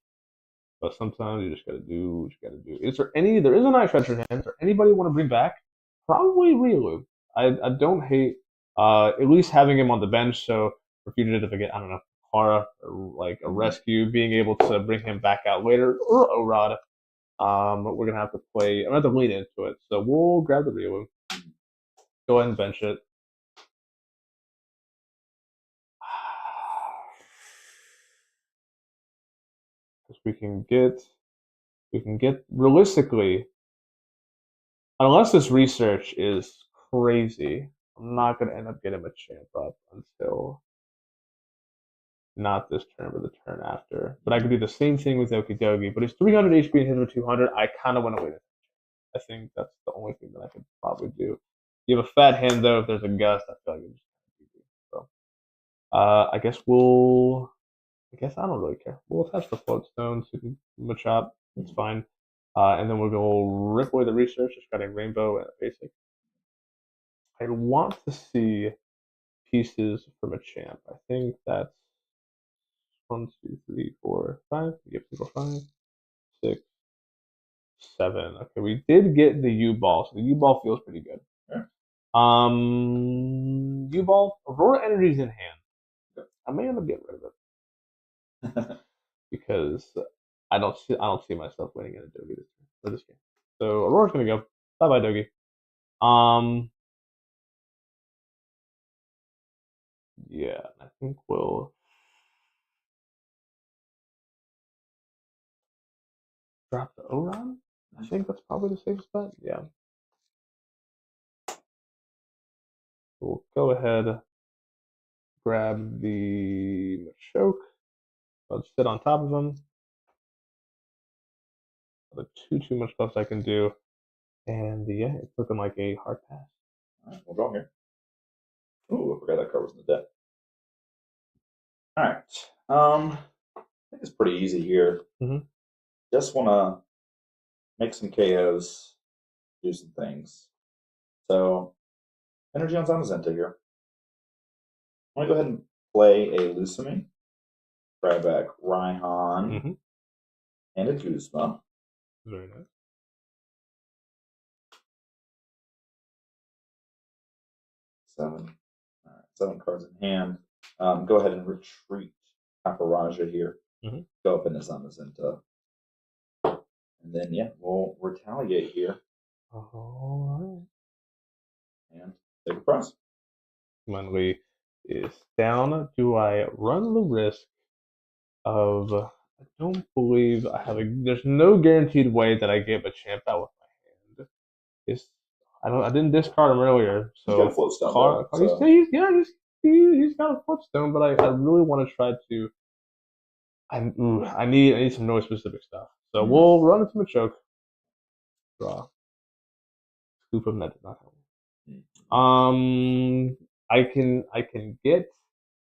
Speaker 2: But sometimes you just gotta do what you gotta do. There is a Night Treasure in hand. Is there anybody want to bring back? Probably Riolu. I don't hate at least having him on the bench, so for fugitive to get, I don't know, Hara or like a rescue, being able to bring him back out later, or Orada. We're gonna have to play. I'm gonna have to lean into it. So we'll grab the Riolu. Go ahead and bench it. Because we can get realistically, unless this research is crazy, I'm not gonna end up getting a champ up until not this turn, but the turn after. But I could do the same thing with Okidogi, but it's 300 HP and hit with 200. I kind of want to wait. I think that's the only thing that I could probably do. You have a fat hand though. If there's a gust, I feel like it's just easy. So, I guess I don't really care. We'll attach the float stones to Machop. It's fine. And then we'll go rip away the research, just got a rainbow and a basic. I want to see pieces from a champ. I think that's 1, 2, 3, 4, 5. Yep, 4, 5, 6, 7. Okay, we did get the U-Ball, so the U-Ball feels pretty good.
Speaker 1: Yeah.
Speaker 2: U-Ball, Aurora Energy's in hand. I may end up getting rid of it. Because I don't see myself winning in a Dogi for this game. So Aurora's gonna go. Bye bye Dogi. Yeah, I think we'll drop the Oron. I think that's probably the safest bet. Yeah. We'll go ahead, grab the Machoke. Let's sit on top of him. Not too much stuff I can do. And yeah, it's looking like a hard pass.
Speaker 1: Alright, we'll draw here. Ooh, I forgot that card was in the deck. Alright. I think it's pretty easy here. Just wanna make some KOs, do some things. So energy on Zamazenta here. I'm gonna go ahead and play a Lucami. Grab back Raihan and a Guzma.
Speaker 2: Very nice.
Speaker 1: Seven. All right, 7 cards in hand. Go ahead and retreat Kaparaja here. Go up into Zamazenta. And then, yeah, we'll retaliate here.
Speaker 2: All right.
Speaker 1: And Take a prize.
Speaker 2: Hitmonlee is down. Do I run the risk of? I don't believe I have a. There's no guaranteed way that I get a champ out with my hand. It's, I don't. I didn't discard him earlier,
Speaker 1: He's got a
Speaker 2: so
Speaker 1: float stone, though, so.
Speaker 2: he's got a foot stone, but I really want to try to. I need some noise specific stuff. So we'll run into a choke. Draw. Scoop of that did not help. I can get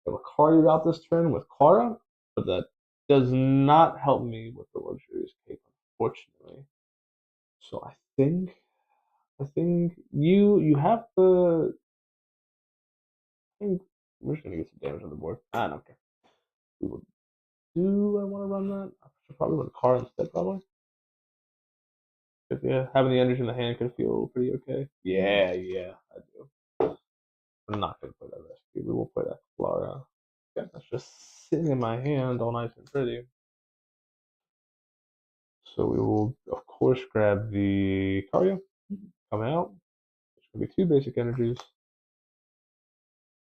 Speaker 2: Lucario out this turn with Clara, but that does not help me with the luxurious cape, unfortunately. So I think you have the. I think we're just gonna get some damage on the board. I don't care. Do I want to run that? I should probably run Clara instead, probably. Yeah, having the energy in the hand could feel pretty okay. Yeah, I do. I'm not gonna play that rescue. We will play that Clara.
Speaker 1: Okay.
Speaker 2: That's just sitting in my hand all nice and pretty. So we will, of course, grab the Cario. Come out. There's going to be 2 basic energies.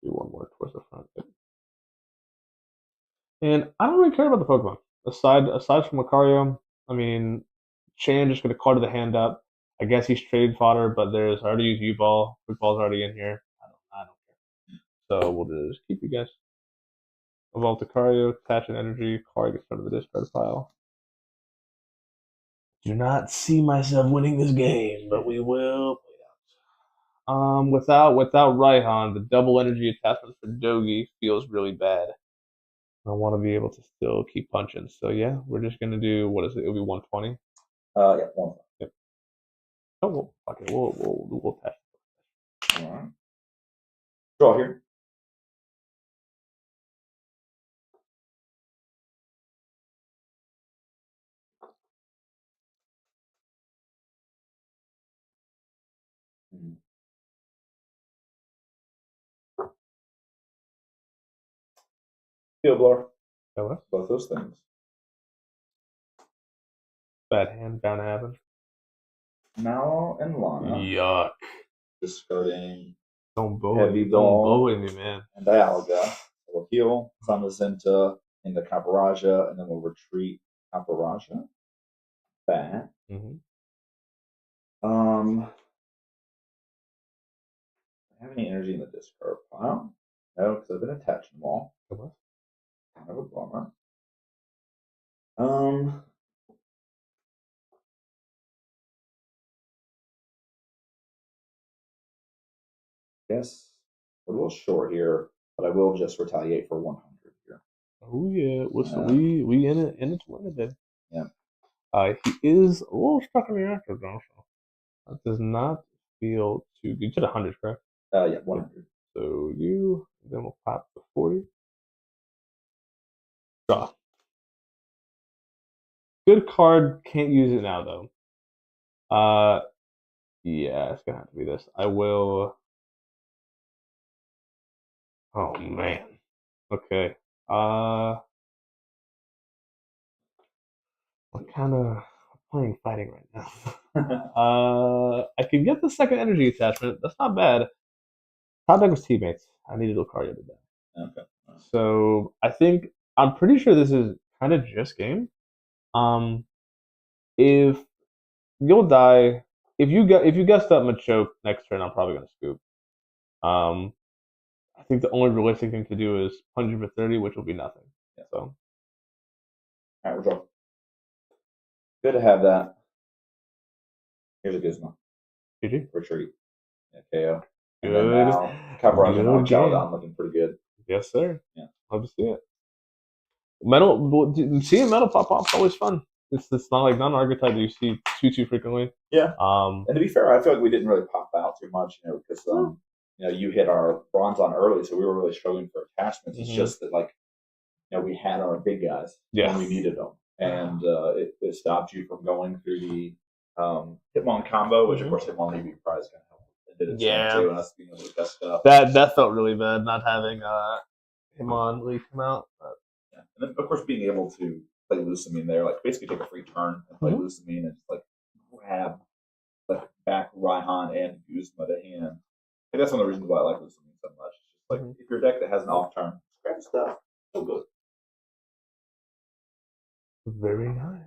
Speaker 2: Do 1 more towards the front. And I don't really care about the Pokemon. Aside from Lucario, I mean, Chan just going to clutter the hand up. I guess he's trade fodder, but there's I already used U-Ball. Quick-Ball's already in here. I don't care. So we'll just keep you guys. Evolve the Cario, attach an energy. Cario gets out of the discard pile. Do not see myself winning this game, but we will play out. Without Raihan, the double energy attachment for Dogi feels really bad. I want to be able to still keep punching. So yeah, we're just gonna do what is it? It'll be 120.
Speaker 1: Yeah, 1.
Speaker 2: Yep. Oh, well, okay, we'll test.
Speaker 1: All right. Draw here. Field blower.
Speaker 2: Hello?
Speaker 1: Both those things.
Speaker 2: Bad hand, bound to happen.
Speaker 1: Mallow and Lana.
Speaker 2: Yuck.
Speaker 1: Discarding
Speaker 2: Don't
Speaker 1: Heavy Ball
Speaker 2: bully me, man.
Speaker 1: and Dialga. We'll heal Zamazenta into Caparaja, and then we'll retreat Caparaja back.
Speaker 2: Mm-hmm.
Speaker 1: Have any energy in the discard pile? No, because I've been attaching them all.
Speaker 2: Okay.
Speaker 1: Kind of a bummer. Guess we're a little short here, but I will just retaliate for 100 here.
Speaker 2: Oh yeah, listen, we in it to win it, then.
Speaker 1: Yeah.
Speaker 2: He is a little stuck in the actor though. So that does not feel too good. You said 100, correct?
Speaker 1: Yeah, 100.
Speaker 2: So then we'll pop the 40. Draw. Good card. Can't use it now though. Yeah, it's gonna have to be this. I will. Oh man. Okay. What kind of playing fighting right now? I can get the second energy attachment. That's not bad. Top deck was teammates. I needed Lucario to die.
Speaker 1: Okay.
Speaker 2: So I'm pretty sure this is kind of just game. If you'll die, if you guessed up Machoke next turn, I'm probably gonna scoop. I think the only realistic thing to do is punch for 30, which will be nothing.
Speaker 1: Yeah.
Speaker 2: So.
Speaker 1: All right, we're draw. Good to have that. Here's a Gizmo.
Speaker 2: GG.
Speaker 1: Retreat. Yeah, KO.
Speaker 2: Good.
Speaker 1: And then now Caparaj and Alcaldon looking pretty good.
Speaker 2: Yes, sir.
Speaker 1: Yeah.
Speaker 2: Love to see it. Seeing metal pop off's always fun. It's not like non-archetype that you see too frequently.
Speaker 1: Yeah. And to be fair, I feel like we didn't really pop out too much, because you hit our bronze on early, so we were really struggling for attachments. It's just that we had our big guys when we needed them, and it stopped you from going through the Hitmon combo, which of course Hitmon maybe prize kind of helped. It did its thing too, and us being able to test stuff.
Speaker 2: That felt really bad not having Hitmon lead come out. But.
Speaker 1: Yeah. And then of course being able to play Lusamine there, basically take a free turn and play Lusamine and just grab back Raihan and Guzma to hand. think that's one of the reasons why I like this one so much. It's just like if your deck that has an off turn, scratch stuff, so good.
Speaker 2: Very nice.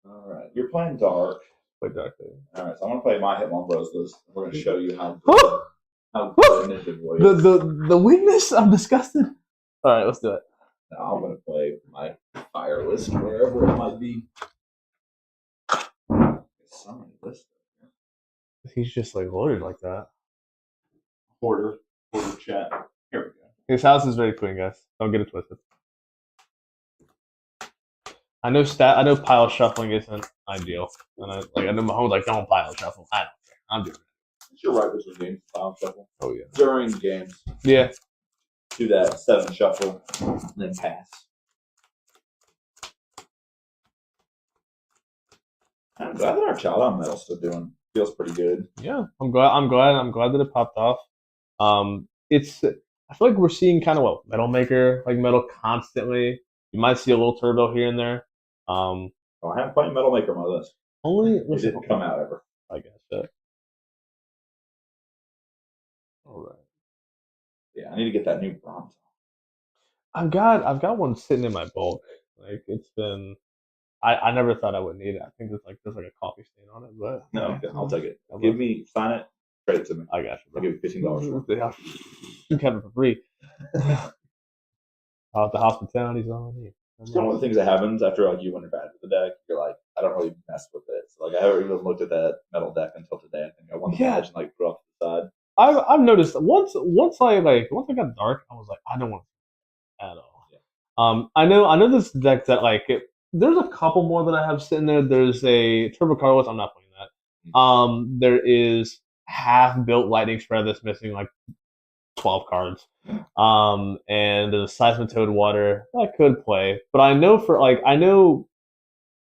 Speaker 1: All right, you're playing dark.
Speaker 2: Play dark.
Speaker 1: All right, so I'm gonna play my HtimonBros list. We're gonna show you how good initiative is.
Speaker 2: The weakness. I'm disgusted. All right, let's do it.
Speaker 1: Now I'm gonna play my fire list wherever it might be. So many lists.
Speaker 2: He's just like loaded like that.
Speaker 1: Hoarder chat. Here we go.
Speaker 2: His house is very clean, guys. Don't get it twisted. I know pile shuffling isn't ideal, and I know Mahomes like don't pile shuffle. I don't care. I'm doing it.
Speaker 1: You're right between games. Pile shuffle.
Speaker 2: Oh yeah.
Speaker 1: During games.
Speaker 2: Yeah.
Speaker 1: Do that 7 shuffle and then pass. I'm glad that our child metal's still doing feels pretty good.
Speaker 2: Yeah, I'm glad that it popped off. I feel like we're seeing kind of Metal Maker, like Metal constantly. You might see a little turbo here and there.
Speaker 1: I haven't played Metal Maker on my list. It didn't come out ever.
Speaker 2: I guess so. All right.
Speaker 1: Yeah, I need to get that new bronze.
Speaker 2: I've got one sitting in my bulk. Like it's been. I never thought I would need it. I think there's like a coffee stain on it, but
Speaker 1: no, I'll take it. Sign it, trade it to me.
Speaker 2: I got you.
Speaker 1: I'll give you $15.
Speaker 2: You have it for free. The hospitality's on you.
Speaker 1: It's one of the things that happens after like you win your bad with the deck. You're like, I don't really mess with it. So like I haven't even looked at that metal deck until today. I think I won the badge and like put it off to the side.
Speaker 2: I've noticed once I got dark, I was like, I don't want to at all. Yeah. I know this deck that there's a couple more that I have sitting there. There's a Turbo Carlos. I'm not playing that. There is half built Lightning Spread that's missing like 12 cards. And there's a Seismitoad Water that I could play, but I know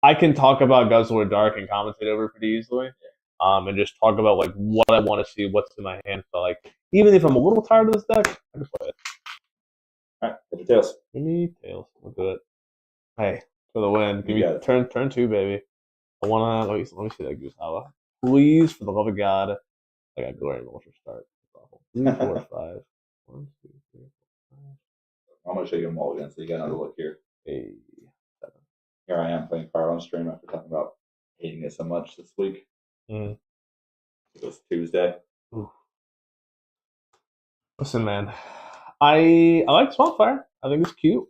Speaker 2: I can talk about Guzzler Dark and commentate over it pretty easily. And just talk about like what I want to see, what's in my hand. So like even if I'm a little tired of this deck, I can play it.
Speaker 1: All right, get your tails.
Speaker 2: Give me tails. We'll do it. Hey, for the win. Give me turn 2, baby. I wanna let me see that Goose Hava. Please, for the love of God. I got Glory Vulture start. 3, 4, 5. 1, 2, 3, 4, 5.
Speaker 1: I'm gonna show you them all again, so you got another look here.
Speaker 2: 8, 7.
Speaker 1: Here I am playing Fire on stream after talking about hating it so much this week. It was Tuesday.
Speaker 2: Ooh. Listen, man, I like Swampfire. I think it's cute.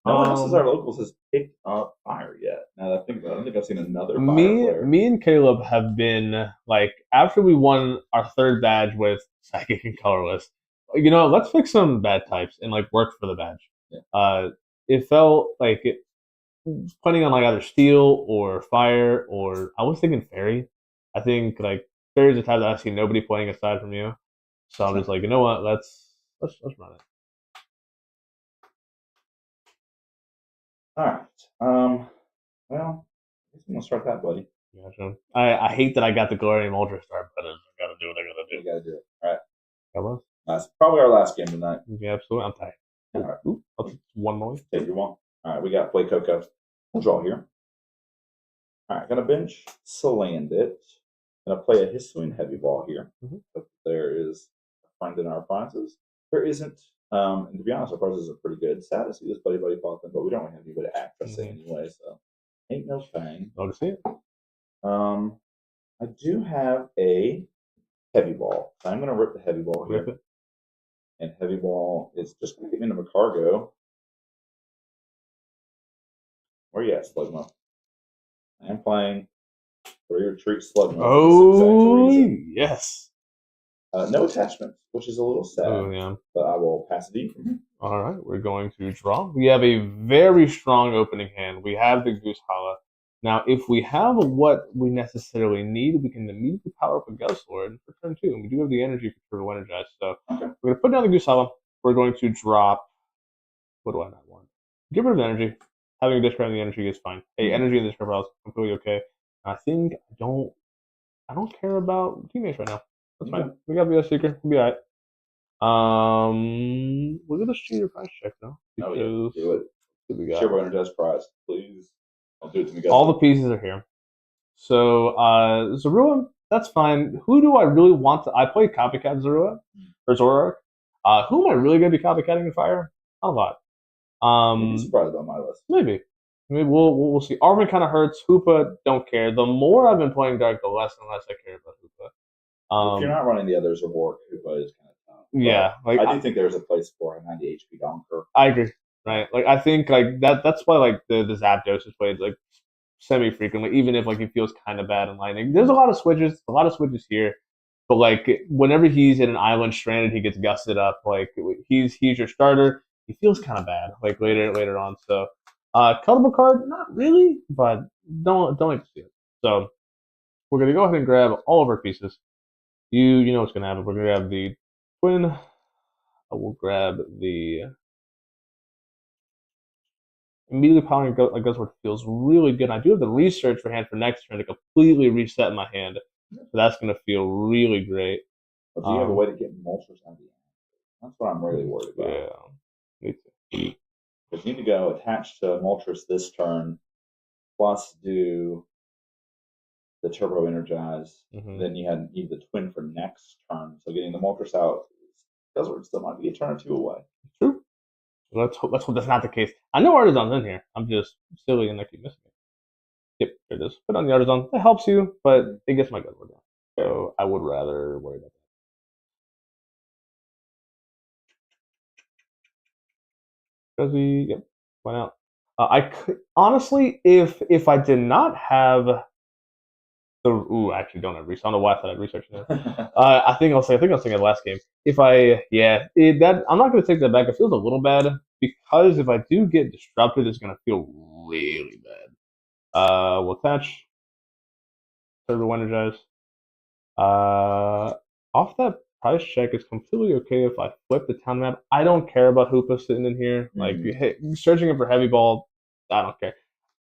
Speaker 1: No one else our locals has picked up Fire yet. Now that I think about it, I don't think I've seen another Fire player.
Speaker 2: Me and Caleb have been like after we won our 3rd badge with Psychic and Colorless. You know, let's pick some bad types and like work for the badge. Yeah. It felt like it playing on like either Steel or Fire or I was thinking Fairy. I think like Fairy's a type that I see nobody playing aside from you. So I'm just like, you know what? Let's run it.
Speaker 1: All right. Well, I guess I'm gonna start that, buddy.
Speaker 2: Gotcha. I hate that I got the Glory Ultra start, but I gotta do what I gotta do.
Speaker 1: You gotta do it. All right.
Speaker 2: Hello?
Speaker 1: That's probably our last game tonight.
Speaker 2: Yeah, absolutely. I'm tired.
Speaker 1: All right.
Speaker 2: Ooh, that's one more.
Speaker 1: Take your one. All right, we got Play Coco. We'll draw here. All right, gonna bench Salandit. Gonna play a Hisuian Heavy Ball here. But there is a friend in our appliances. There isn't. And to be honest, our prices are pretty good. Sad to see this buddy pop in, but we don't really have anybody accessing anyway, so ain't no thing.
Speaker 2: Love to see it.
Speaker 1: I do have a Heavy Ball. So I'm gonna rip the Heavy Ball here.
Speaker 2: Rip it.
Speaker 1: And Heavy Ball is just gonna get into a cargo. Where you at, Slugma? I am playing 3 Retreat Slugma.
Speaker 2: Oh yes.
Speaker 1: No attachments, which is a little sad.
Speaker 2: Oh, yeah.
Speaker 1: But I will pass it from here.
Speaker 2: All right, we're going to draw. We have a very strong opening hand. We have the Goose Hala. Now, if we have what we necessarily need, we can immediately power up a Ghost Lord for turn 2. And we do have the energy for Turbo Energize. So we're going to put down the Goose Hala. We're going to drop. What do I not want? Get rid of energy. Having a discard on the energy is fine. Hey, energy in this card is completely okay. I think I don't care about teammates right now. That's fine. We got BS Seeker. We'll be alright. We're gonna shoot your price check now.
Speaker 1: Oh, yeah. Do it.
Speaker 2: Turbo
Speaker 1: Energize prize, please. I'll do it to me.
Speaker 2: All the pieces are here. So Zarua That's fine. Who do I really want to? I play Copycat Zoroark or Zoroark. Who am I really going to be copycatting in fire? Not a lot.
Speaker 1: You'd be surprised on my list.
Speaker 2: Maybe we'll see. Arvin kind of hurts. Hoopa, don't care. The more I've been playing Dark, the less and less I care about Hoopa.
Speaker 1: If you're not running the others, Hoopa is kind of tough.
Speaker 2: Yeah,
Speaker 1: like I do think there's a place for a 90 HP Donker.
Speaker 2: I agree. Right, like I think like that's why like the Zapdos is played like semi frequently, even if like he feels kind of bad in Lightning. There's a lot of switches here, but like whenever he's in an island stranded, he gets gusted up. Like he's your starter. He feels kind of bad like later on. So cuttable card, not really, but don't like to see it. So we're gonna go ahead and grab all of our pieces. You know what's gonna happen. We're gonna grab the twin. I will grab the immediately powering Guzzlord feels really good. I do have the research for hand for next turn to completely reset my hand. So that's going to feel really great.
Speaker 1: But do you have a way to get Moltres out of the end? That's what I'm really worried about.
Speaker 2: Yeah, me too.
Speaker 1: Because you need to go attach to Moltres this turn, plus do the Turbo Energize. Then you need the Twin for next turn. So getting the Moltres out, Guzzlord still might be a turn or two away.
Speaker 2: True. Let's hope that's not the case. I know Artisan's in here. I'm just silly and I keep missing it. Yep, there it is. Put on the Artisan. That helps you, but it gets my Guzzlord down. So I would rather worry about that. Guzzy, yep, why not? I could honestly, if I did not have the actually don't have research. I don't know why I thought I'd research that. I think I was thinking the last game. If I I'm not going to take that back. It feels a little bad because if I do get disrupted, it's going to feel really bad. We'll attach Turbo Energize. Off that price check is completely okay if I flip the town map. I don't care about Hoopa sitting in here. Like searching it for heavy ball, I don't care.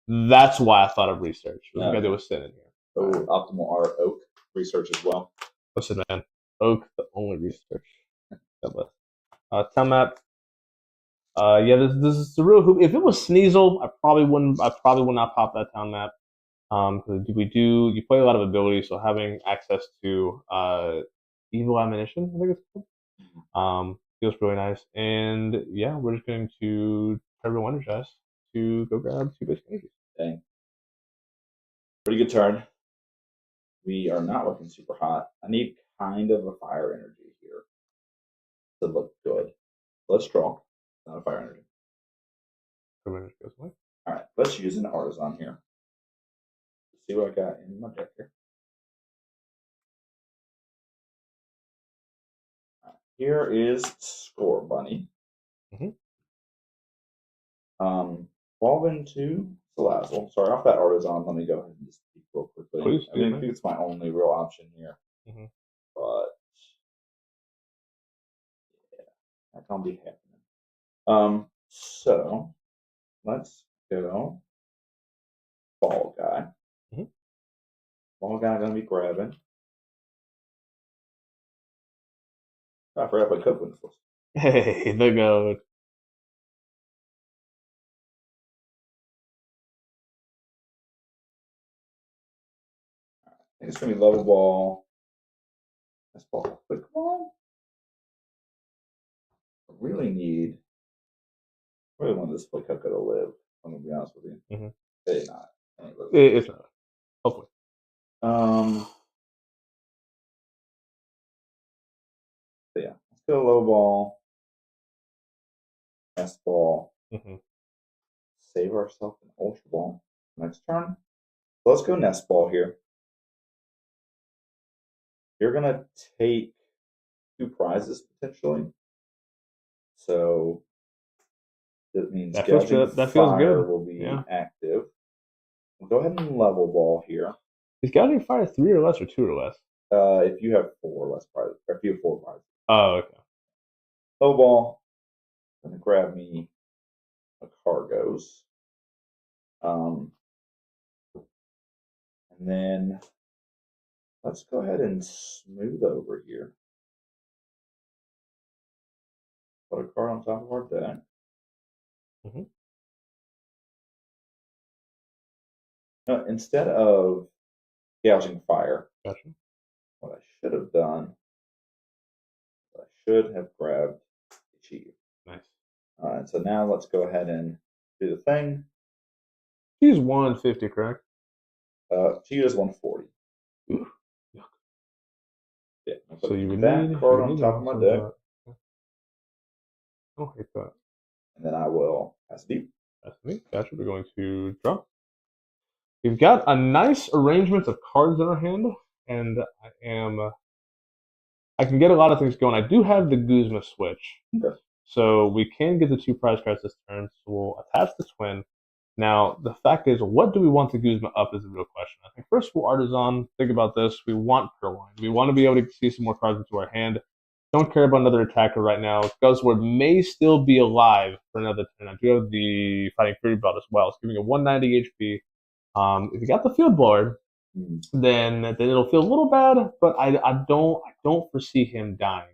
Speaker 2: That's why I thought of research because it was sitting in here.
Speaker 1: Oh, optimal R Oak research as well.
Speaker 2: Listen, man, Oak the only research. Town map. This is the real hoop. If it was Sneasel, I probably would not pop that town map. Because you play a lot of abilities, so having access to evil ammunition, I think it's cool. Feels really nice. And yeah, we're just going to Turbo Energize to go grab 2 basic energies.
Speaker 1: Dang. Pretty good turn. We are not looking super hot. I need kind of a fire energy here to look good. Let's draw. Not a fire energy.
Speaker 2: Energy goes away.
Speaker 1: All right, let's use an Artisan here. Let's see what I got in my deck here. Right, here is Score Bunny. 12 into Salazzle. Sorry, off that Artisan, let me go ahead and just speak real quickly.
Speaker 2: Please,
Speaker 1: I think it's my only real option here. But yeah, that can't be happening. So let's go Ball Guy. Ball Guy gonna be grabbing. I forgot to play Coke with this list.
Speaker 2: Hey, the goat.
Speaker 1: It's gonna be Level Ball. That's Ball. Quick Ball. I really want this play Coco to live. I'm gonna be honest with you. It's not.
Speaker 2: It's not. Hopefully.
Speaker 1: So yeah, let's go Low Ball. Nest Ball. Save ourselves an Ultra Ball next turn. So let's go Nest Ball here. You're gonna take 2 prizes potentially. So that means
Speaker 2: that feels good.
Speaker 1: Will be active. We'll go ahead and Level Ball here.
Speaker 2: Is Gouging Fire 3 or less or 2 or less?
Speaker 1: If you have 4 less prizes, or if you have 4 prizes.
Speaker 2: Oh, okay.
Speaker 1: Level Ball. Gonna grab me a Cargos. And then let's go ahead and smooth over here. Put a card on top of our deck. Instead of Gouging Fire, what I should have done, I should have grabbed Chi.
Speaker 2: Nice.
Speaker 1: And so now let's go ahead and do the thing.
Speaker 2: He's 150, correct?
Speaker 1: Chi is 140.
Speaker 2: Ooh.
Speaker 1: Yeah.
Speaker 2: So you would
Speaker 1: that
Speaker 2: need
Speaker 1: card on top of my deck.
Speaker 2: Oh, hate that.
Speaker 1: And then I will pass deep.
Speaker 2: That's me. Gotcha. We're going to draw. We've got a nice arrangement of cards in our hand, and I can get a lot of things going. I do have the Guzma switch.
Speaker 1: Okay.
Speaker 2: So we can get the 2 prize cards this turn. So we'll attach the twin. Now, the fact is, what do we want the Guzma up is the real question. I think first of all, Artisan, think about this. We want Purloin. We want to be able to see some more cards into our hand. Don't care about another attacker right now. Guzzlord may still be alive for another turn. I do have the Fighting Fury Belt as well. It's giving it 190 HP. If you got the Field Blower, then it'll feel a little bad, but I don't foresee him dying.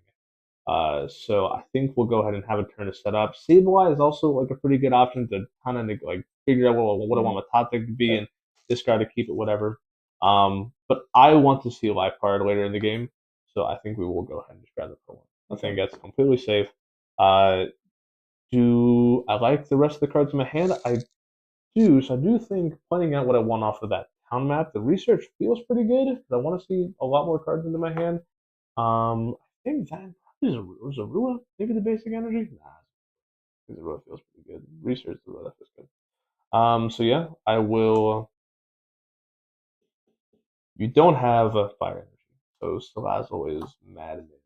Speaker 2: So I think we'll go ahead and have a turn to set up. Sableye is also like a pretty good option to kind of like figure out what I want my top deck to be and discard to keep it, whatever. But I want to see a life card later in the game, so I think we will go ahead and just grab it for one. I think that's completely safe. Do I like the rest of the cards in my hand? I do. So I do think planning out what I want off of that town map, the research feels pretty good. But I want to see a lot more cards into my hand. I think that is Zarua maybe the basic energy. Nah, Zarua feels pretty good. Research Zarua feels good. So yeah, I will. You don't have a fire energy, so Salazzle is mad at me.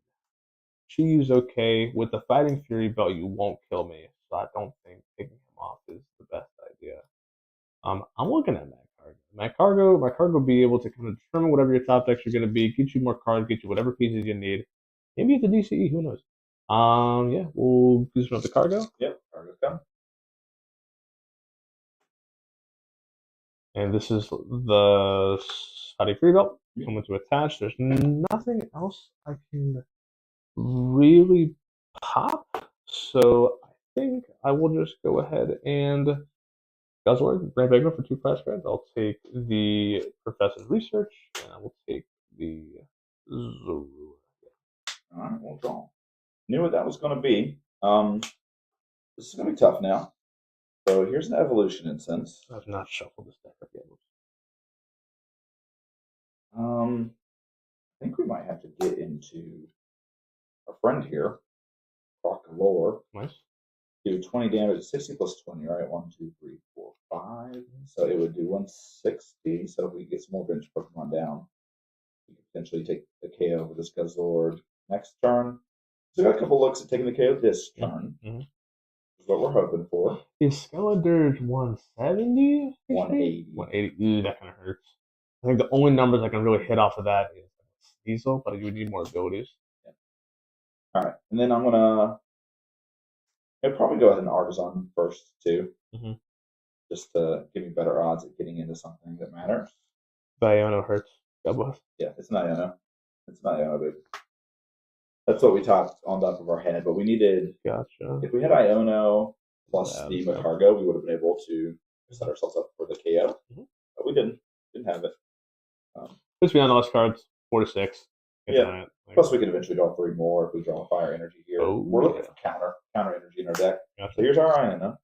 Speaker 2: She's okay with the Fighting Fury Belt. You won't kill me, so I don't think taking him off is the best idea. I'm looking at Cargo. My Cargo be able to kind of determine whatever your top decks are going to be, get you more cards, get you whatever pieces you need. Maybe it's a DCE, who knows? Yeah, we'll boost up the Cargo.
Speaker 1: Yep, Cargo's coming.
Speaker 2: And this is the Fighting Free Belt coming to attach. There's nothing else I can really pop, so I think I will just go ahead and Guzzlord, Grand Bagno for 2 prize cards. I'll take the Professor's Research, and I will take the Zorua.
Speaker 1: Alright, we'll draw. Knew what that was going to be. This is going to be tough now. So here's an Evolution Incense.
Speaker 2: I've not shuffled this deck up yet.
Speaker 1: I think we might have to get into our friend here, Crocalore.
Speaker 2: Nice.
Speaker 1: Do 20 damage, 60 plus 20, right? 1, 2, 3, 4, 5. So it would do 160. So if we get some more bench Pokemon down, we could potentially take the KO with this Guzzlord next turn. So we got a couple looks at taking the KO this turn.
Speaker 2: Mm-hmm.
Speaker 1: Is what we're hoping for.
Speaker 2: Is Skeledirge 170?
Speaker 1: 180.
Speaker 2: 180. Ooh, that kind of hurts. I think the only numbers I can really hit off of that is Diesel, but you would need more abilities.
Speaker 1: Yeah. All right, and then I'm gonna probably go ahead and Artisan first too, just to give me better odds at getting into something that matters.
Speaker 2: Iono hurts. God bless.
Speaker 1: Yeah, it's not Iono. It's not Iono, but that's what we talked on top of our head. But we needed.
Speaker 2: Gotcha.
Speaker 1: If we had Iono plus the Macargo, we would have been able to set ourselves up for the KO. But we didn't. Didn't have it.
Speaker 2: Just be on the last cards, 4 to 6.
Speaker 1: Yeah. Plus, we can eventually draw 3 more if we draw Fire Energy here.
Speaker 2: Oh,
Speaker 1: we're looking for counter energy in our deck.
Speaker 2: Gotcha.
Speaker 1: So here's our Iono.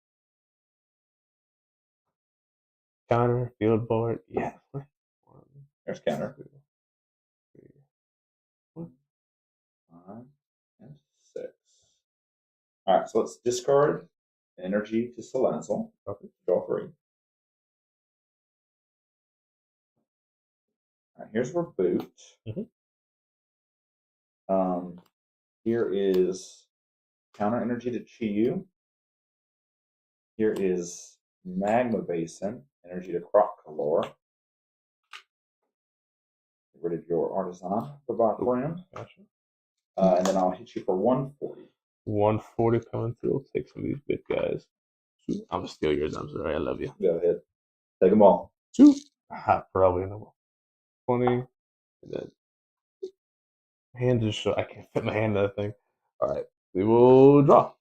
Speaker 2: Counter, Field Board, yeah.
Speaker 1: There's counter. 5 and 6. All right, so let's discard energy to Salazzle.
Speaker 2: Okay.
Speaker 1: Draw 3. All right, here's Reboot. Here is counter energy to Chiyu. Here is Magma Basin, energy to Crocalore. Get rid of your Artisan for Bothrand.
Speaker 2: Gotcha.
Speaker 1: And then I'll hit you for 140.
Speaker 2: 140 coming through. I'll take some of these big guys. I'm going to steal yours. I'm sorry. I love you.
Speaker 1: Go ahead. Take them all.
Speaker 2: 2. Probably no 20. And then hand is so I can't fit my hand in that thing. All right. We will draw.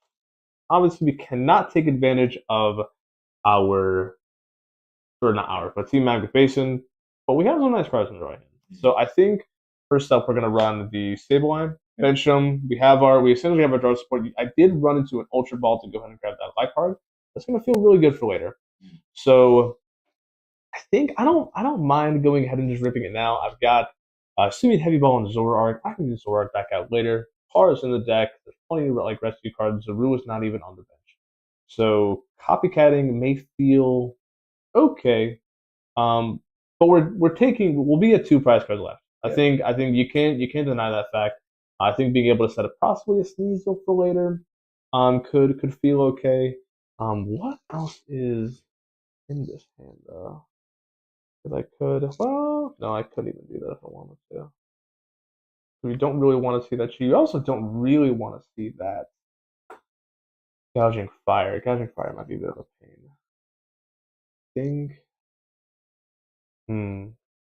Speaker 2: Obviously, we cannot take advantage of but Team Magnet Basin, but we have some nice cards in the right hand. So I think first up, we're gonna run the Sableye. Bench them. We essentially have our draw support. I did run into an Ultra Ball to go ahead and grab that life card. That's gonna feel really good for later. So I think I don't mind going ahead and just ripping it now. I've got assuming Heavy Ball and Zoroark. I can get Zoroark back out later. Par is in the deck. There's plenty of like rescue cards. Zaru is not even on the bench. So copycatting may feel okay. But we'll be at 2 prize cards left. I think you can't deny that fact. I think being able to set up possibly a Sneasel for later could feel okay. What else is in this hand though? Because I couldn't even do that if I wanted to. We don't really want to see that. You also don't really want to see that Gouging Fire. Gouging Fire might be a bit of a pain.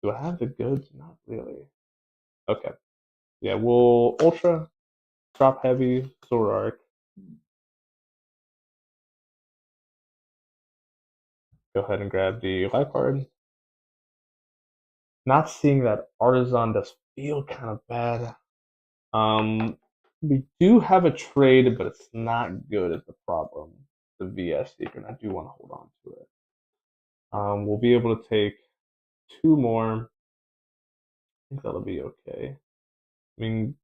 Speaker 2: Do I have the goods? Not really. Okay. Yeah, we'll Ultra, drop Heavy, Zoroark. Go ahead and grab the life card. Not seeing that Artisan does feel kind of bad. We do have a trade, but it's not good is the problem. The VS Seeker, and I do want to hold on to it. We'll be able to take 2 more. I think that'll be okay. I mean,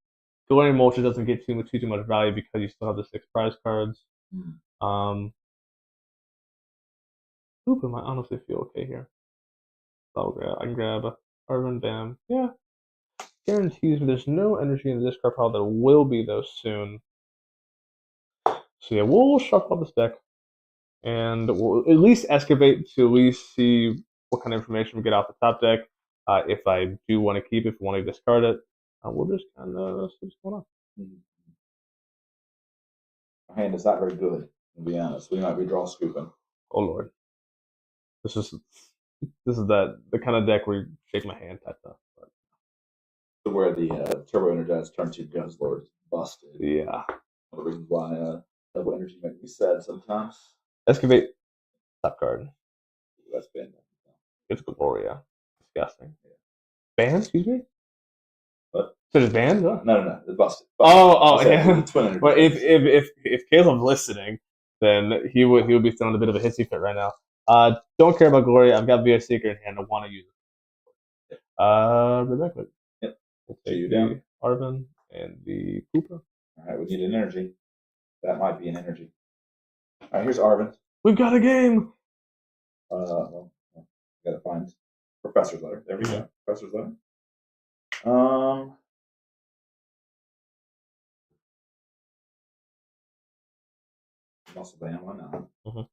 Speaker 2: Galarian Moltres doesn't get too much value because you still have the 6 prize cards. But might honestly feel okay here. I can grab Arvin Bam. Yeah. Guarantees me there's no energy in the discard pile. There will be though soon. So yeah, we'll shuffle this deck. And we'll at least excavate to at least see what kind of information we get off the top deck. If I do want to keep it, if we want to discard it, we'll just kind of see what's going on.
Speaker 1: Our hand is not very good, to be honest. We might be draw scooping.
Speaker 2: Oh Lord. This is the kind of deck where you shake my hand type stuff.
Speaker 1: Where the Turbo Energized turn 2 Guzzlord is busted.
Speaker 2: Yeah.
Speaker 1: One of the reasons why double energy makes me sad sometimes.
Speaker 2: Excavate. Top card.
Speaker 1: That's banned.
Speaker 2: It's Gloria. Disgusting. Yeah. Banned? Excuse me?
Speaker 1: What?
Speaker 2: So it's banned? Huh?
Speaker 1: No. It's busted.
Speaker 2: Yeah. Well, if Caleb's listening, then he would be throwing a bit of a hissy fit right now. Don't care about Gloria. I've got VS Seeker in hand. I want to use it. Rebecca.
Speaker 1: Yep.
Speaker 2: We'll take you down. Arvin and the Koopa.
Speaker 1: Alright, we need an energy. That might be an energy. Alright, here's Arvin.
Speaker 2: We've got a game!
Speaker 1: Gotta find Professor's Letter. There we go. Professor's Letter. Muscle Band, why not? Do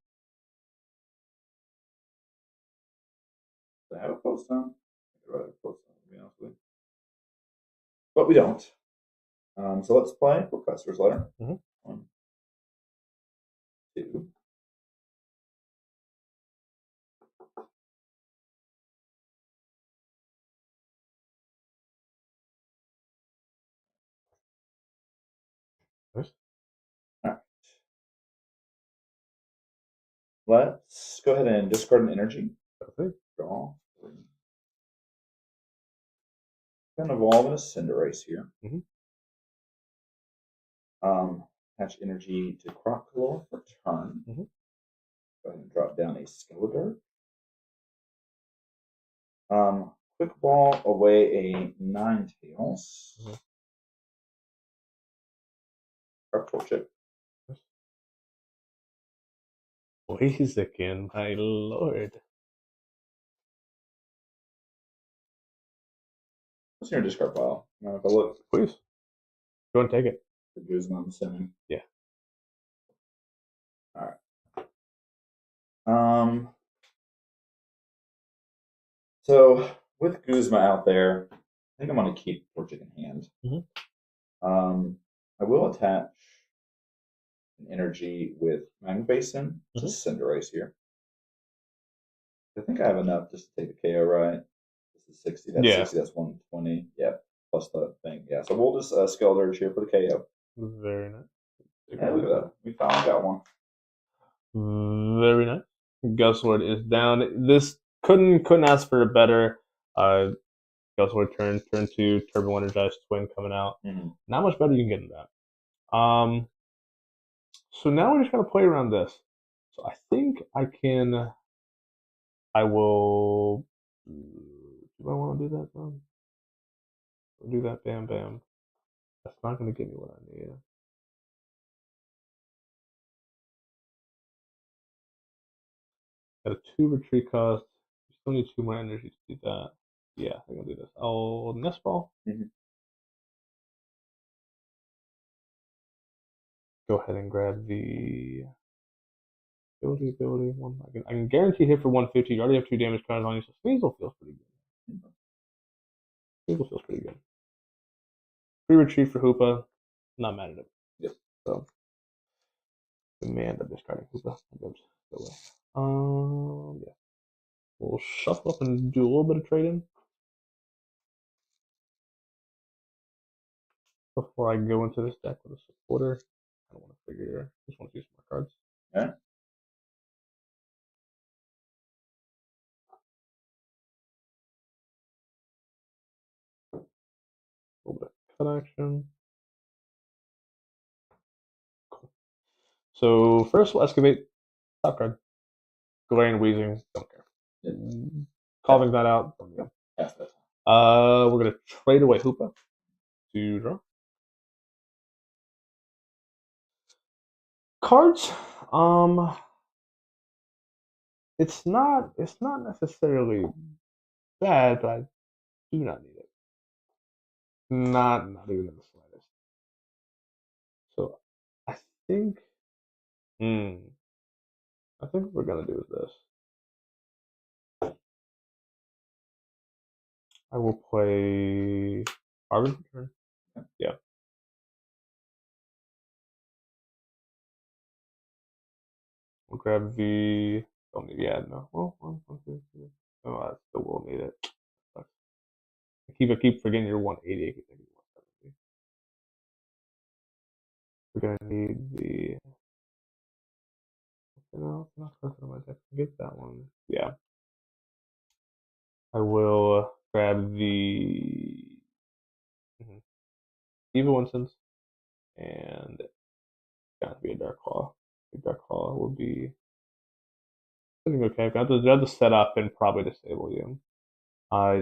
Speaker 1: I have a post on? I could write a post on, to be honest with you. But we don't. So let's play Professor's Letter. 1, 2. Alright. Let's go ahead and discard an energy. Draw. Gonna evolve in a Cinderace here. Attach energy to Crocodile for turn. Go ahead and drop down a Skeletor. Quick Ball away a Ninetales. Chip.
Speaker 2: Blaziken, my lord.
Speaker 1: What's in your discard pile? If I look.
Speaker 2: Please. Go and take it.
Speaker 1: The Guzma, I'm assuming.
Speaker 2: Yeah.
Speaker 1: Alright. So with Guzma out there, I think I'm gonna keep Torchic in hand. I will attach an energy with Magma Basin to Cinderace here. I think I have enough just to take the KO, right? This is 60. That's 60. That's 120. Yeah, plus the thing. Yeah, so we'll just Skeletor here for the KO.
Speaker 2: Very nice.
Speaker 1: Yeah, look at that. We finally got one.
Speaker 2: Very nice. Guzzlord is down. This couldn't ask for a better You also return turn 2 Turbo Energized Twin coming out.
Speaker 1: Mm-hmm.
Speaker 2: Not much better you can get than that. So now we're just gonna play around this. So I think I will. Do I want to do that? I'll do that. Bam, bam. That's not gonna give me what I need. Got a 2 retreat cost. You still need 2 more energy to do that. Yeah, I'm gonna do this. I'll nest ball.
Speaker 1: Mm-hmm.
Speaker 2: Go ahead and grab the ability one. I can guarantee hit for 150. You already have 2 damage cards on you, so Sneasel feels pretty good. Sneasel feels pretty good. Free retreat for Hoopa. Not mad at it.
Speaker 1: Yep.
Speaker 2: So demand of discarding Hoopa. Go away. Yeah. We'll shuffle up and do a little bit of trading before I go into this deck with a supporter. I don't want to figure. Just want to see some more cards.
Speaker 1: Yeah.
Speaker 2: A little bit of cut action. Cool. So first we'll excavate. Top card. Galarian Wheezing. Don't care.
Speaker 1: Yep.
Speaker 2: Carving that out.
Speaker 1: Yeah.
Speaker 2: We're gonna trade away Hoopa to draw. Cards. It's not necessarily bad, but I do not need it. Not even in the slightest. So I think I think what we're gonna do is this. I will play Arvin turn. Yeah. We'll grab the don't need no. Well, 1, 2, 3. Oh, I still will need it. I keep forgetting you're 180. I keep thinking 170. We're gonna need the no, it's not perfect on my deck. Get that one. Yeah. I will grab the Evil Instance and it's gonna be a Dark Claw. The Dark Claw will be okay. I've got to set up and probably disable you.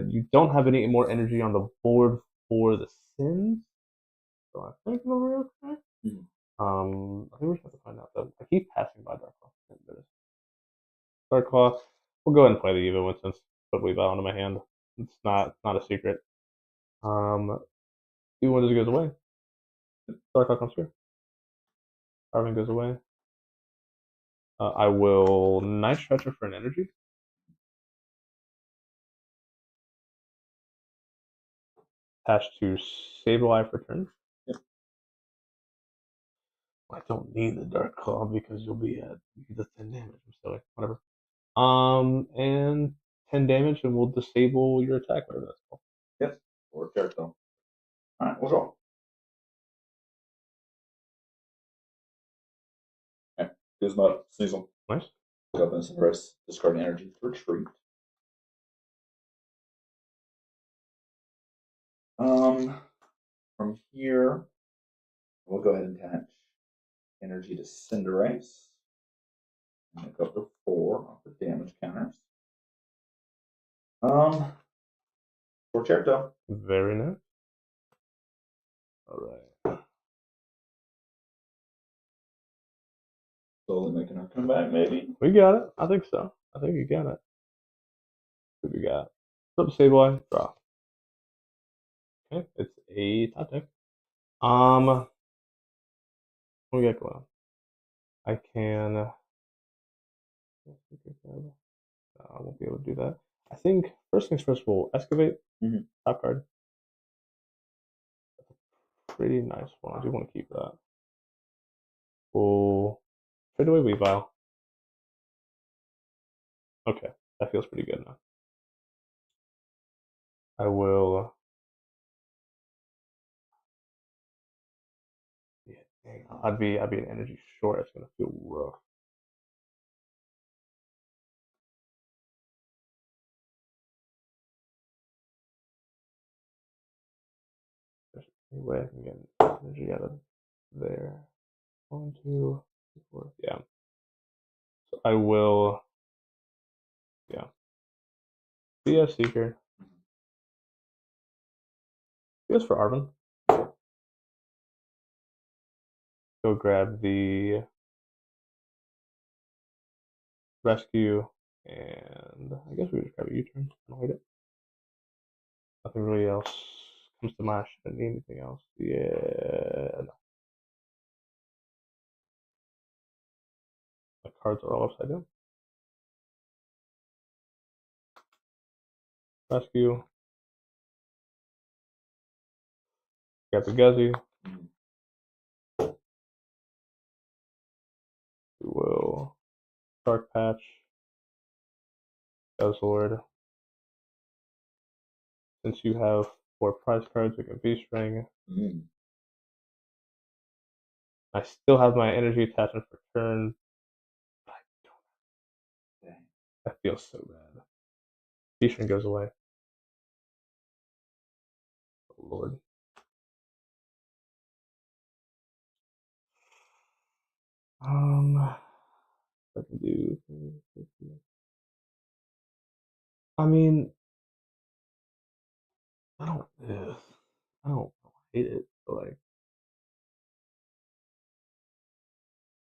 Speaker 2: You don't have any more energy on the board for the Sins, so I think it'll be okay. I think we should have to find out though. I keep passing by Dark Claw. Dark Claw. We'll go ahead and play the Evil Instance. Put Weavile into my hand. It's not a secret. Evil Instance goes away. Dark Claw comes here. Carving goes away. I will Night Stretcher for an energy. Attach to Sableye for turn.
Speaker 1: Yep.
Speaker 2: I don't need the Dark Claw because you'll be at 10 damage. I'm silly. Whatever. And 10 damage, and we'll disable your attack, whatever that's called.
Speaker 1: Yes. Or character. Alright, we'll draw. Okay. Here's my Sneasel.
Speaker 2: Nice.
Speaker 1: Pick up and rest. Discard energy to retreat. From here, we'll go ahead and attach energy to Cinderace. And make up to 4 off the damage counters. For Cherto.
Speaker 2: Very nice. Alright.
Speaker 1: Slowly making our comeback, maybe.
Speaker 2: We got it. I think so. I think you got it. What we got? What's up, Sableye? Draw. Okay, it's a top deck. What we got going on? I can. I won't be able to do that. I think first things first, we'll excavate. Top card. Pretty nice one. I do want to keep that. We'll trade away Weavile. Okay, that feels pretty good now. I will. Yeah, dang, I'd be an energy short. It's gonna feel rough. Any way I can get energy out of there. 1, 2, 3, 4. Yeah. So I will. Yeah. BS Seeker. BS for Arvin. Go grab the rescue, and I guess we just grab a U-turn. I'll hit it. Nothing really else comes to mind. Shouldn't need anything else. Yeah, no. My cards are all upside down. Rescue. Got the Guzzy. We will Dark Patch. Guzzlord. Since you have 4 prize cards, we can V-String. I still have my energy attachment for turn. I don't. Dang. That feels so bad. V-String goes away. Oh, Lord. I can do. I mean, I don't hate it, but like,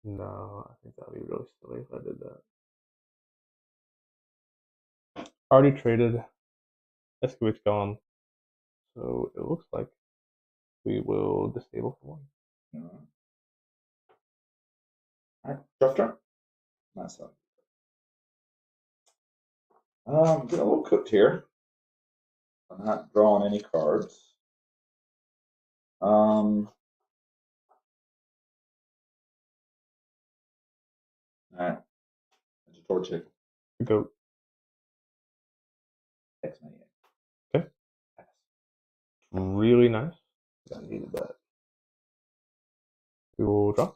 Speaker 2: no, I think that'd be really silly if I did that. Already traded. Escape's gone, so it looks like we will disable for 1.
Speaker 1: Alright, draft turn. Nice one. Getting a little cooked here. I'm not drawing any cards. Alright. It's a Torchic.
Speaker 2: Go.
Speaker 1: X98.
Speaker 2: Okay. Really nice. I needed that. We will draw.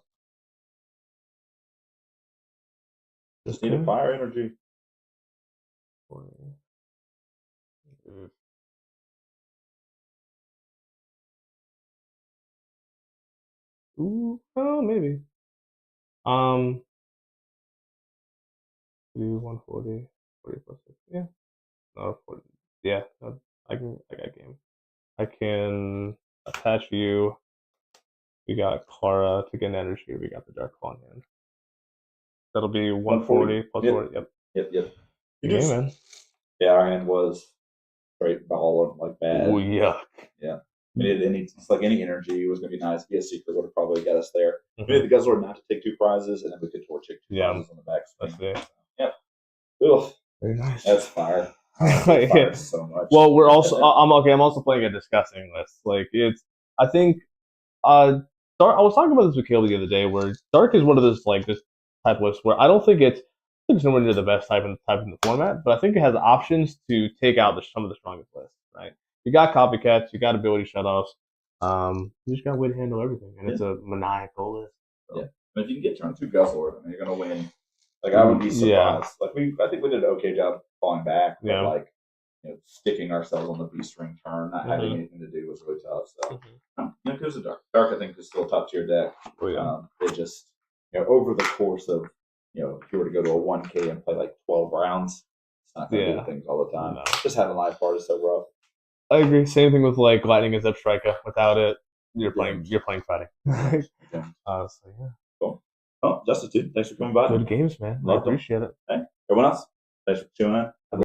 Speaker 1: Just need a fire energy.
Speaker 2: Ooh, oh, maybe. Do 140, 40 plus 6. Yeah. No, 40. Yeah, no, I got game. I can attach you. We got Clara to get an energy. We got the Dark Claw in hand. That'll be 140 plus
Speaker 1: yep.
Speaker 2: 40. Yep.
Speaker 1: Yep.
Speaker 2: Yeah, man.
Speaker 1: Yeah, our hand was straight ball like bad.
Speaker 2: Oh, yuck.
Speaker 1: Yeah. We needed it's like any energy was going to be nice. BS Seeker would have probably got us there. We needed the Guzzlord not to take 2 prizes, and then we could Torchic 2 prizes on the back.
Speaker 2: That's it.
Speaker 1: Yeah. Ugh.
Speaker 2: Very nice.
Speaker 1: That's fire. Fire so much.
Speaker 2: Well, we're also. I'm also playing a disgusting list. Like I think. Dark, I was talking about this with Caleb the other day, where Dark is one of those like this type lists where I don't think it's nowhere near the best type in the format, but I think it has options to take out some of the strongest lists. Right? You got copycats, you got ability shutoffs. You just got a way to handle everything, and it's a maniacal list.
Speaker 1: So. Yeah, but if you can get turn 2 Guzzlord, I mean, you're gonna win. Like I would be surprised. Yeah. Like I think we did an okay job falling back, but like sticking ourselves on the V-String turn, not having anything to do was really tough. So here's a Dark. Dark, I think, is still a top tier deck.
Speaker 2: Oh, yeah.
Speaker 1: It just over the course of if you were to go to a 1K and play like 12 rounds, it's not gonna do things all the time. No. Just having live part is so rough.
Speaker 2: I agree. Same thing with like Lightning and Zep Striker. Without it, you're playing fighting. So yeah.
Speaker 1: Cool. Well, Justus, thanks for coming by.
Speaker 2: Good games, man. I appreciate it.
Speaker 1: Hey, everyone else, thanks for tuning in.